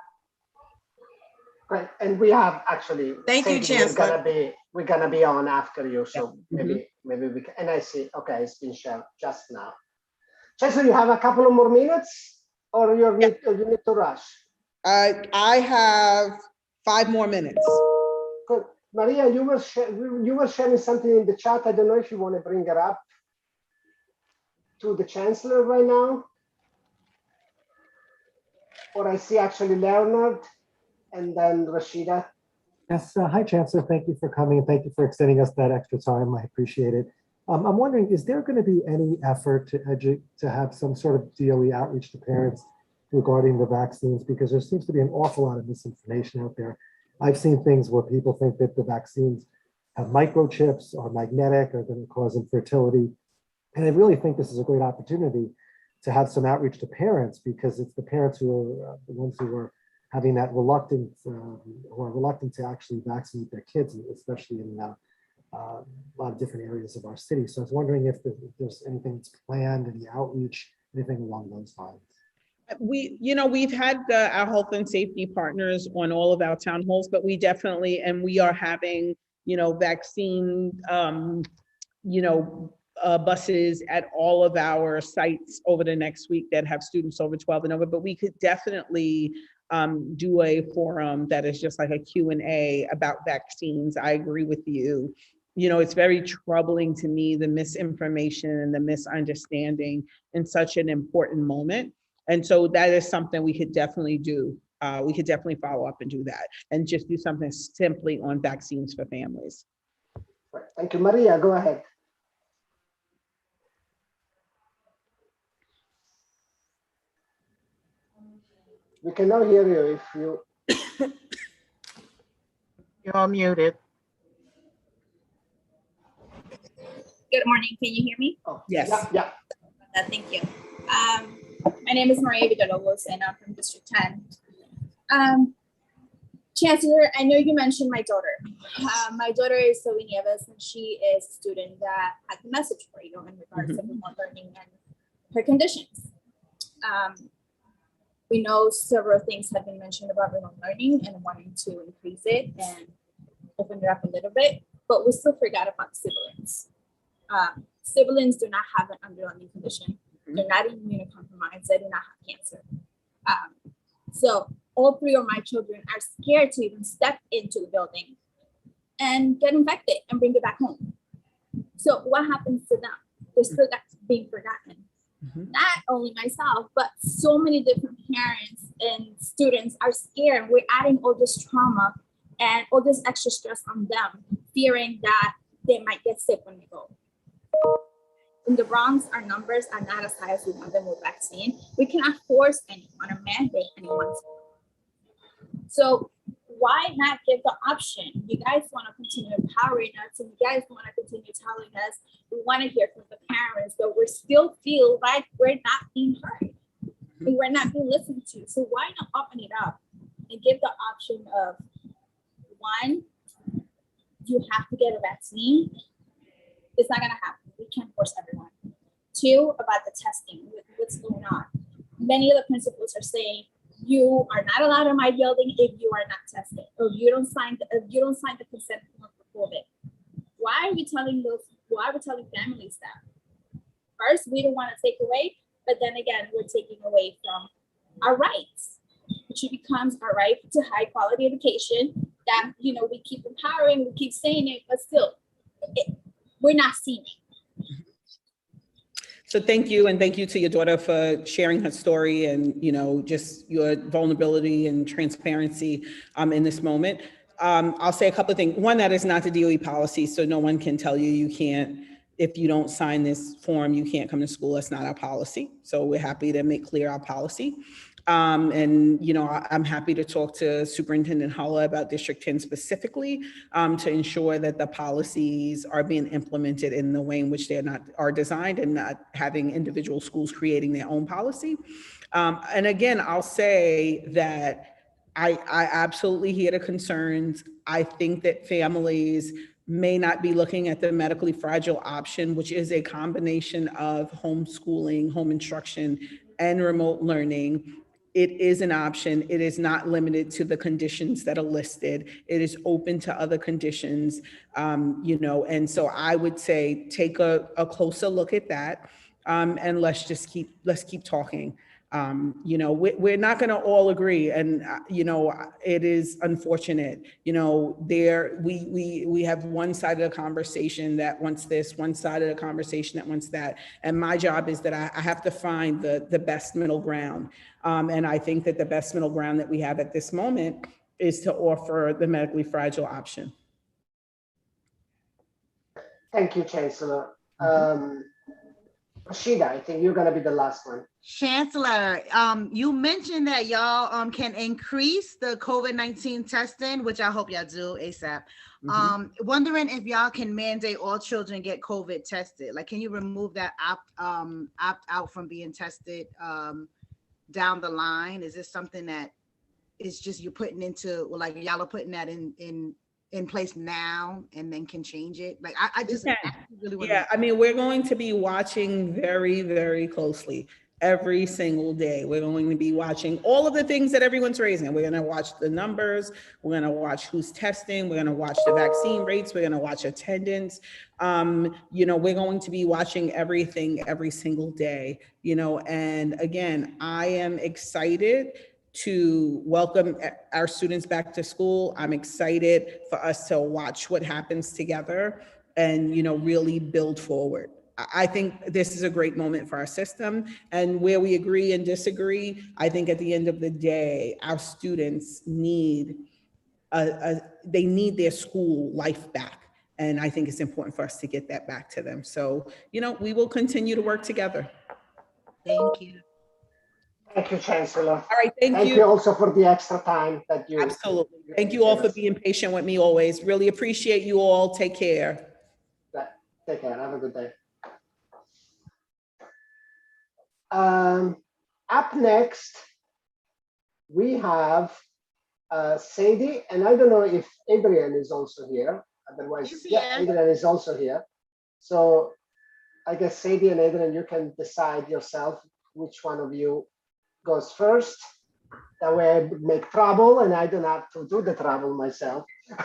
Right, and we have actually. Thank you, Chancellor. We're gonna be on after you, so maybe we can. And I see. Okay, it's been shared just now. Chancellor, you have a couple of more minutes, or you need to rush. I have 5 more minutes. Good, Maria. You were sharing something in the chat. I don't know if you want to bring it up to the Chancellor right now, or I see actually Leonard. And then Rashida. Yes, hi Chancellor, thank you for coming and thank you for extending us that extra time. I appreciate it. I'm wondering, is there going to be any effort to have some sort of DOE outreach to parents regarding the vaccines? Because there seems to be an awful lot of misinformation out there. I've seen things where people think that the vaccines have microchips or magnetic, are going to cause infertility. And I really think this is a great opportunity to have some outreach to parents, because it's the parents who are the ones who are having that reluctant, who are reluctant to actually vaccinate their kids, especially in a lot of different areas of our city. So I was wondering if there's anything that's planned, any outreach, anything along those lines. We've had our health and safety partners on all of our town halls, but we definitely, and we are having, vaccine, buses at all of our sites over the next week that have students over 12 and over, but we could definitely do a forum that is just like a Q&A about vaccines. I agree with you. It's very troubling to me, the misinformation and the misunderstanding in such an important moment. And so that is something we could definitely do. We could definitely follow up and do that and just do something simply on vaccines for families. Thank you, Maria. Go ahead. We can now hear you if you. You're all muted. Good morning. Can you hear me? Oh, yes. Yeah. Thank you. My name is Maria Villalobos, and I'm from District 10. Chancellor, I know you mentioned my daughter. My daughter is Zoe Nieves, and she is a student that had the message for you in regards to remote learning and her conditions. We know several things have been mentioned about remote learning and wanting to increase it and open it up a little bit, but we still forgot about siblings. Siblings do not have an underlying condition. They're not immunocompromised. They do not have cancer. So all three of my children are scared to even step into the building and get infected and bring it back home. So what happens to them? They're still being forgotten. Not only myself, but so many different parents and students are scared. We're adding all this trauma and all this extra stress on them, fearing that they might get sick when they go. In the Bronx, our numbers are not as high as we want them with vaccine. We cannot force anyone or mandate anyone. So why not give the option? You guys want to continue empowering us, and you guys want to continue telling us we want to hear from the parents, but we still feel like we're not being heard and we're not being listened to. So why not open it up and give the option of, one, you have to get a vaccine. It's not going to happen. We can't force everyone. Two, about the testing, what's going on. Many of the principals are saying, you are not allowed in my building if you are not tested, or if you don't sign the consent form for COVID. Why are we telling families that? First, we don't want to take away, but then again, we're taking away from our rights, which becomes our right to high quality education that, we keep empowering, we keep saying it, but still, we're not seeing it. So thank you, and thank you to your daughter for sharing her story and just your vulnerability and transparency in this moment. I'll say a couple of things. One, that is not the DOE policy, so no one can tell you can't, if you don't sign this form, you can't come to school. That's not our policy. So we're happy to make clear our policy. I'm happy to talk to Superintendent Hulla about District 10 specifically to ensure that the policies are being implemented in the way in which they are designed, and not having individual schools creating their own policy. And again, I'll say that I absolutely hear the concerns. I think that families may not be looking at the medically fragile option, which is a combination of homeschooling, home instruction, and remote learning. It is an option. It is not limited to the conditions that are listed. It is open to other conditions, and so I would say take a closer look at that, and let's keep talking. We're not going to all agree, and it is unfortunate. We have one side of the conversation that wants this, one side of the conversation that wants that, and my job is that I have to find the best middle ground. And I think that the best middle ground that we have at this moment is to offer the medically fragile option. Thank you, Chancellor. Rashida, I think you're gonna be the last one. Chancellor, you mentioned that y'all can increase the COVID-19 testing, which I hope y'all do ASAP. Wondering if y'all can mandate all children get COVID tested. Like, can you remove that opt out from being tested down the line? Is this something that is just you're putting into, well, like y'all are putting that in place now and then can change it? Like, I just really want Yeah, I mean, we're going to be watching very, very closely every single day. We're going to be watching all of the things that everyone's raising. We're going to watch the numbers. We're going to watch who's testing. We're going to watch the vaccine rates. We're going to watch attendance. You know, we're going to be watching everything every single day, you know, and again, I am excited to welcome our students back to school. I'm excited for us to watch what happens together and, you know, really build forward. I think this is a great moment for our system, and where we agree and disagree, I think at the end of the day, our students need they need their school life back. And I think it's important for us to get that back to them. So, you know, we will continue to work together. Thank you. Thank you, Chancellor. All right, thank you. Thank you also for the extra time that you. Absolutely. Thank you all for being patient with me always. Really appreciate you all. Take care. Take care. Have a good day. Up next, we have Sadie, and I don't know if Adrian is also here. Otherwise, yeah, Adrian is also here. So I guess Sadie and Adrian, you can decide yourself which one of you goes first. That way I make trouble and I don't have to do the trouble myself. You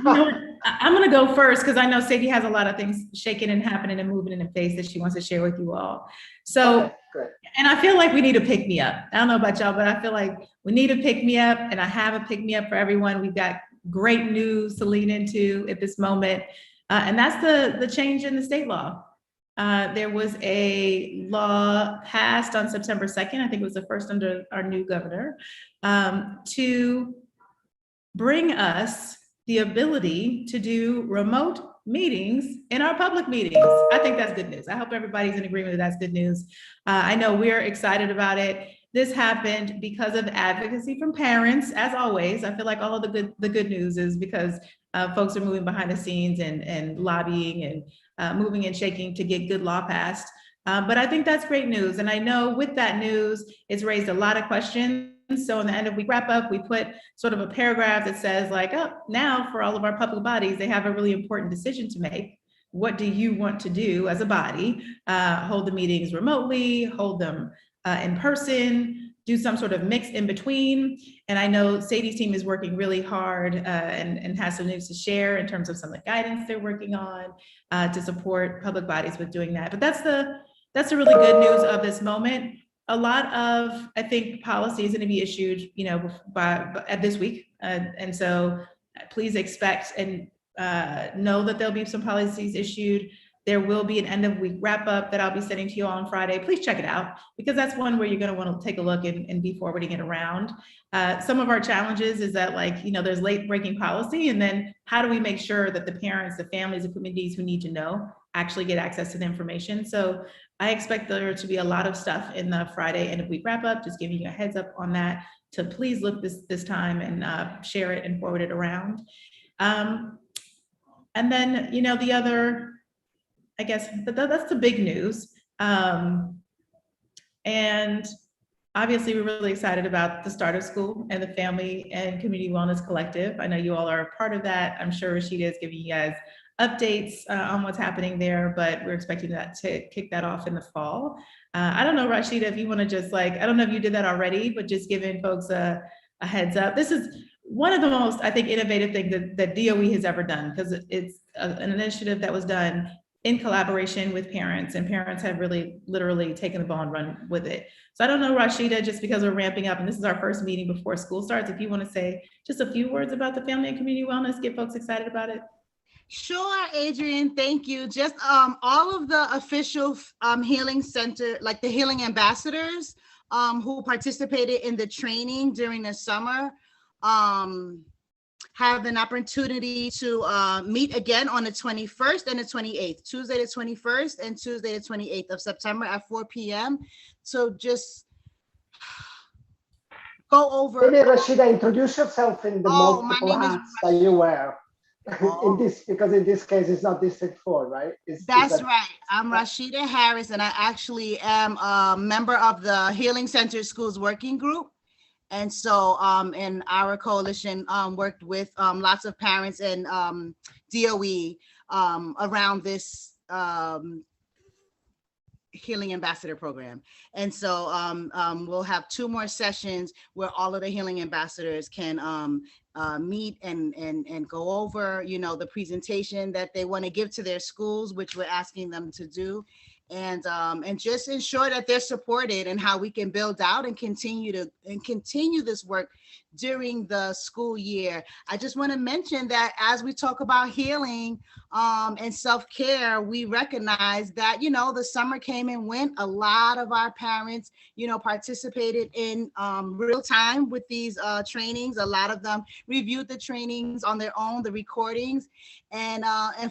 know what? I'm going to go first because I know Sadie has a lot of things shaking and happening and moving in the place that she wants to share with you all. So, okay, and I feel like we need a pick me up. I don't know about y'all, but I feel like we need a pick me up, and I have a pick me up for everyone. We've got great news to lean into at this moment. And that's the change in the state law. There was a law passed on September 2nd. I think it was the first under our new governor, to bring us the ability to do remote meetings in our public meetings. I think that's good news. I hope everybody's in agreement that that's good news. I know we're excited about it. This happened because of advocacy from parents, as always. I feel like all of the good news is because folks are moving behind the scenes and lobbying and moving and shaking to get good law passed. But I think that's great news. And I know with that news, it's raised a lot of questions. So in the end of week wrap up, we put sort of a paragraph that says like, oh, now for all of our public bodies, they have a really important decision to make. What do you want to do as a body? Hold the meetings remotely, hold them in person, do some sort of mix in between. And I know Sadie's team is working really hard and has some news to share in terms of some of the guidance they're working on to support public bodies with doing that. But that's the really good news of this moment. A lot of, I think, policy is going to be issued, you know, by this week. And so please expect and know that there'll be some policies issued. There will be an end of week wrap up that I'll be sending to you all on Friday. Please check it out, because that's one where you're going to want to take a look and be forwarding it around. Some of our challenges is that, like, you know, there's late breaking policy, and then how do we make sure that the parents, the families, the communities who need to know actually get access to the information? So I expect there to be a lot of stuff in the Friday end of week wrap up, just giving you a heads up on that, to please look this time and share it and forward it around. And then, you know, the other, I guess that's the big news. And obviously we're really excited about the start of school and the Family and Community Wellness Collective. I know you all are a part of that. I'm sure Rashida is giving you guys updates on what's happening there, but we're expecting that to kick that off in the fall. I don't know, Rashida, if you want to just like, I don't know if you did that already, but just giving folks a heads up. This is one of the most, I think, innovative things that DOE has ever done, because it's an initiative that was done in collaboration with parents, and parents have really literally taken the ball and run with it. So I don't know, Rashida, just because we're ramping up and this is our first meeting before school starts, if you want to say just a few words about the Family and Community Wellness, get folks excited about it. Sure, Adrian, thank you. Just all of the official healing center, like the healing ambassadors who participated in the training during the summer, have an opportunity to meet again on the 21st and the 28th, Tuesday the 21st and Tuesday the 28th of September at 4 p.m. So just go over. Maybe Rashida, introduce yourself in the multiple hats that you wear. In this, because in this case, it's not District 4, right? That's right. I'm Rashida Harris, and I actually am a member of the Healing Center Schools Working Group. And so in our coalition worked with lots of parents and DOE around this Healing Ambassador Program. And so we'll have 2 more sessions where all of the Healing Ambassadors can meet and go over, you know, the presentation that they want to give to their schools, which we're asking them to do. And just ensure that they're supported and how we can build out and continue this work during the school year. I just want to mention that as we talk about healing and self-care, we recognize that, you know, the summer came and went. A lot of our parents, you know, participated in real time with these trainings. A lot of them reviewed the trainings on their own, the recordings, and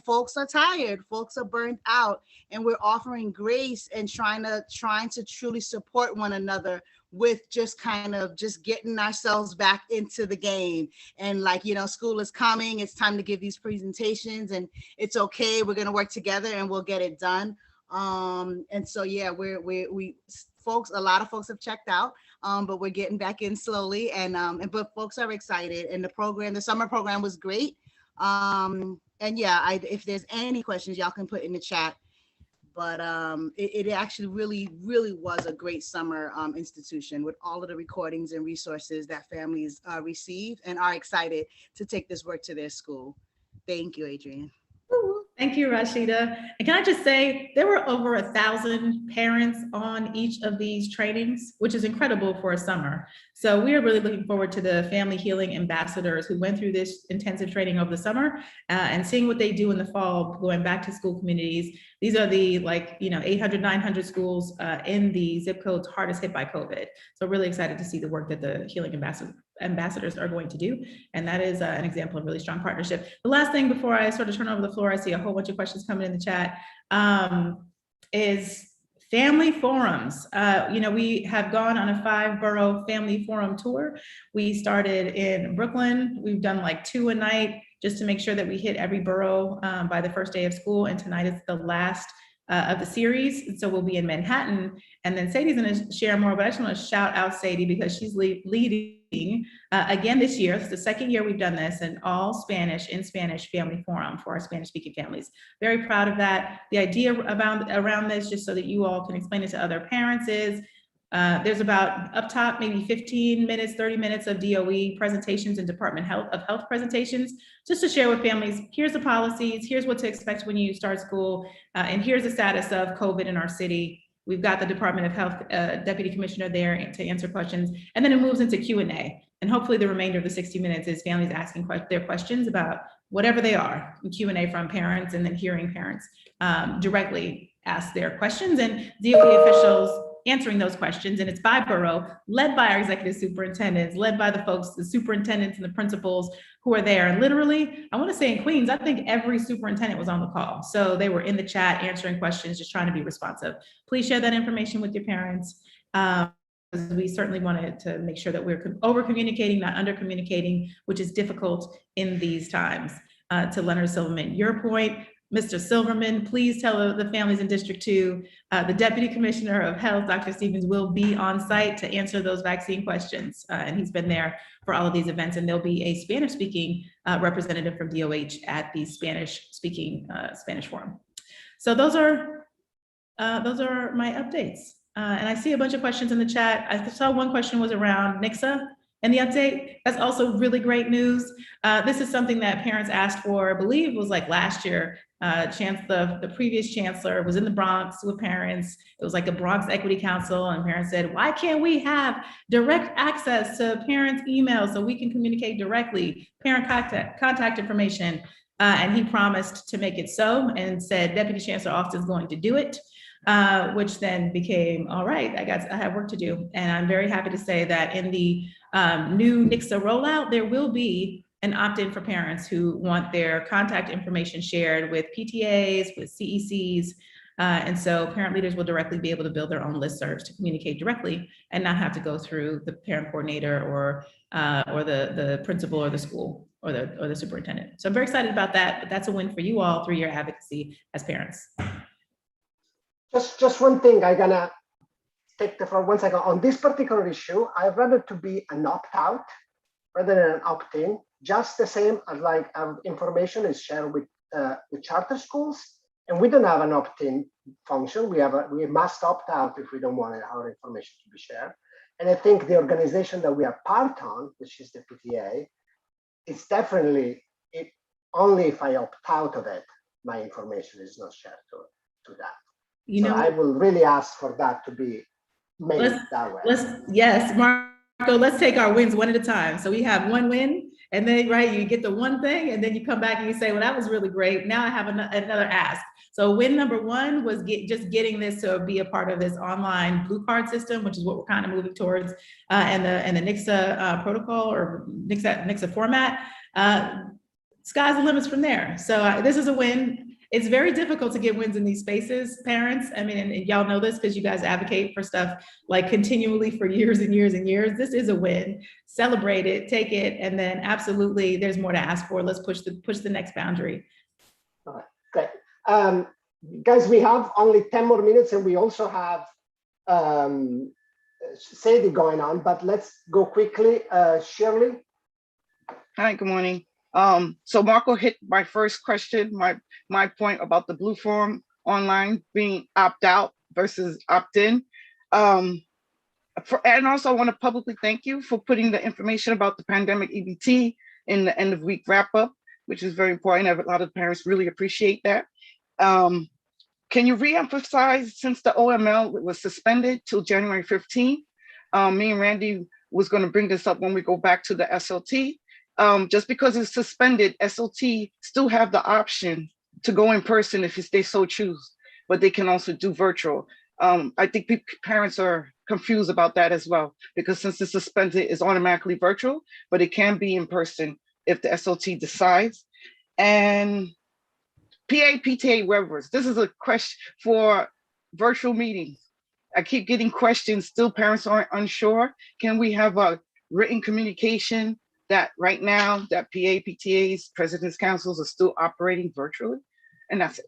folks are tired, folks are burnt out, and we're offering grace and trying to truly support one another with just kind of just getting ourselves back into the game. And like, you know, school is coming, it's time to give these presentations, and it's okay, we're gonna work together and we'll get it done. And so, yeah, we folks, a lot of folks have checked out, but we're getting back in slowly, but folks are excited, and the summer program was great. And yeah, if there's any questions, y'all can put in the chat. But it actually really was a great summer institution with all of the recordings and resources that families receive and are excited to take this work to their school. Thank you, Adrienne. Thank you, Rashida. And can I just say, there were over 1,000 parents on each of these trainings, which is incredible for a summer. So we are really looking forward to the family healing ambassadors who went through this intensive training over the summer and seeing what they do in the fall, going back to school communities. These are the 800, 900 schools in the zip codes hardest hit by COVID. So really excited to see the work that the healing ambassadors are going to do. And that is an example of really strong partnership. The last thing before I sort of turn over the floor, I see a whole bunch of questions coming in the chat, is family forums. We have gone on a 5-borough family forum tour. We started in Brooklyn. We've done like 2 a night just to make sure that we hit every borough by the first day of school. And tonight is the last of the series. And so we'll be in Manhattan. And then Sadie's gonna share more, but I just wanna shout out Sadie because she's leading again this year. It's the 2nd year we've done this, an all Spanish in Spanish family forum for our Spanish speaking families. Very proud of that. The idea around this, just so that you all can explain it to other parents, is there's about up top, maybe 15 minutes, 30 minutes of DOE presentations and Department of Health presentations, just to share with families, here's the policies, here's what to expect when you start school, and here's the status of COVID in our city. We've got the Department of Health Deputy Commissioner there to answer questions, and then it moves into Q&A. And hopefully the remainder of the 60 minutes is families asking their questions about whatever they are, in Q&A from parents, and then hearing parents directly ask their questions, and DOE officials answering those questions. And it's by borough, led by our executive superintendents, led by the folks, the superintendents and the principals who are there. And literally, I want to say in Queens, I think every superintendent was on the call. So they were in the chat answering questions, just trying to be responsive. Please share that information with your parents. We certainly wanted to make sure that we're over communicating, not under communicating, which is difficult in these times. To Leonard Silverman, your point, Mr. Silverman, please tell the families in District 2, the Deputy Commissioner of Health, Dr. Stevens, will be on site to answer those vaccine questions. And he's been there for all of these events, and there'll be a Spanish-speaking representative from DOH at the Spanish-speaking Spanish Forum. So those are my updates. And I see a bunch of questions in the chat. I saw one question was around NICSA and the update. That's also really great news. This is something that parents asked for, I believe it was like last year. The previous chancellor was in the Bronx with parents. It was like a Bronx Equity Council, and parents said, why can't we have direct access to parents' emails so we can communicate directly, parent contact information? And he promised to make it so, and said Deputy Chancellor Austin's going to do it. Which then became, all right, I have work to do. And I'm very happy to say that in the new NICSA rollout, there will be an opt-in for parents who want their contact information shared with PTAs, with CECs. And so parent leaders will directly be able to build their own listservs to communicate directly and not have to go through the parent coordinator or the principal or the school or the superintendent. So I'm very excited about that, but that's a win for you all through your advocacy as parents. Just one thing, I'm gonna take the floor 1 second. On this particular issue, I'd rather to be an opt-out rather than an opt-in, just the same as like information is shared with charter schools. And we don't have an opt-in function. We must opt out if we don't want our information to be shared. And I think the organization that we are part on, which is the PTA, it's definitely only if I opt out of it, my information is not shared to that. You know, I will really ask for that to be made that way. Yes, Marco, let's take our wins one at a time. So we have one win, and then you get the one thing, and then you come back and you say, well, that was really great. Now I have another ask. So win number one was just getting this to be a part of this online blue card system, which is what we're kind of moving towards, and the NICSA protocol or NICSA format. Sky's the limits from there. So this is a win. It's very difficult to get wins in these spaces, parents. I mean, and y'all know this because you guys advocate for stuff like continually for years and years and years. This is a win. Celebrate it, take it, and then absolutely, there's more to ask for. Let's push the next boundary. All right, great. Guys, we have only 10 more minutes, and we also have Sadie going on, but let's go quickly. Shirley. Hi, good morning. So Marco hit my first question, my point about the blue form online being opt out versus opt in. And also I want to publicly thank you for putting the information about the pandemic EBT in the end of week wrap up, which is very important. A lot of parents really appreciate that. Can you reemphasize, since the OML was suspended till January 15th, me and Randy was going to bring this up when we go back to the SLT. Just because it's suspended, SLT still have the option to go in person if they so choose, but they can also do virtual. I think parents are confused about that as well, because since it's suspended, it's automatically virtual, but it can be in person if the SLT decides. And PTA waivers, this is a question for virtual meetings. I keep getting questions, still parents aren't unsure. Can we have a written communication that right now that PTAs, president's councils are still operating virtually? And that's it.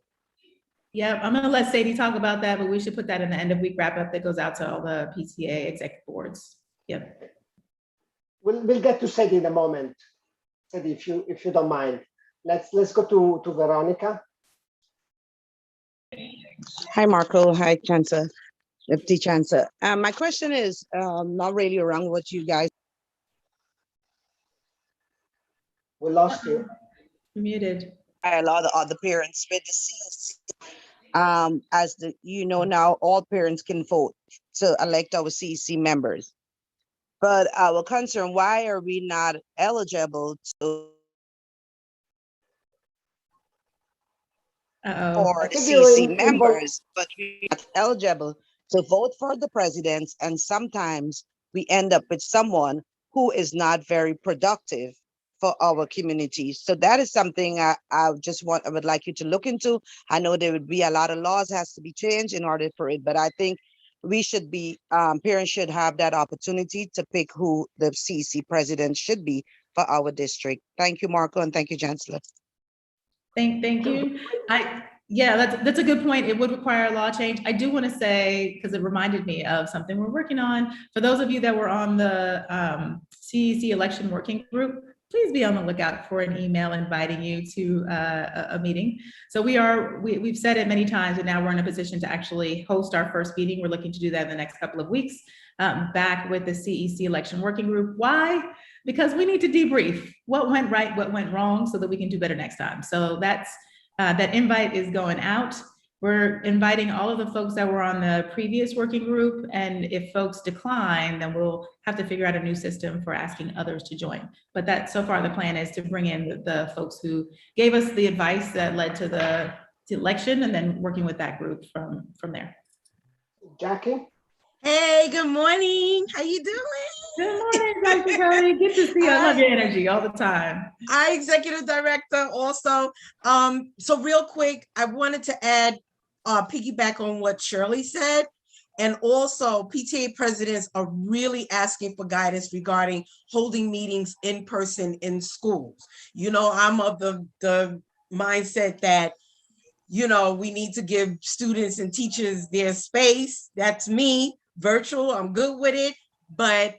Yeah, I'm gonna let Sadie talk about that, but we should put that in the end of week wrap up that goes out to all the PTA executive boards. Yep. We'll get to Sadie in a moment. Sadie, if you don't mind. Let's go to Veronica. Hi, Marco. Hi, Chancellor. Deputy Chancellor. My question is not really around what you guys. We lost you. You're muted. A lot of other parents with the CEC. As now all parents can vote to elect our CEC members. But our concern, why are we not eligible to for the CEC members, but we're not eligible to vote for the presidents, and sometimes we end up with someone who is not very productive for our community. So that is something I would like you to look into. I know there would be a lot of laws has to be changed in order for it, but I think we should be, parents should have that opportunity to pick who the CEC president should be for our district. Thank you, Marco, and thank you, Chancellor. Thank you. Yeah, that's a good point. It would require a law change. I do want to say, because it reminded me of something we're working on. For those of you that were on the CEC election working group, please be on the lookout for an email inviting you to a meeting. So we've said it many times, and now we're in a position to actually host our first meeting. We're looking to do that in the next couple of weeks, back with the CEC election working group. Why? Because we need to debrief what went right, what went wrong, so that we can do better next time. So that invite is going out. We're inviting all of the folks that were on the previous working group, and if folks decline, then we'll have to figure out a new system for asking others to join. But so far the plan is to bring in the folks who gave us the advice that led to the election, and then working with that group from there. Jackie? Hey, good morning. How you doing? Good morning, Dr. Kelly. Good to see you. I love your energy all the time. Our executive director also. So real quick, I wanted to add, piggyback on what Shirley said. And also PTA presidents are really asking for guidance regarding holding meetings in person in schools. You know, I'm of the mindset that, you know, we need to give students and teachers their space. That's me. Virtual, I'm good with it. But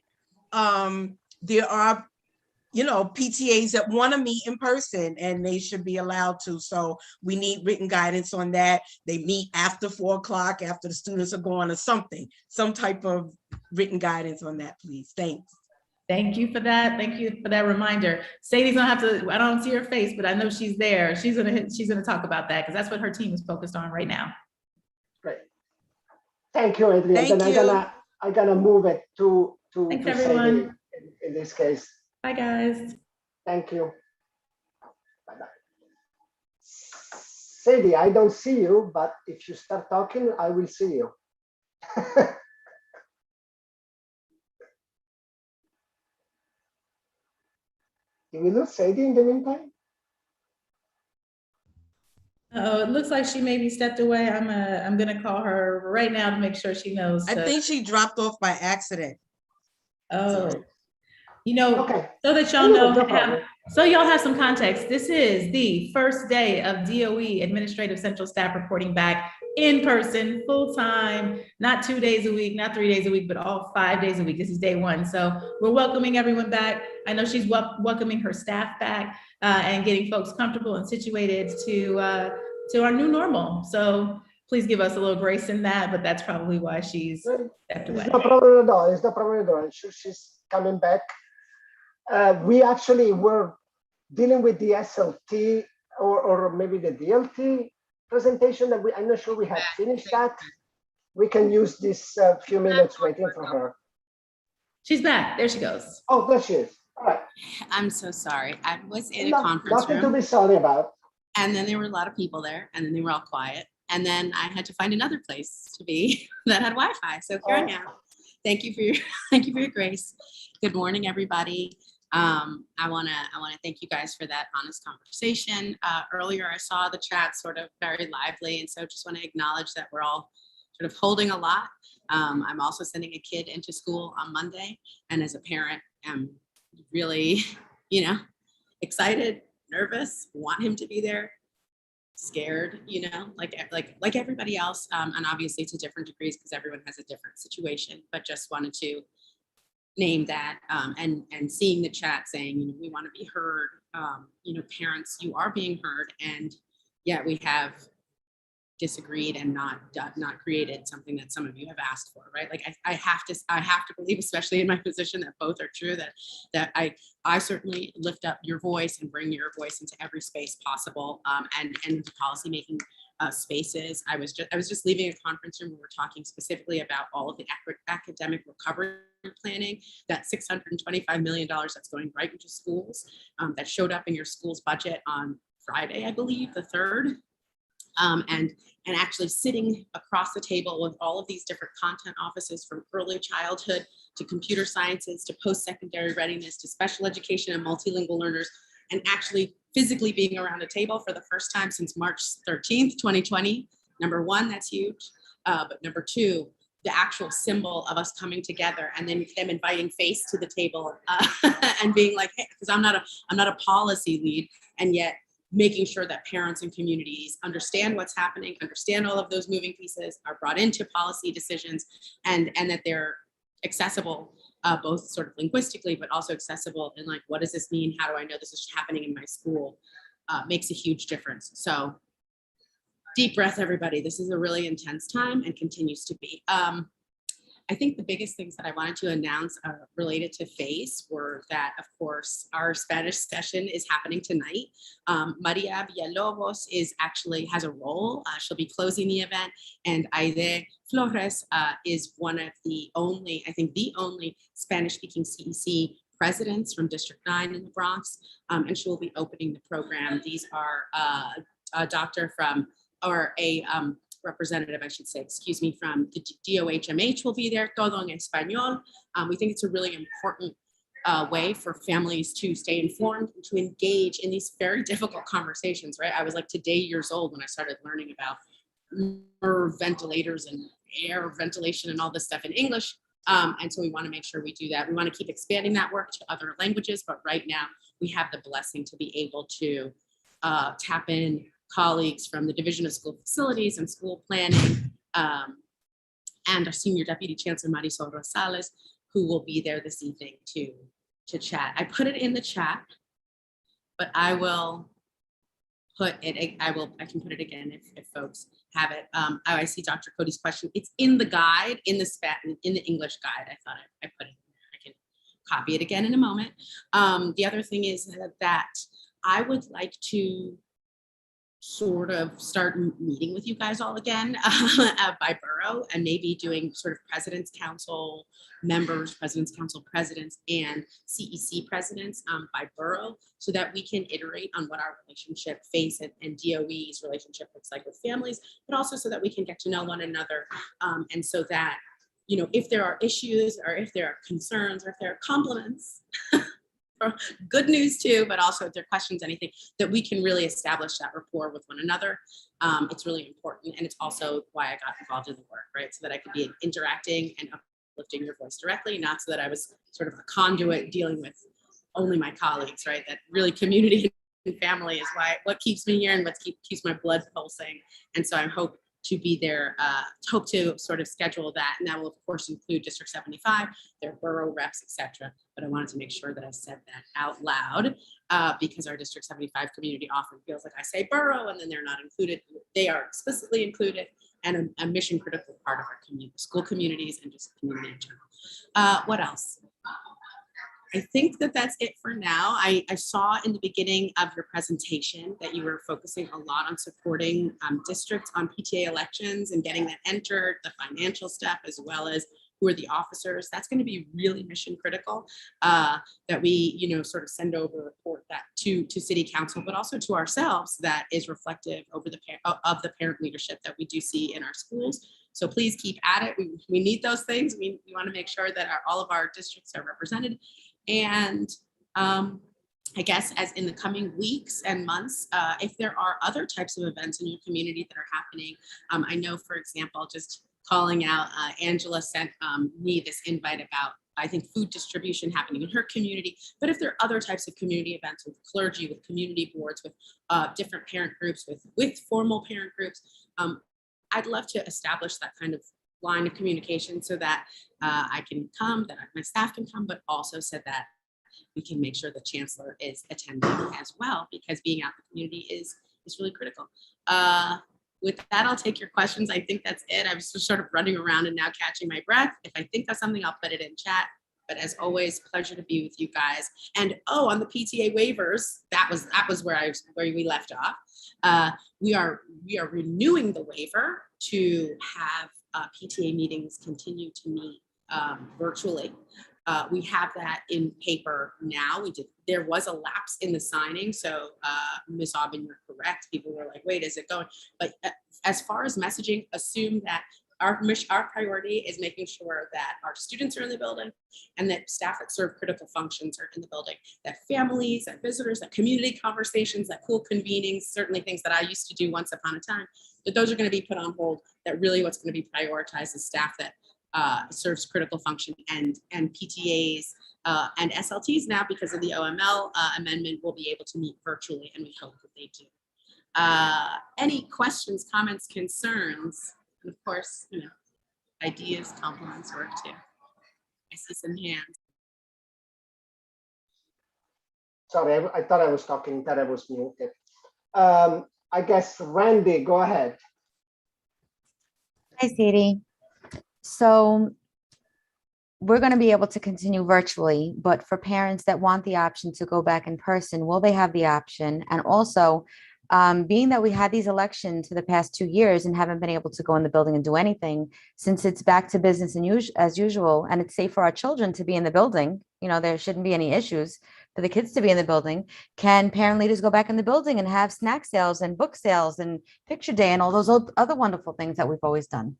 there are, you know, PTAs that want to meet in person and they should be allowed to. So we need written guidance on that. They meet after 4 o'clock, after the students are gone, or something, some type of written guidance on that, please. Thanks. Thank you for that. Thank you for that reminder. Sadie's gonna have to, I don't see her face, but I know she's there. She's gonna talk about that because that's what her team is focused on right now. Great. Thank you, Adrian. Thank Then you. I'm gonna move it to Thanks, Sadie everyone. in this case. Bye, guys. Thank you. Bye-bye. Sadie, I don't see you, but if you start talking, I will see you. Did we lose Sadie in the meantime? Oh, it looks like she maybe stepped away. I'm gonna call her right now to make sure she knows. I think she dropped off by accident. Oh, Sorry. you know, Okay. so that y'all Anyway, know, no problem. so y'all have some context. This is the first day of DOE Administrative Central Staff reporting back in person, full time, not 2 days a week, not 3 days a week, but all 5 days a week. This is day one. So we're welcoming everyone back. I know she's welcoming her staff back and getting folks comfortable and situated to our new normal. So please give us a little grace in that, but that's probably why she's stepped away. It's no problem at all. It's no problem at all. She's coming back. We actually were dealing with the SLT or maybe the DLT presentation that I'm not sure we have finished that. We can use this few minutes waiting for her. She's back. There she goes. Oh, there she is. All right. I'm so sorry. I was in a conference Nothing room. to be sorry about. And then there were a lot of people there, and then they were all quiet. And then I had to find another place to be that had Wi-Fi. So here I am. Thank you for your grace. Good morning, everybody. I wanna thank you guys for that honest conversation. Earlier, I saw the chat sort of very lively, and so just want to acknowledge that we're all sort of holding a lot. I'm also sending a kid into school on Monday, and as a parent, I'm really, excited, nervous, want him to be there, scared, like everybody else, and obviously to different degrees because everyone has a different situation. But just wanted to name that, and seeing the chat saying, we want to be heard. Parents, you are being heard, and yet we have disagreed and not created something that some of you have asked for, right? Like I have to believe, especially in my position, that both are true, that I certainly lift up your voice and bring your voice into every space possible, and into policymaking spaces. I was just leaving a conference room where we're talking specifically about all of the academic recovery planning, that $625 million that's going right into schools, that showed up in your school's budget on Friday, I believe, the 3rd. And actually sitting across the table with all of these different content offices, from early childhood to computer sciences to post-secondary readiness to special education and multilingual learners, and actually physically being around a table for the first time since March 13th, 2020. Number one, that's huge. But number two, the actual symbol of us coming together, and then them inviting face to the table and being like, hey, because I'm not a policy lead, and yet making sure that parents and communities understand what's happening, understand all of those moving pieces, are brought into policy decisions, and that they're accessible, both sort of linguistically, but also accessible in like, what does this mean? How do I know this is happening in my school? Makes a huge difference. So deep breath, everybody. This is a really intense time and continues to be. I think the biggest things that I wanted to announce related to FACE were that, of course, our Spanish session is happening tonight. Maria Villalobos has a role. She'll be closing the event, and Aide Flores is one of the only, I think the only Spanish-speaking CEC presidents from District 9 in the Bronx, and she will be opening the program. These are a doctor from, or a representative, I should say, excuse me, from the DOHMH will be there, todo en español. We think it's a really important way for families to stay informed and to engage in these very difficult conversations, right? I was like today years old when I started learning about ventilators and air ventilation and all this stuff in English. And so we want to make sure we do that. We want to keep expanding that work to other languages, but right now we have the blessing to be able to tap in colleagues from the Division of School Facilities and School Planning, and our Senior Deputy Chancellor Marisol Rosales, who will be there this evening to chat. I put it in the chat, but I will put it, I can put it again if folks have it. I see Dr. Cody's question. It's in the guide, in the English guide. I thought I put it in there. I can copy it again in a moment. The other thing is that I would like to sort of start meeting with you guys all again by borough, and maybe doing sort of President's Council members, President's Council presidents, and CEC presidents by borough, so that we can iterate on what our relationship FACE and DOE's relationship looks like with families, but also so that we can get to know one another, and so that, you know, if there are issues or if there are concerns or if there are compliments, good news too, but also if there are questions, anything, that we can really establish that rapport with one another. It's really important. And it's also why I got involved in the work, right? So that I could be interacting and uplifting your voice directly, not so that I was sort of a conduit dealing with only my colleagues, right? That really community and family is what keeps me here and what keeps my blood pulsing. And so I hope to be there, hope to sort of schedule that. And that will of course include District 75, their borough reps, etc. But I wanted to make sure that I said that out loud because our District 75 community often feels like I say borough and then they're not included. They are explicitly included and a mission critical part of our community, school communities and just community in general. What else? I think that that's it for now. I saw in the beginning of your presentation that you were focusing a lot on supporting districts on PTA elections and getting that entered, the financial stuff, as well as who are the officers. That's going to be really mission critical, that we, you know, sort of send over a report that to City Council, but also to ourselves, that is reflective over of the parent leadership that we do see in our schools. So please keep at it. We need those things. We want to make sure that all of our districts are represented. And I guess as in the coming weeks and months, if there are other types of events in your community that are happening, I know, for example, just calling out, Angela sent me this invite about, I think, food distribution happening in her community. But if there are other types of community events with clergy, with community boards, with different parent groups, with formal parent groups, I'd love to establish that kind of line of communication so that I can come, that my staff can come, but also so that we can make sure the chancellor is attending as well, because being out in the community is really critical. With that, I'll take your questions. I think that's it. I was just sort of running around and now catching my breath. If I think of something, I'll put it in chat. But as always, pleasure to be with you guys. And on the PTA waivers, that was where we left off. We are renewing the waiver to have PTA meetings continue to meet virtually. We have that in paper now. There was a lapse in the signing. So Ms. Aubin, you're correct. People were like, wait, is it going? But as far as messaging, assume that our priority is making sure that our students are in the building and that staff that serve critical functions are in the building, that families, that visitors, that community conversations, that cool convenings, certainly things that I used to do once upon a time, that those are going to be put on hold, that really what's going to be prioritized is staff that serves critical function, and PTAs and SLTs now, because of the OML amendment, will be able to meet virtually, and we hope that they do. Any questions, comments, concerns? And of course, you know, ideas, compliments work too. I see some hands. Sorry, I thought I was talking, that I was muted. I guess Randy, go ahead. Hi, Sadie. So we're going to be able to continue virtually, but for parents that want the option to go back in person, will they have the option? And also, being that we had these elections for the past 2 years and haven't been able to go in the building and do anything, since it's back to business as usual, and it's safe for our children to be in the building, you know, there shouldn't be any issues. for the kids to be in the building, can parent leaders go back in the building and have snack sales and book sales and picture day and all those other wonderful things that we've always done?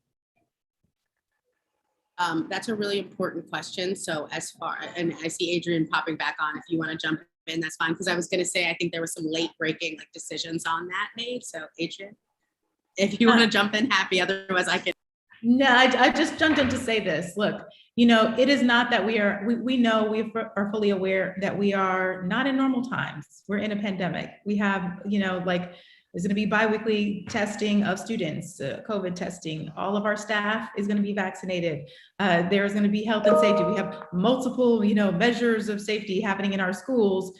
That's a really important question. So as far, and I see Adrian popping back on, if you want to jump in, that's fine. Because I was going to say, I think there was some late breaking like decisions on that made. So Adrian, if you want to jump in, happy. Otherwise I can. No, I just jumped in to say this. Look, you know, it is not that we know we are fully aware that we are not in normal times. We're in a pandemic. We have, you know, like there's going to be biweekly testing of students, COVID testing. All of our staff is going to be vaccinated. There's going to be health and safety. We have multiple, you know, measures of safety happening in our schools.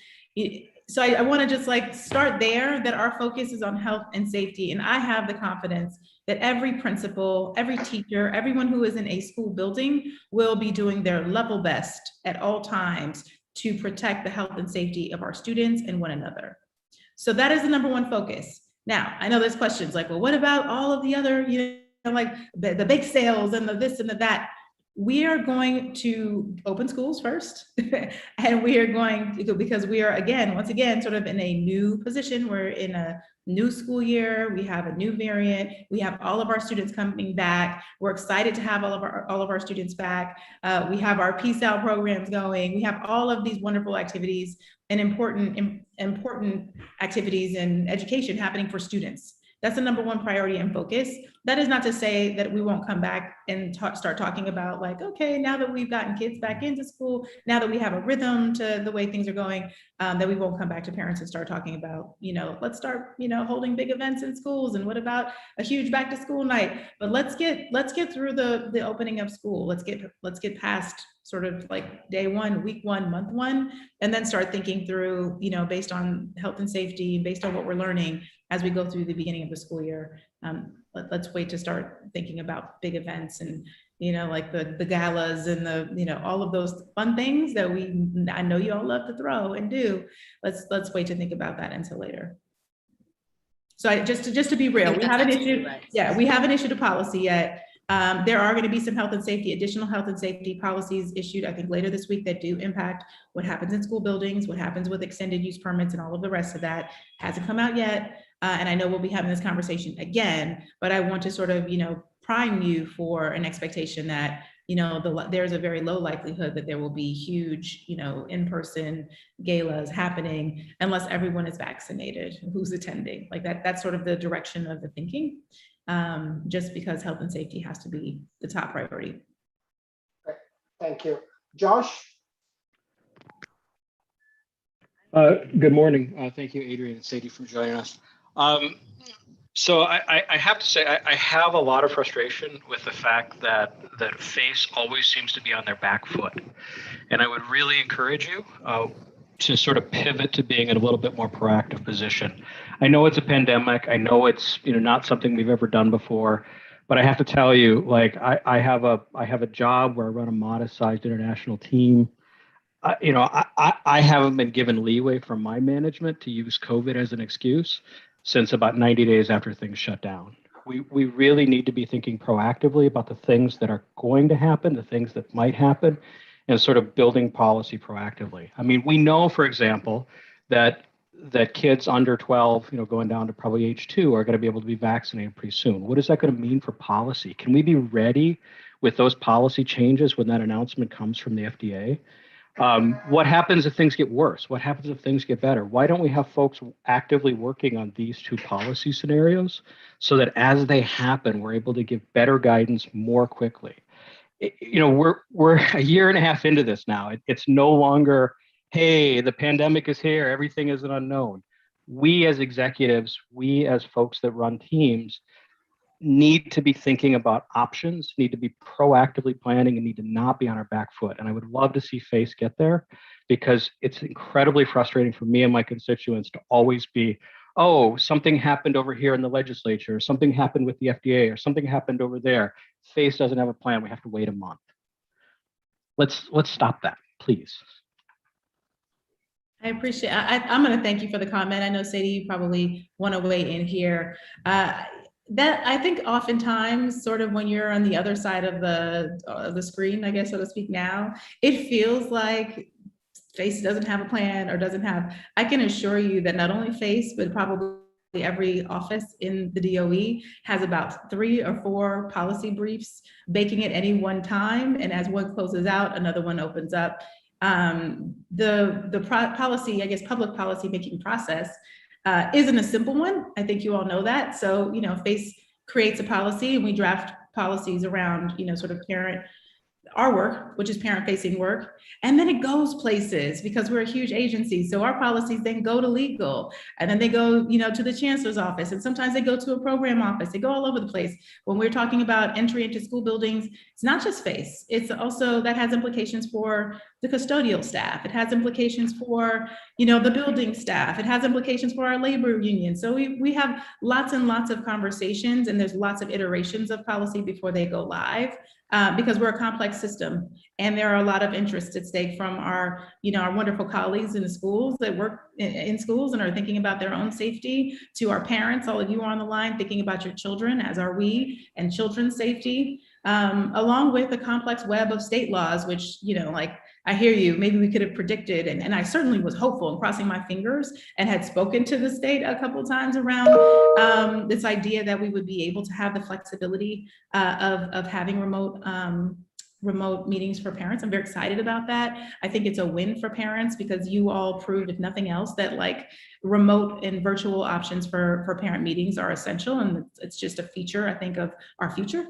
So I want to just like start there, that our focus is on health and safety. And I have the confidence that every principal, every teacher, everyone who is in a school building will be doing their level best at all times to protect the health and safety of our students and one another. So that is the number one focus. Now, I know there's questions like, well, what about all of the other, you know, like the bake sales and the this and the that? We are going to open schools first, and we are going to, because we are, again, once again, sort of in a new position. We're in a new school year. We have a new variant. We have all of our students coming back. We're excited to have all of our students back. We have our Peace Out programs going. We have all of these wonderful activities and important activities in education happening for students. That's the number one priority and focus. That is not to say that we won't come back and start talking about like, okay, now that we've gotten kids back into school, now that we have a rhythm to the way things are going, that we won't come back to parents and start talking about, you know, let's start, you know, holding big events in schools, and what about a huge back to school night? But let's get through the opening of school. Let's get past sort of like day one, week one, month one, and then start thinking through, you know, based on health and safety, based on what we're learning as we go through the beginning of the school year. Let's wait to start thinking about big events and, you know, like the galas and the, you know, all of those fun things that I know you all love to throw and do. Let's wait to think about that until later. So just to be real, we haven't issued, we haven't issued a policy yet. There are going to be some additional health and safety policies issued, I think, later this week that do impact what happens in school buildings, what happens with extended use permits, and all of the rest of that. Hasn't come out yet. And I know we'll be having this conversation again, but I want to sort of, you know, prime you for an expectation that, you know, there's a very low likelihood that there will be huge, you know, in-person galas happening unless everyone is vaccinated who's attending. Like that's sort of the direction of the thinking, just because health and safety has to be the top priority. Thank you. Josh? Good morning. Thank you, Adrian and Sadie, for joining us. So I have to say, I have a lot of frustration with the fact that FACE always seems to be on their back foot. And I would really encourage you to sort of pivot to being in a little bit more proactive position. I know it's a pandemic. I know it's, you know, not something we've ever done before, but I have to tell you, like, I have a job where I run a modest-sized international team. You know, I haven't been given leeway from my management to use COVID as an excuse since about 90 days after things shut down. We really need to be thinking proactively about the things that are going to happen, the things that might happen, and sort of building policy proactively. I mean, we know, for example, that kids under 12, you know, going down to probably age 2 are going to be able to be vaccinated pretty soon. What is that going to mean for policy? Can we be ready with those policy changes when that announcement comes from the FDA? What happens if things get worse? What happens if things get better? Why don't we have folks actively working on these two policy scenarios so that as they happen, we're able to give better guidance more quickly? You know, we're a year and a half into this now. It's no longer, hey, the pandemic is here, everything is an unknown. We as executives, we as folks that run teams need to be thinking about options, need to be proactively planning, and need to not be on our back foot. And I would love to see FACE get there, because it's incredibly frustrating for me and my constituents to always be, oh, something happened over here in the legislature, something happened with the FDA, or something happened over there. FACE doesn't have a plan. We have to wait a month. Let's stop that, please. I appreciate it. I'm going to thank you for the comment. I know, Sadie, you probably want to weigh in here. That I think oftentimes, sort of when you're on the other side of the screen, I guess, so to speak, now, it feels like FACE doesn't have a plan or doesn't have, I can assure you that not only FACE, but probably every office in the DOE has about 3 or 4 policy briefs baking at any one time. And as one closes out, another one opens up. Policy, I guess, public policy making process isn't a simple one. I think you all know that. So, you know, FACE creates a policy and we draft policies around, you know, sort of our work, which is parent-facing work, and then it goes places because we're a huge agency. So our policies then go to legal, and then they go, you know, to the chancellor's office, and sometimes they go to a program office. They go all over the place. When we're talking about entry into school buildings, it's not just FACE. It's also that has implications for the custodial staff. It has implications for, you know, the building staff. It has implications for our labor union. So we have lots and lots of conversations, and there's lots of iterations of policy before they go live. Because we're a complex system and there are a lot of interests at stake from our, you know, our wonderful colleagues in the schools that work in schools and are thinking about their own safety, to our parents, all of you are on the line thinking about your children, as are we, and children's safety, along with a complex web of state laws, which, you know, like, I hear you, maybe we could have predicted, and I certainly was hopeful and crossing my fingers and had spoken to the state a couple of times around this idea that we would be able to have the flexibility of having remote meetings for parents. I'm very excited about that. I think it's a win for parents because you all proved, if nothing else, that like remote and virtual options for parent meetings are essential, and it's just a feature, I think, of our future.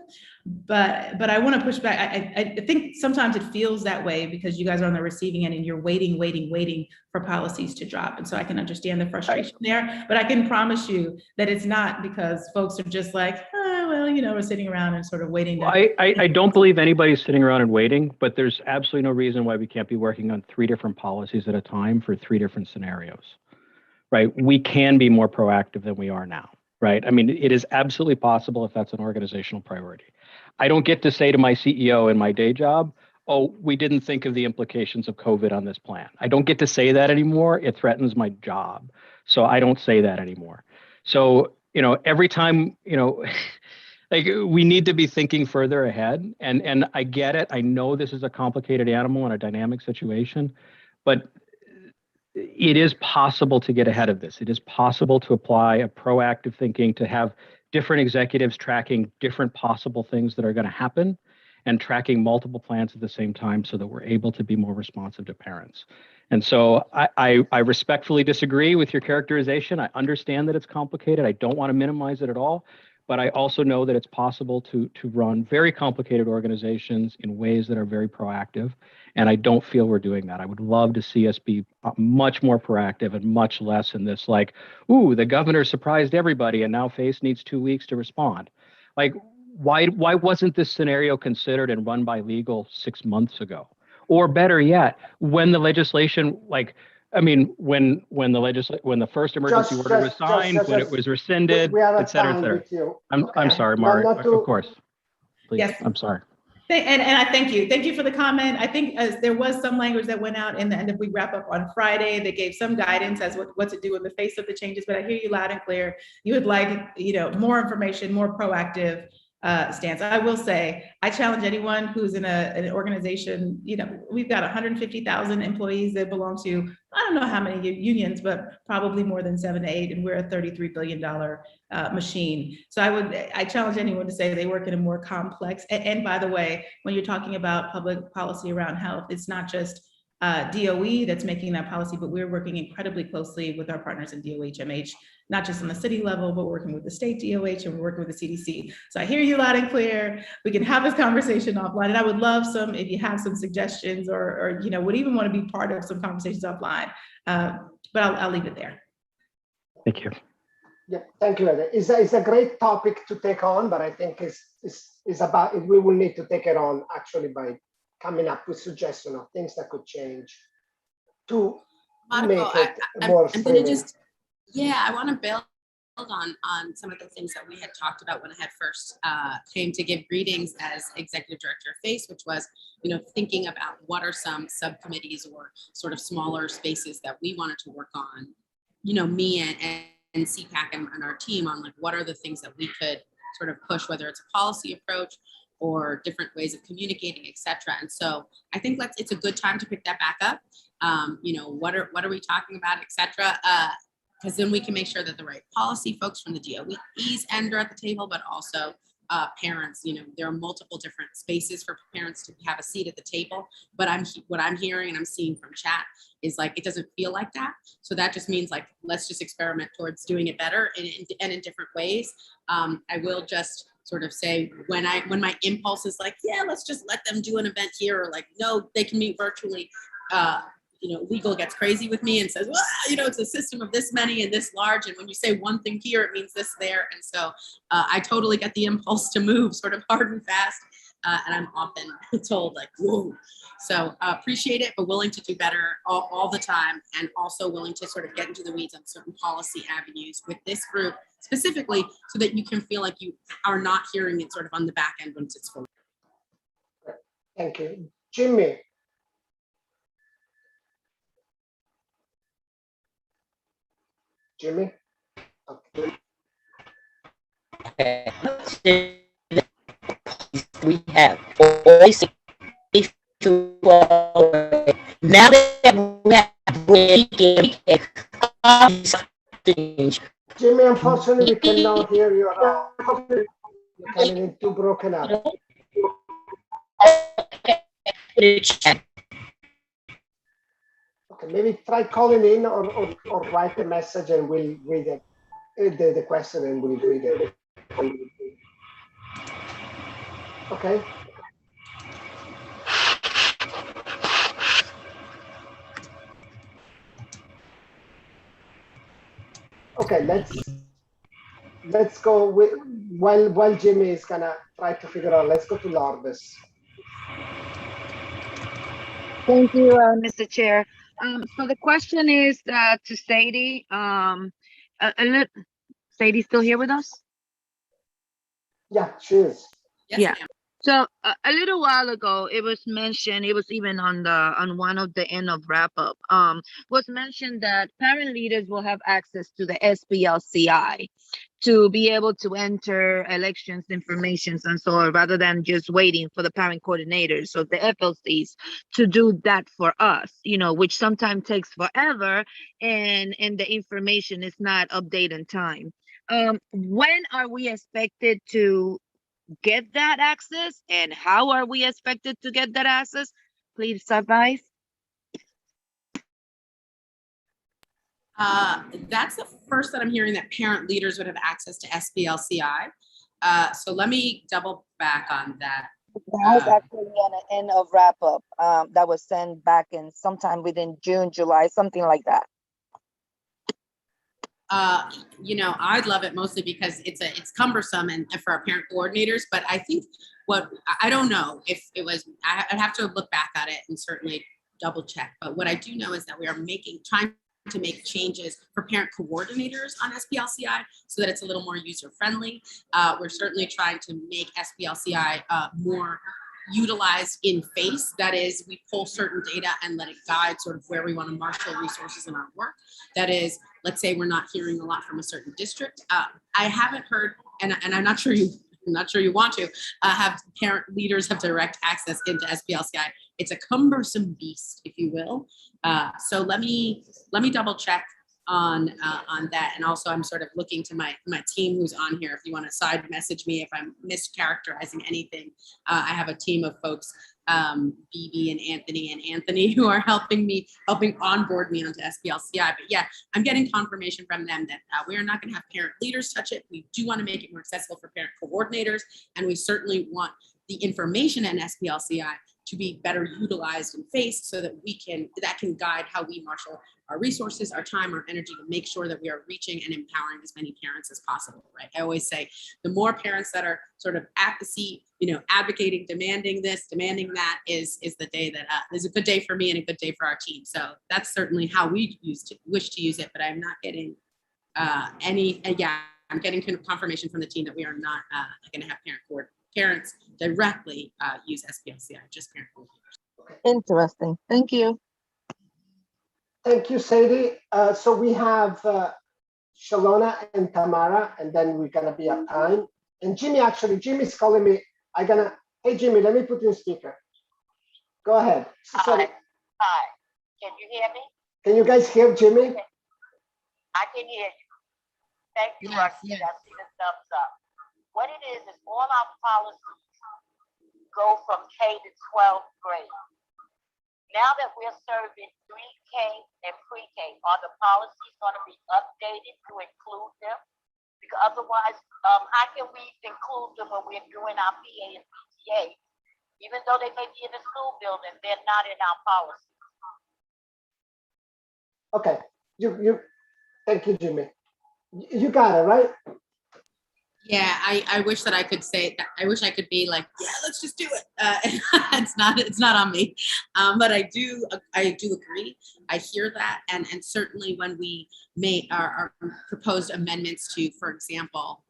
But I want to push back. I think sometimes it feels that way because you guys are on the receiving end and you're waiting for policies to drop. And so I can understand the frustration there, but I can promise you that it's not because folks are just like, oh, well, you know, we're sitting around and sort of waiting. I don't believe anybody's sitting around and waiting, but there's absolutely no reason why we can't be working on 3 different policies at a time for 3 different scenarios, right? We can be more proactive than we are now, right? I mean, it is absolutely possible if that's an organizational priority. I don't get to say to my CEO in my day job, oh, we didn't think of the implications of COVID on this plan. I don't get to say that anymore. It threatens my job. So I don't say that anymore. So, you know, every time, you know, like we need to be thinking further ahead. And I get it. I know this is a complicated animal and a dynamic situation, but it is possible to get ahead of this. It is possible to apply a proactive thinking, to have different executives tracking different possible things that are going to happen and tracking multiple plans at the same time so that we're able to be more responsive to parents. And so I respectfully disagree with your characterization. I understand that it's complicated. I don't want to minimize it at all, but I also know that it's possible to run very complicated organizations in ways that are very proactive. And I don't feel we're doing that. I would love to see us be much more proactive and much less in this like, ooh, the governor surprised everybody and now FACE needs 2 weeks to respond. Like, why wasn't this scenario considered and run by legal 6 months ago? Or better yet, when the legislation, like, I mean, when the first emergency order was signed, when it was rescinded, et cetera, et cetera. I'm sorry, Mark, of course. Please, yes. I'm sorry. And I thank you. Thank you for the comment. I think there was some language that went out in the end of we wrap up on Friday that gave some guidance as what to do in the face of the changes, but I hear you loud and clear. You would like, you know, more information, more proactive stance. I will say, I challenge anyone who's in an organization, you know, we've got 150,000 employees that belong to, I don't know how many unions, but probably more than 7 to 8, and we're a $33 billion machine. So I challenge anyone to say they work in a more complex, and by the way, when you're talking about public policy around health, it's not just DOE that's making that policy, but we're working incredibly closely with our partners in DOH-MH, not just on the city level, but working with the state DOH and we're working with the CDC. So I hear you loud and clear. We can have this conversation offline, and I would love if you have some suggestions or you know, would even want to be part of some conversations offline. But I'll leave it there. Thank you. Yeah, thank you, Ed. It's a great topic to take on, but I think it's about, we will need to take it on actually by coming up with suggestions of things that could change to Marco, make it more streaming. I want to build on some of the things that we had talked about when I had first came to give greetings as executive director of FACE, which was, you know, thinking about what are some subcommittees or sort of smaller spaces that we wanted to work on, you know, me and CPAC and our team on like, what are the things that we could sort of push, whether it's a policy approach or different ways of communicating, etc. And so I think it's a good time to pick that back up. What are we talking about, etc. Because then we can make sure that the right policy folks from the DOE's end are at the table, but also parents. There are multiple different spaces for parents to have a seat at the table. But what I'm hearing and I'm seeing from chat is like it doesn't feel like that. So that just means like let's just experiment towards doing it better and in different ways. I will just sort of say when my impulse is like, yeah, let's just let them do an event here, or like, no, they can meet virtually. Legal gets crazy with me and says, well, it's a system of this many and this large. And when you say one thing here, it means this there. And so I totally get the impulse to move sort of hard and fast. And I'm often told like, whoa. So appreciate it, but willing to do better all the time. And also willing to sort of get into the weeds on certain policy avenues with this group specifically so that you can feel like you are not hearing it sort of on the back end once it's full. Thank you. Jimmy. Jimmy? Okay. We have always now that we have Jimmy, unfortunately, we cannot hear you at all. You're coming in too broken up. Okay, maybe try calling in or write a message and we'll read it. The question and we'll read it. Okay. Okay, let's go with while Jimmy is gonna try to figure out. Let's go to Lourdes. Thank you, Mr. Chair. So the question is to Sadie. Sadie still here with us? Yeah, she is. Yes, Yeah. ma'am. So a little while ago, it was mentioned. It was even on one of the end of wrap up. Was mentioned that parent leaders will have access to the SPLCI to be able to enter elections information and so on, rather than just waiting for the parent coordinators or the FLCs to do that for us, which sometimes takes forever and the information is not updated in time. When are we expected to get that access, and how are we expected to get that access? Please advise. That's the first that I'm hearing that parent leaders would have access to SPLCI. So let me double back on that. That was actually on the end of wrap up that was sent back in sometime within June, July, something like that. I'd love it mostly because it's cumbersome and for our parent coordinators, but I think I don't know if it was, I'd have to look back at it and certainly double check. But what I do know is that we are trying to make changes for parent coordinators on SPLCI so that it's a little more user friendly. We're certainly trying to make SPLCI more utilized in FACE. That is, we pull certain data and let it guide sort of where we want to marshal resources in our work. That is, let's say we're not hearing a lot from a certain district. I haven't heard, and I'm not sure you want to have parent leaders have direct access into SPLCI. It's a cumbersome beast, if you will. So let me double check on that. And also I'm sort of looking to my team who's on here. If you want to side message me if I'm mischaracterizing anything, I have a team of folks, BB and Anthony who are helping onboard me onto SPLCI. But yeah, I'm getting confirmation from them that we are not going to have parent leaders touch it. We do want to make it more accessible for parent coordinators, and we certainly want the information in SPLCI to be better utilized in FACE so that that can guide how we marshal our resources, our time, our energy to make sure that we are reaching and empowering as many parents as possible, right? I always say the more parents that are sort of at the seat, advocating, demanding this, demanding that is the day that is a good day for me and a good day for our team. So that's certainly how we wish to use it, but I'm not getting I'm getting confirmation from the team that we are not going to have parents directly use SPLCI, just parent coordinators. Interesting. Thank you. Thank you, Sadie. So we have Shalona and Tamara, and then we're gonna be at time. And Jimmy's calling me. I'm gonna Hey, Jimmy, let me put you on speaker. Go ahead. Sorry. Hi, can you hear me? Can you guys hear Jimmy? I can hear you. Thank you, Yes, Roxy. yes. I see the thumbs up. What it is all our policies go from K to 12th grade. Now that we're serving 3K and pre-K, are the policies going to be updated to include them? Because otherwise, how can we include them when we're doing our PA and PTA? Even though they may be in the school building, they're not in our policy. Okay, thank you, Jimmy. You got it, right? Yeah, I wish that I could say that. I wish I could be like, yeah, let's just do it. It's not on me. But I do agree. I hear that, and certainly when we made our proposed amendments to, for example,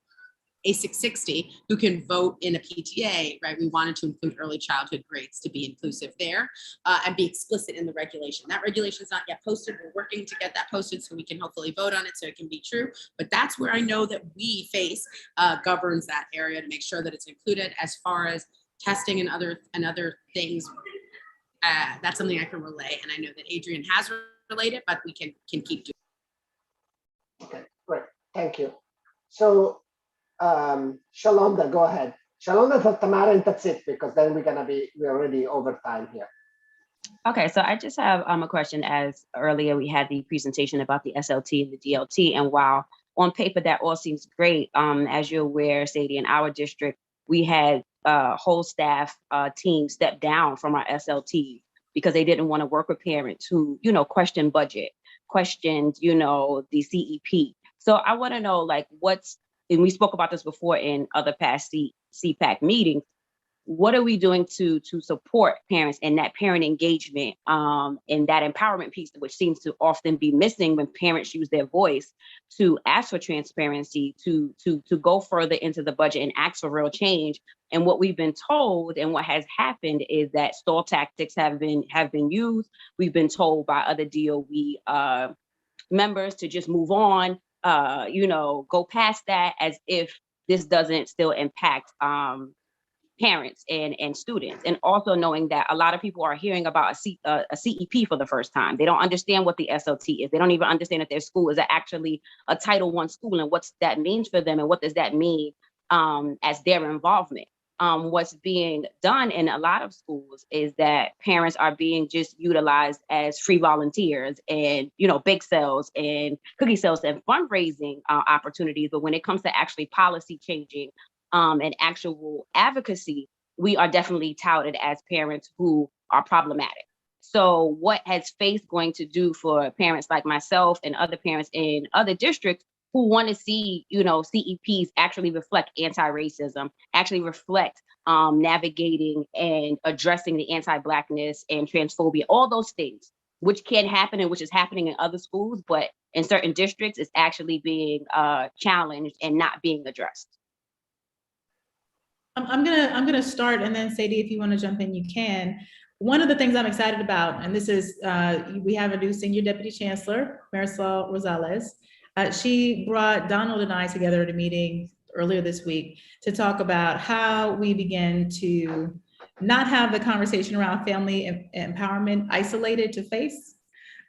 A660, who can vote in a PTA, right? We wanted to include early childhood grades to be inclusive there and be explicit in the regulation. That regulation is not yet posted. We're working to get that posted so we can hopefully vote on it so it can be true. But that's where I know that we face governs that area to make sure that it's included. As far as testing and other things, that's something I can relay. And I know that Adrian has relayed it, but we can keep doing it. Okay, great. Thank you. So, Shalonda, go ahead. Shalonda, Tamara, and that's it, because then we're already over time here. Okay, so I just have a question. As earlier we had the presentation about the SLT and the DLT, and while on paper that all seems great, as you're aware, Sadie, in our district, we had whole staff team step down from our SLT because they didn't want to work with parents who, questioned budget, questioned, the CEP. So I want to know, like, and we spoke about this before in other past CPAC meetings, what are we doing to support parents and that parent engagement and that empowerment piece, which seems to often be missing when parents use their voice to ask for transparency, to go further into the budget and ask for real change. And what we've been told and what has happened is that stall tactics have been used. We've been told by other DOE members to just move on, go past that, as if this doesn't still impact parents and students. And also knowing that a lot of people are hearing about a CEP for the first time. They don't understand what the SLT is. They don't even understand that their school is actually a Title I school and what that means for them and what does that mean as their involvement. What's being done in a lot of schools is that parents are being just utilized as free volunteers and, bake sales and cookie sales and fundraising opportunities. But when it comes to actually policy changing and actual advocacy, we are definitely touted as parents who are problematic. So what has FACE going to do for parents like myself and other parents in other districts who want to see, CEPs actually reflect anti-racism, actually reflect navigating and addressing the anti-Blackness and transphobia, all those things, which can happen and which is happening in other schools, but in certain districts, it's actually being challenged and not being addressed. I'm gonna start, and then Sadie, if you want to jump in, you can. One of the things I'm excited about, and this is, we have a new Senior Deputy Chancellor, Marisol Rosales. She brought Donald and I together at a meeting earlier this week to talk about how we begin to not have the conversation around family empowerment isolated to FACE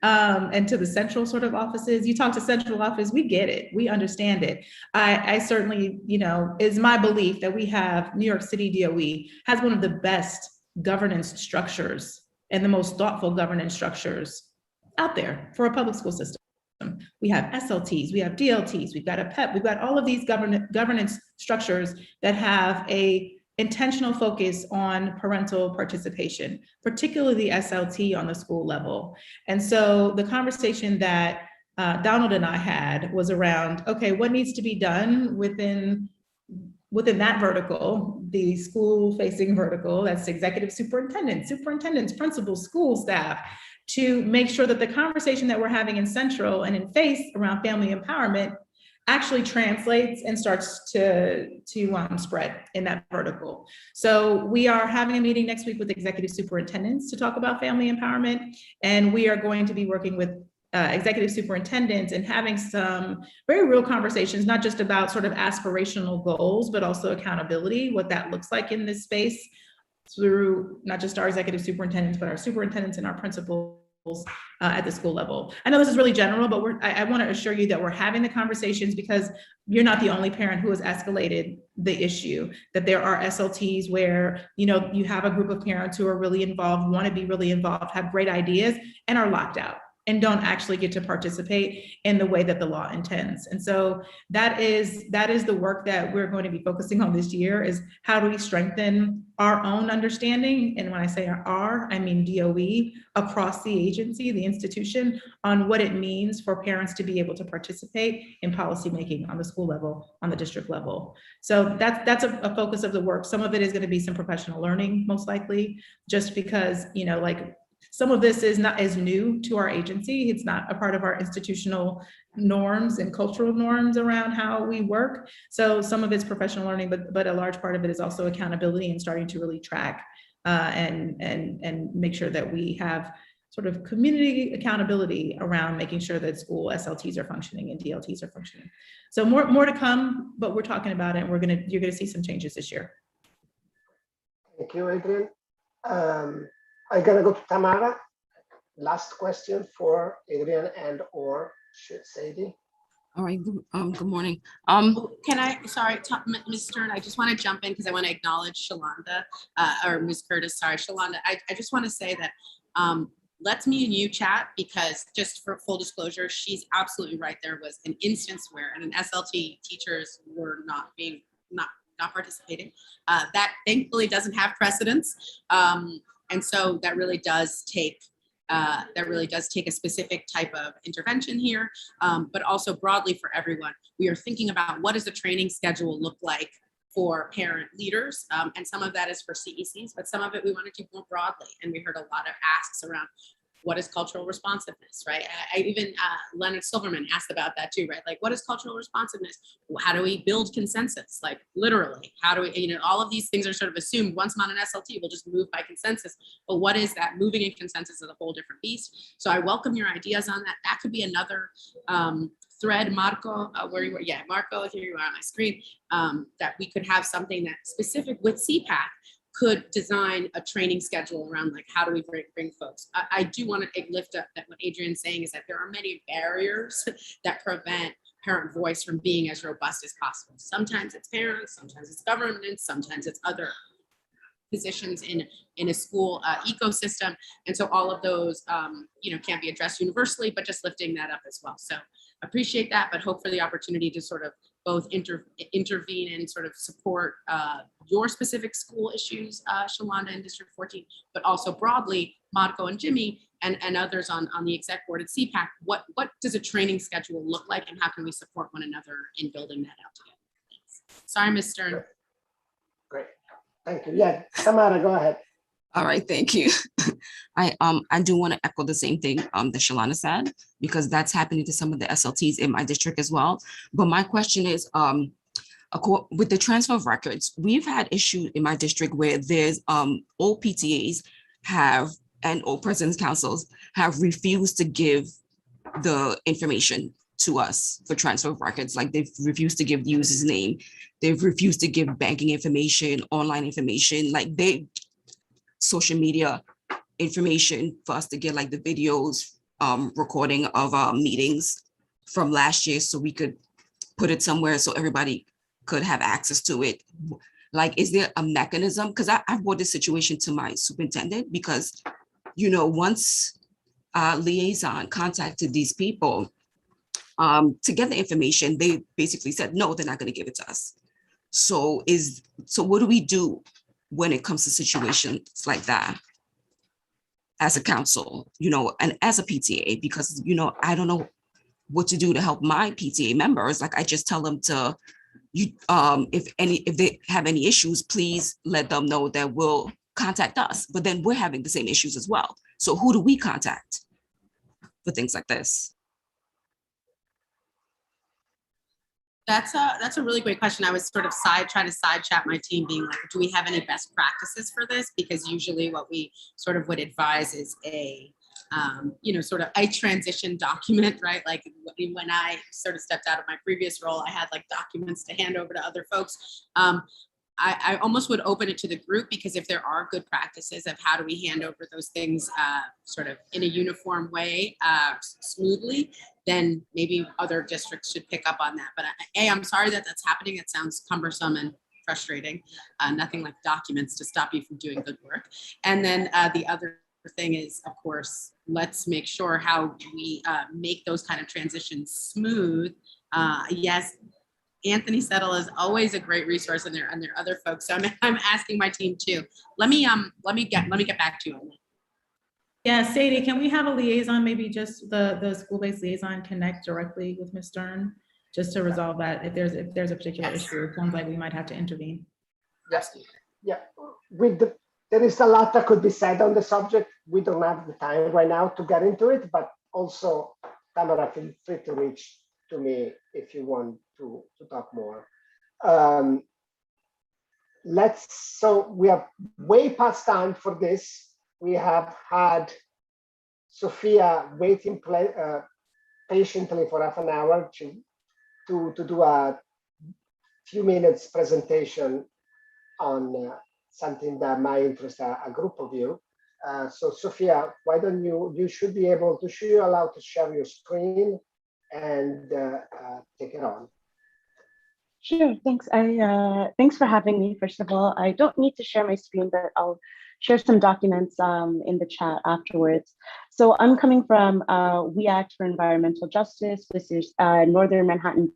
and to the central sort of offices. You talk to central office, we get it, we understand it. I certainly, is my belief that we have New York City DOE has one of the best governance structures and the most thoughtful governance structures out there for a public school system. We have SLTs, we have DLTs, we've got a PEP, we've got all of these governance structures that have a intentional focus on parental participation, particularly the SLT on the school level. And so the conversation that Donald and I had was around, okay, what needs to be done within that vertical, the school-facing vertical, that's executive superintendents, principals, school staff, to make sure that the conversation that we're having in Central and in FACE around family empowerment actually translates and starts to spread in that vertical. So we are having a meeting next week with executive superintendents to talk about family empowerment, and we are going to be working with executive superintendents and having some very real conversations, not just about sort of aspirational goals, but also accountability, what that looks like in this space through not just our executive superintendents, but our superintendents and our principals at the school level. I know this is really general, but I want to assure you that we're having the conversations because you're not the only parent who has escalated the issue, that there are SLTs where, you know, you have a group of parents who are really involved, want to be really involved, have great ideas, and are locked out and don't actually get to participate in the way that the law intends. And so that is the work that we're going to be focusing on this year, is how do we strengthen our own understanding? And when I say our, I mean DOE, across the agency, the institution, on what it means for parents to be able to participate in policymaking on the school level, on the district level. So that's a focus of the work. Some of it is going to be some professional learning, most likely, just because, you know, like, some of this is not as new to our agency. It's not a part of our institutional norms and cultural norms around how we work. So some of it's professional learning, but a large part of it is also accountability and starting to really track and make sure that we have sort of community accountability around making sure that school SLTs are functioning and DLTs are functioning. So more to come, but we're talking about it. And you're gonna see some changes this year. Thank you, Adrian. I'm gonna go to Tamara. Last question for Adrian and or Sadie. All right, good morning. Can I, sorry, Ms. Stern, I just want to jump in because I want to acknowledge Shalonda, or Ms. Curtis, sorry, Shalonda. I just want to say that let's me and you chat, because just for full disclosure, she's absolutely right. There was an instance where an SLT teachers were not participating. That thankfully doesn't have precedence. And so that really does take a specific type of intervention here, but also broadly for everyone. We are thinking about what does the training schedule look like for parent leaders, and some of that is for CECs, but some of it we want to do more broadly. And we heard a lot of asks around what is cultural responsiveness, right? I even Leonard Silverman asked about that too, right? Like, what is cultural responsiveness? How do we build consensus? Like, literally, how do we, you know, all of these things are sort of assumed. Once I'm on an SLT, we'll just move by consensus. But what is that? Moving in consensus is a whole different beast. So I welcome your ideas on that. That could be another thread, Marco, where you were, yeah, Marco, here you are on my screen, that we could have something that's specific with CPAC, could design a training schedule around, like, how do we bring folks. I do want to lift up that what Adrian's saying is that there are many barriers that prevent parent voice from being as robust as possible. Sometimes it's parents, sometimes it's government, sometimes it's other positions in a school ecosystem. And so all of those, you know, can't be addressed universally, but just lifting that up as well. So appreciate that, but hope for the opportunity to sort of both intervene and sort of support your specific school issues, Shalonda and District 14, but also broadly, Marco and Jimmy and others on the exec board at CPAC. What does a training schedule look like, and how can we support one another in building that out together? Thanks. Sorry, Ms. Stern. Great, thank you. Yeah, Tamara, go ahead. All right, thank you. I do want to echo the same thing that Shalana said, because that's happening to some of the SLTs in my district as well. But my question is, with the transfer of records, we've had issues in my district where there's all PTAs and all president's councils have refused to give the information to us for transfer of records. Like, they've refused to give the user's name, they've refused to give banking information, online information, like social media information for us to get, like, the videos, recording of meetings from last year, so we could put it somewhere so everybody could have access to it. Like, is there a mechanism? Because I've brought this situation to my superintendent, because, you know, once liaison contacted these people to get the information, they basically said, no, they're not going to give it to us. So what do we do when it comes to situations like that as a council, you know, and as a PTA? Because, you know, I don't know what to do to help my PTA members. Like, I just tell them to, if they have any issues, please let them know that we'll contact us. But then we're having the same issues as well. So who do we contact for things like this? That's a really great question. I was sort of trying to side chat my team, being like, do we have any best practices for this? Because usually what we sort of would advise is a, you know, sort of a transition document, right? Like, when I sort of stepped out of my previous role, I had, like, documents to hand over to other folks. I almost would open it to the group, because if there are good practices of how do we hand over those things sort of in a uniform way, smoothly, then maybe other districts should pick up on that. But I'm sorry that that's happening. It sounds cumbersome and frustrating. Nothing like documents to stop you from doing good work. And then the other thing is, of course, let's make sure how we make those kind of transitions smooth. Yes, Anthony Settle is always a great resource, and there are other folks. So I'm asking my team too. Let me get back to you on that. Yeah, Sadie, can we have a liaison, maybe just the school-based liaison connect directly with Ms. Stern, just to resolve that if there's a particular issue? It sounds like we might have to intervene. Yes. Yeah. There is a lot that could be said on the subject. We don't have the time right now to get into it, but also, Tamara, feel free to reach to me if you want to talk more. So we are way past time for this. We have had Sophia waiting patiently for half an hour to do a few minutes presentation on something that might interest a group of you. So Sophia, why don't you should be able to, should you allowed to share your screen and take it on. Sure, thanks. Thanks for having me. First of all, I don't need to share my screen, but I'll share some documents in the chat afterwards. So I'm coming from We Act for Environmental Justice. This is Northern Manhattan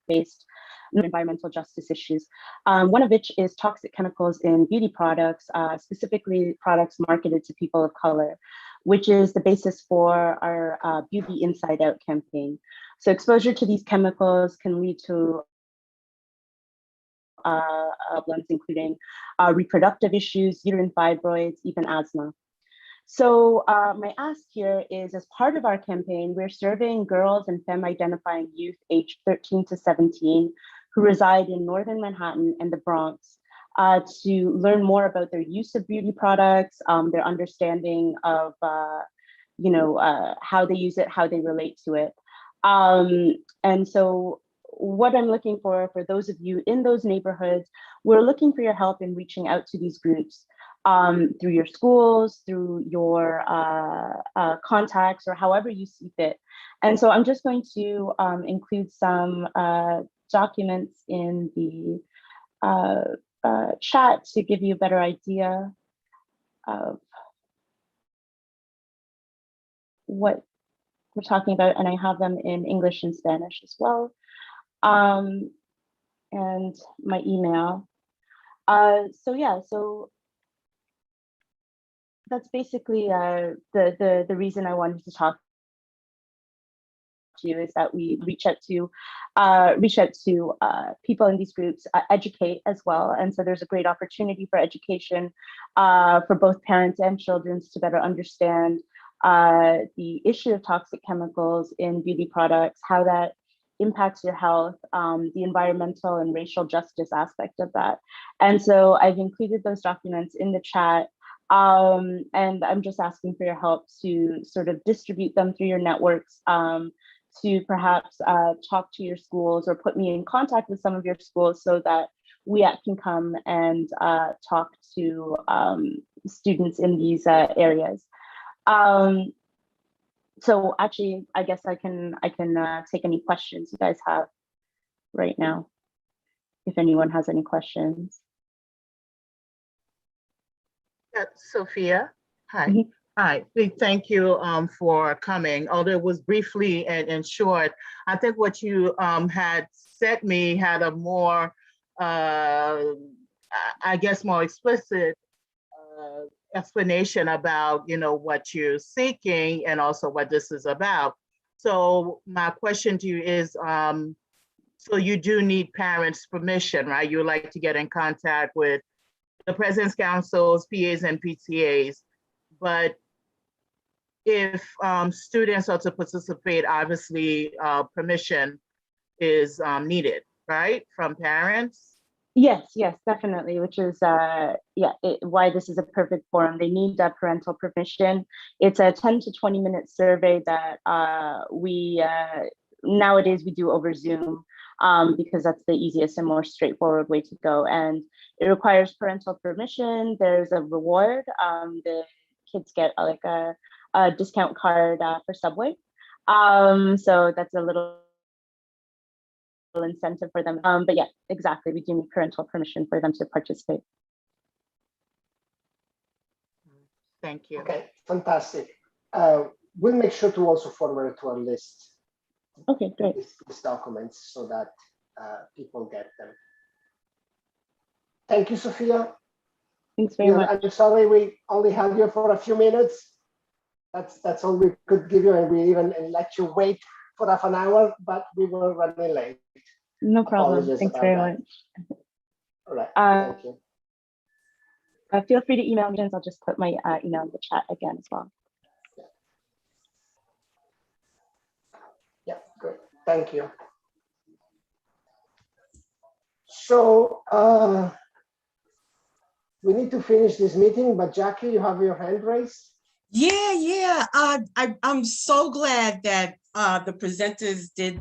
based environmental justice issues. One of which is toxic chemicals in beauty products, specifically products marketed to people of color, which is the basis for our Beauty Inside Out campaign. So exposure to these chemicals can lead to problems including reproductive issues, uterine fibroids, even asthma. So my ask here is, as part of our campaign, we're surveying girls and femme-identifying youth aged 13 to 17 who reside in Northern Manhattan and the Bronx to learn more about their use of beauty products, their understanding of how they use it, how they relate to it. And so what I'm looking for those of you in those neighborhoods, we're looking for your help in reaching out to these groups through your schools, through your contacts, or however you see fit. And so I'm just going to include some documents in the chat to give you a better idea of what we're talking about, and I have them in English and Spanish as well, and my email. So that's basically the reason I wanted to talk to you, is that we reach out to people in these groups, educate as well. And so there's a great opportunity for education for both parents and children to better understand the issue of toxic chemicals in beauty products, how that impacts your health, the environmental and racial justice aspect of that. And so I've included those documents in the chat. And I'm just asking for your help to sort of distribute them through your networks, to perhaps talk to your schools or put me in contact with some of your schools so that we can come and talk to students in these areas. So actually, I guess I can take any questions you guys have right now, if anyone has any questions. Sophia, hi. Mm-hmm. Hi, thank you for coming. Although it was briefly and short, I think what you had sent me had a more, I guess, more explicit explanation about, what you're seeking and also what this is about. So my question to you is, so you do need parents' permission, right? You would like to get in contact with the President's Councils, PAs, and PTAs. But if students are to participate, obviously permission is needed, right, from parents? Yes, definitely, which is why this is a perfect forum. They need that parental permission. It's a 10 to 20 minute survey that we nowadays we do over Zoom. because that's the easiest and more straightforward way to go. And it requires parental permission. There's a reward. The kids get like a discount card for Subway. So that's a little incentive for them. But yeah, exactly. We do need parental permission for them to participate. Thank you. Okay, fantastic. We'll make sure to also forward it to our list. Okay, great. These documents so that people get them. Thank you, Sophia. Thanks very much. I'm sorry we only had you for a few minutes. That's all we could give you, and we even let you wait for half an hour, but we were running late. No problem. Apologies Thanks about very that. much. All right, thank you. Feel free to email me. I'll just put my email in the chat again as well. Yeah, great. Thank you. So we need to finish this meeting, but Jackie, you have your hand raised. Yeah. I'm so glad that the presenters did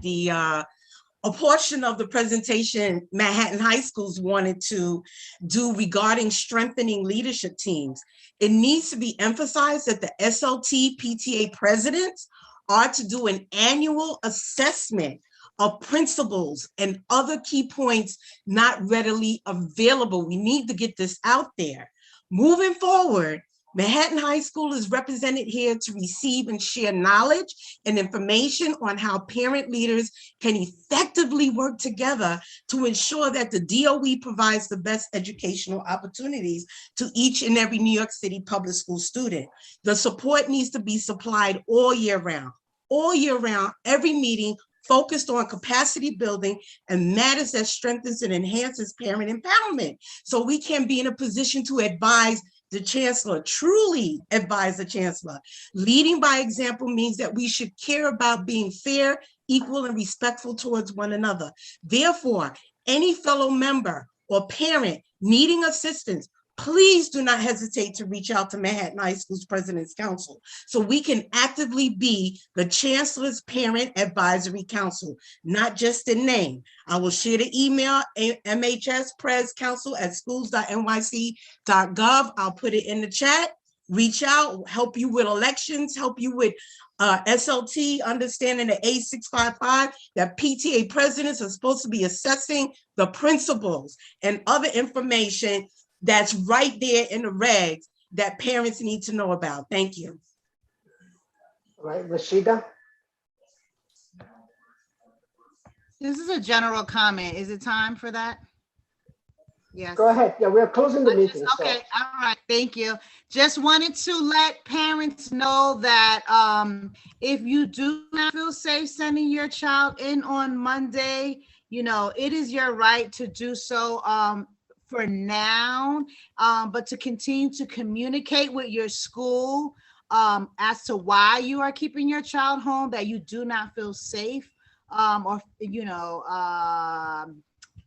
a portion of the presentation Manhattan High Schools wanted to do regarding strengthening leadership teams. It needs to be emphasized that the SLT PTA presidents are to do an annual assessment of principles and other key points not readily available. We need to get this out there. Moving forward, Manhattan High School is represented here to receive and share knowledge and information on how parent leaders can effectively work together to ensure that the DOE provides the best educational opportunities to each and every New York City public school student. The support needs to be supplied all year round, every meeting focused on capacity building and matters that strengthens and enhances parent empowerment. So we can be in a position to advise the chancellor, truly advise the chancellor. Leading by example means that we should care about being fair, equal, and respectful towards one another. Therefore, any fellow member or parent needing assistance, please do not hesitate to reach out to Manhattan High School's President's Council so we can actively be the Chancellor's Parent Advisory Council, not just in name. I will share the email, mhsprescouncil@schools.nyc.gov. I'll put it in the chat. Reach out, help you with elections, help you with SLT, understanding the A655, that PTA presidents are supposed to be assessing the principles and other information that's right there in the regs that parents need to know about. Thank you. All right, Rashida. This is a general comment. Is it time for that? Yes. Go ahead. Yeah, we're closing the meeting. Okay, all right, thank you. Just wanted to let parents know that if you do not feel safe sending your child in on Monday, it is your right to do so for now, but to continue to communicate with your school as to why you are keeping your child home, that you do not feel safe, or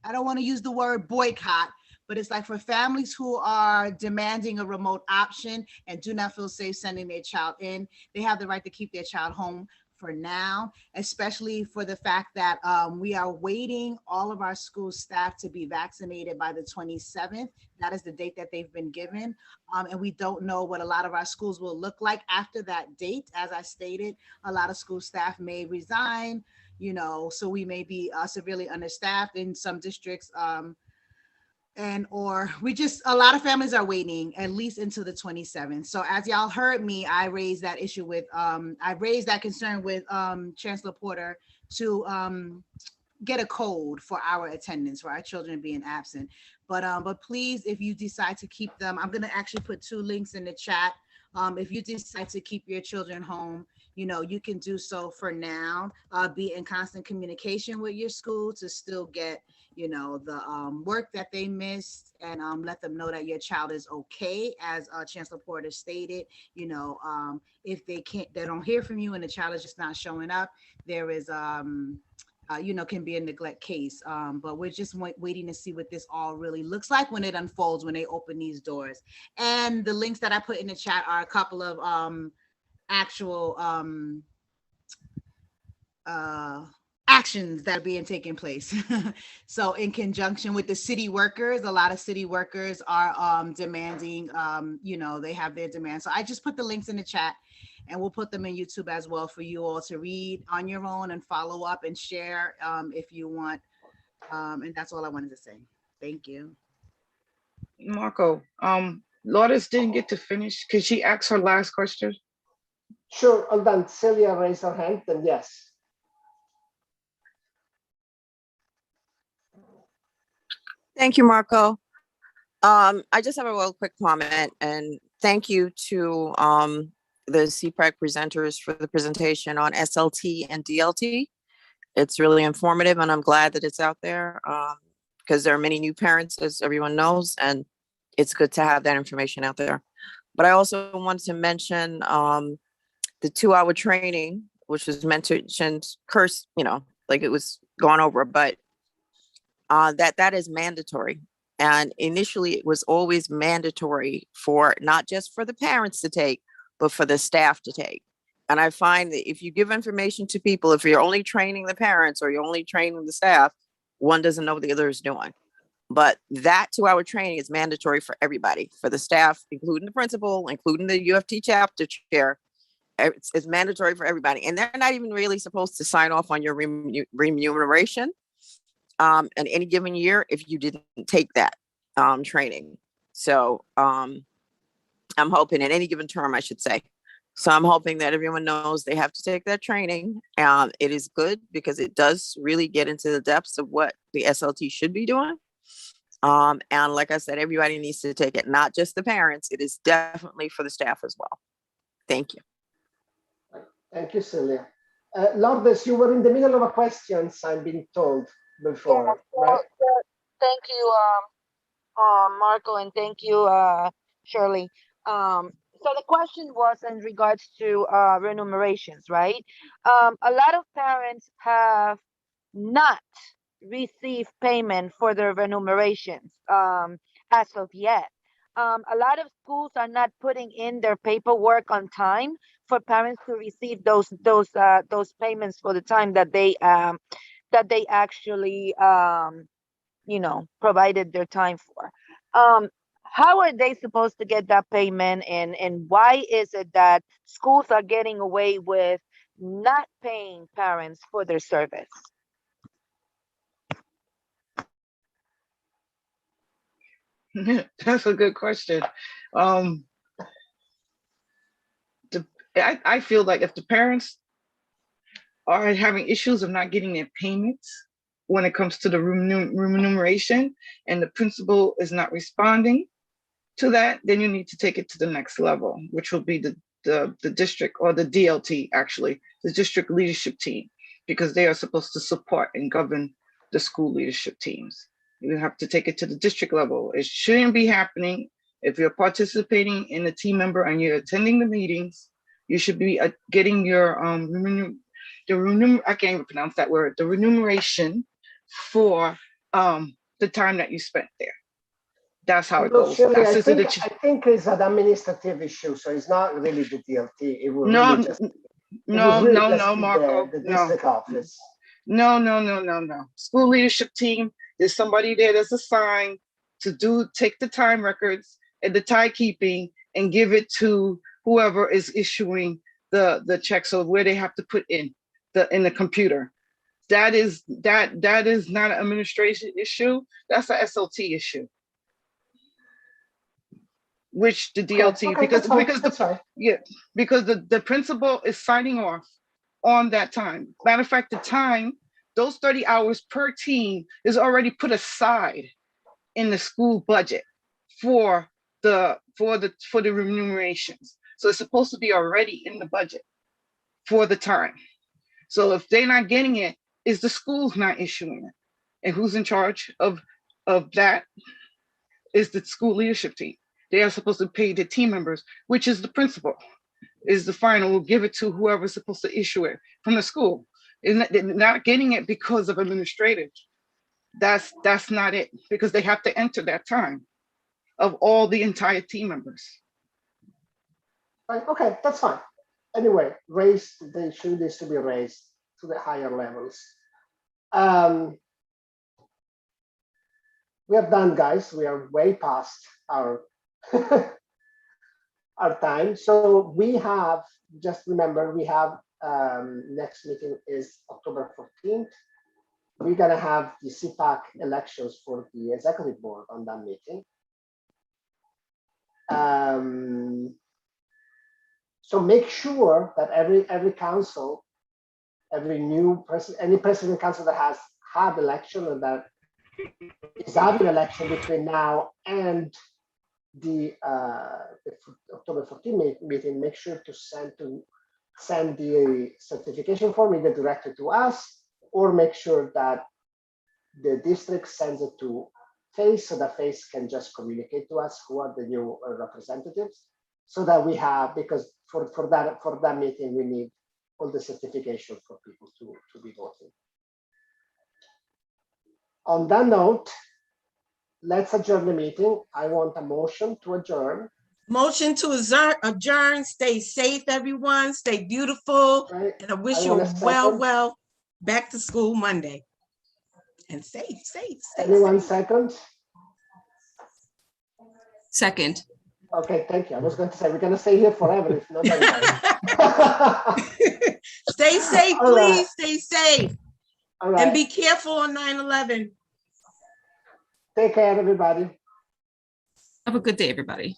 I don't want to use the word boycott, but it's like for families who are demanding a remote option and do not feel safe sending their child in, they have the right to keep their child home for now, especially for the fact that we are waiting all of our school staff to be vaccinated by the 27th. That is the date that they've been given. And we don't know what a lot of our schools will look like after that date. As I stated, a lot of school staff may resign, so we may be severely understaffed in some districts, or a lot of families are waiting at least until the 27th. So as y'all heard me, I raised that issue with, I raised that concern with Chancellor Porter to get a code for our attendance, for our children being absent. But please, if you decide to keep them, I'm gonna actually put 2 links in the chat. If you decide to keep your children home, you can do so for now. Be in constant communication with your school to still get, the work that they missed, and let them know that your child is okay. As Chancellor Porter stated, if they don't hear from you and the child is just not showing up, there is, can be a neglect case. But we're just waiting to see what this all really looks like when it unfolds, when they open these doors. And the links that I put in the chat are a couple of actual actions that are being taken place. So in conjunction with the city workers, a lot of city workers are demanding, they have their demands. So I just put the links in the chat, and we'll put them in YouTube as well for you all to read on your own and follow up and share if you want. And that's all I wanted to say. Thank you. Marco, Lourdes didn't get to finish. Could she ask her last question? Sure, hold on. Celia raised her hand, then yes. Thank you, Marco. I just have a real quick comment, and thank you to the CPAC presenters for the presentation on SLT and DLT. It's really informative, and I'm glad that it's out there because there are many new parents, as everyone knows, and it's good to have that information out there. But I also wanted to mention the 2-hour training, which was mentioned, like it was gone over, but that is mandatory. And initially it was always mandatory for not just for the parents to take, but for the staff to take. And I find that if you give information to people, if you're only training the parents or you're only training the staff, one doesn't know what the other is doing. But that 2-hour training is mandatory for everybody, for the staff, including the principal, including the UFT chapter chair. It's mandatory for everybody. And they're not even really supposed to sign off on your remuneration in any given year if you didn't take that training. So I'm hoping in any given term, I should say. So I'm hoping that everyone knows they have to take that training. It is good because it does really get into the depths of what the SLT should be doing. And like I said, everybody needs to take it, not just the parents. It is definitely for the staff as well. Thank you. Thank you, Celia. Lourdes, you were in the middle of a question, I've been told before, right? Thank you, Marco, and thank you, Shirley. So the question was in regards to remunerations, right? A lot of parents have not received payment for their remunerations as of yet. A lot of schools are not putting in their paperwork on time for parents to receive those payments for the time that they actually provided their time for. How are they supposed to get that payment, and why is it that schools are getting away with not paying parents for their service? That's a good question. I feel like if the parents are having issues of not getting their payments when it comes to the remuneration, and the principal is not responding to that, then you need to take it to the next level, which will be the district, or the DLT, actually, the district leadership team, because they are supposed to support and govern the school leadership teams. You have to take it to the district level. It shouldn't be happening. If you're participating in a team member and you're attending the meetings, you should be getting your I can't even pronounce that word, the remuneration for the time that you spent there. That's how it goes. Shirley, I think it's an administrative issue, so it's not really the DLT. It will really just Marco, the district office. No. School leadership team, there's somebody there that's assigned to take the time records and the tie keeping and give it to whoever is issuing the check. So where they have to put in the computer. That is not an administration issue. That's an SLT issue. Which the DLT, because the principal is signing off on that time. Matter of fact, the time, those 30 hours per team is already put aside in the school budget for the remunerations. So it's supposed to be already in the budget for the time. So if they're not getting it, is the school's not issuing it. And who's in charge of that is the school leadership team. They are supposed to pay the team members, which is the principal, is the final, will give it to whoever's supposed to issue it from the school. They're not getting it because of administrative. That's not it, because they have to enter that time of all the entire team members. Right, okay, that's fine. Anyway, the issue needs to be raised to the higher levels. We are done, guys. We are way past our our time. So we have, just remember, we have next meeting is October 14th. We're gonna have the CPAC elections for the executive board on that meeting. So make sure that every council, every new person, any president council that has had election and that is having election between now and the October 14th meeting, make sure to send the certification form either directly to us, or make sure that the district sends it to FACE, so that FACE can just communicate to us who are the new representatives, so that we have, because for that meeting we need all the certification for people to be voting. On that note, let's adjourn the meeting. I want a motion to adjourn. Motion to adjourn. Stay safe, everyone. Stay beautiful. Right. And I wish I you want a a second. well back to school Monday. And safe. Anyone second? Second. Okay, thank you. I was going to say, we're going to stay here forever if nobody does. Stay safe, All right. please. Stay safe. All right. And be careful on 9/11. Take care, everybody. Have a good day, everybody.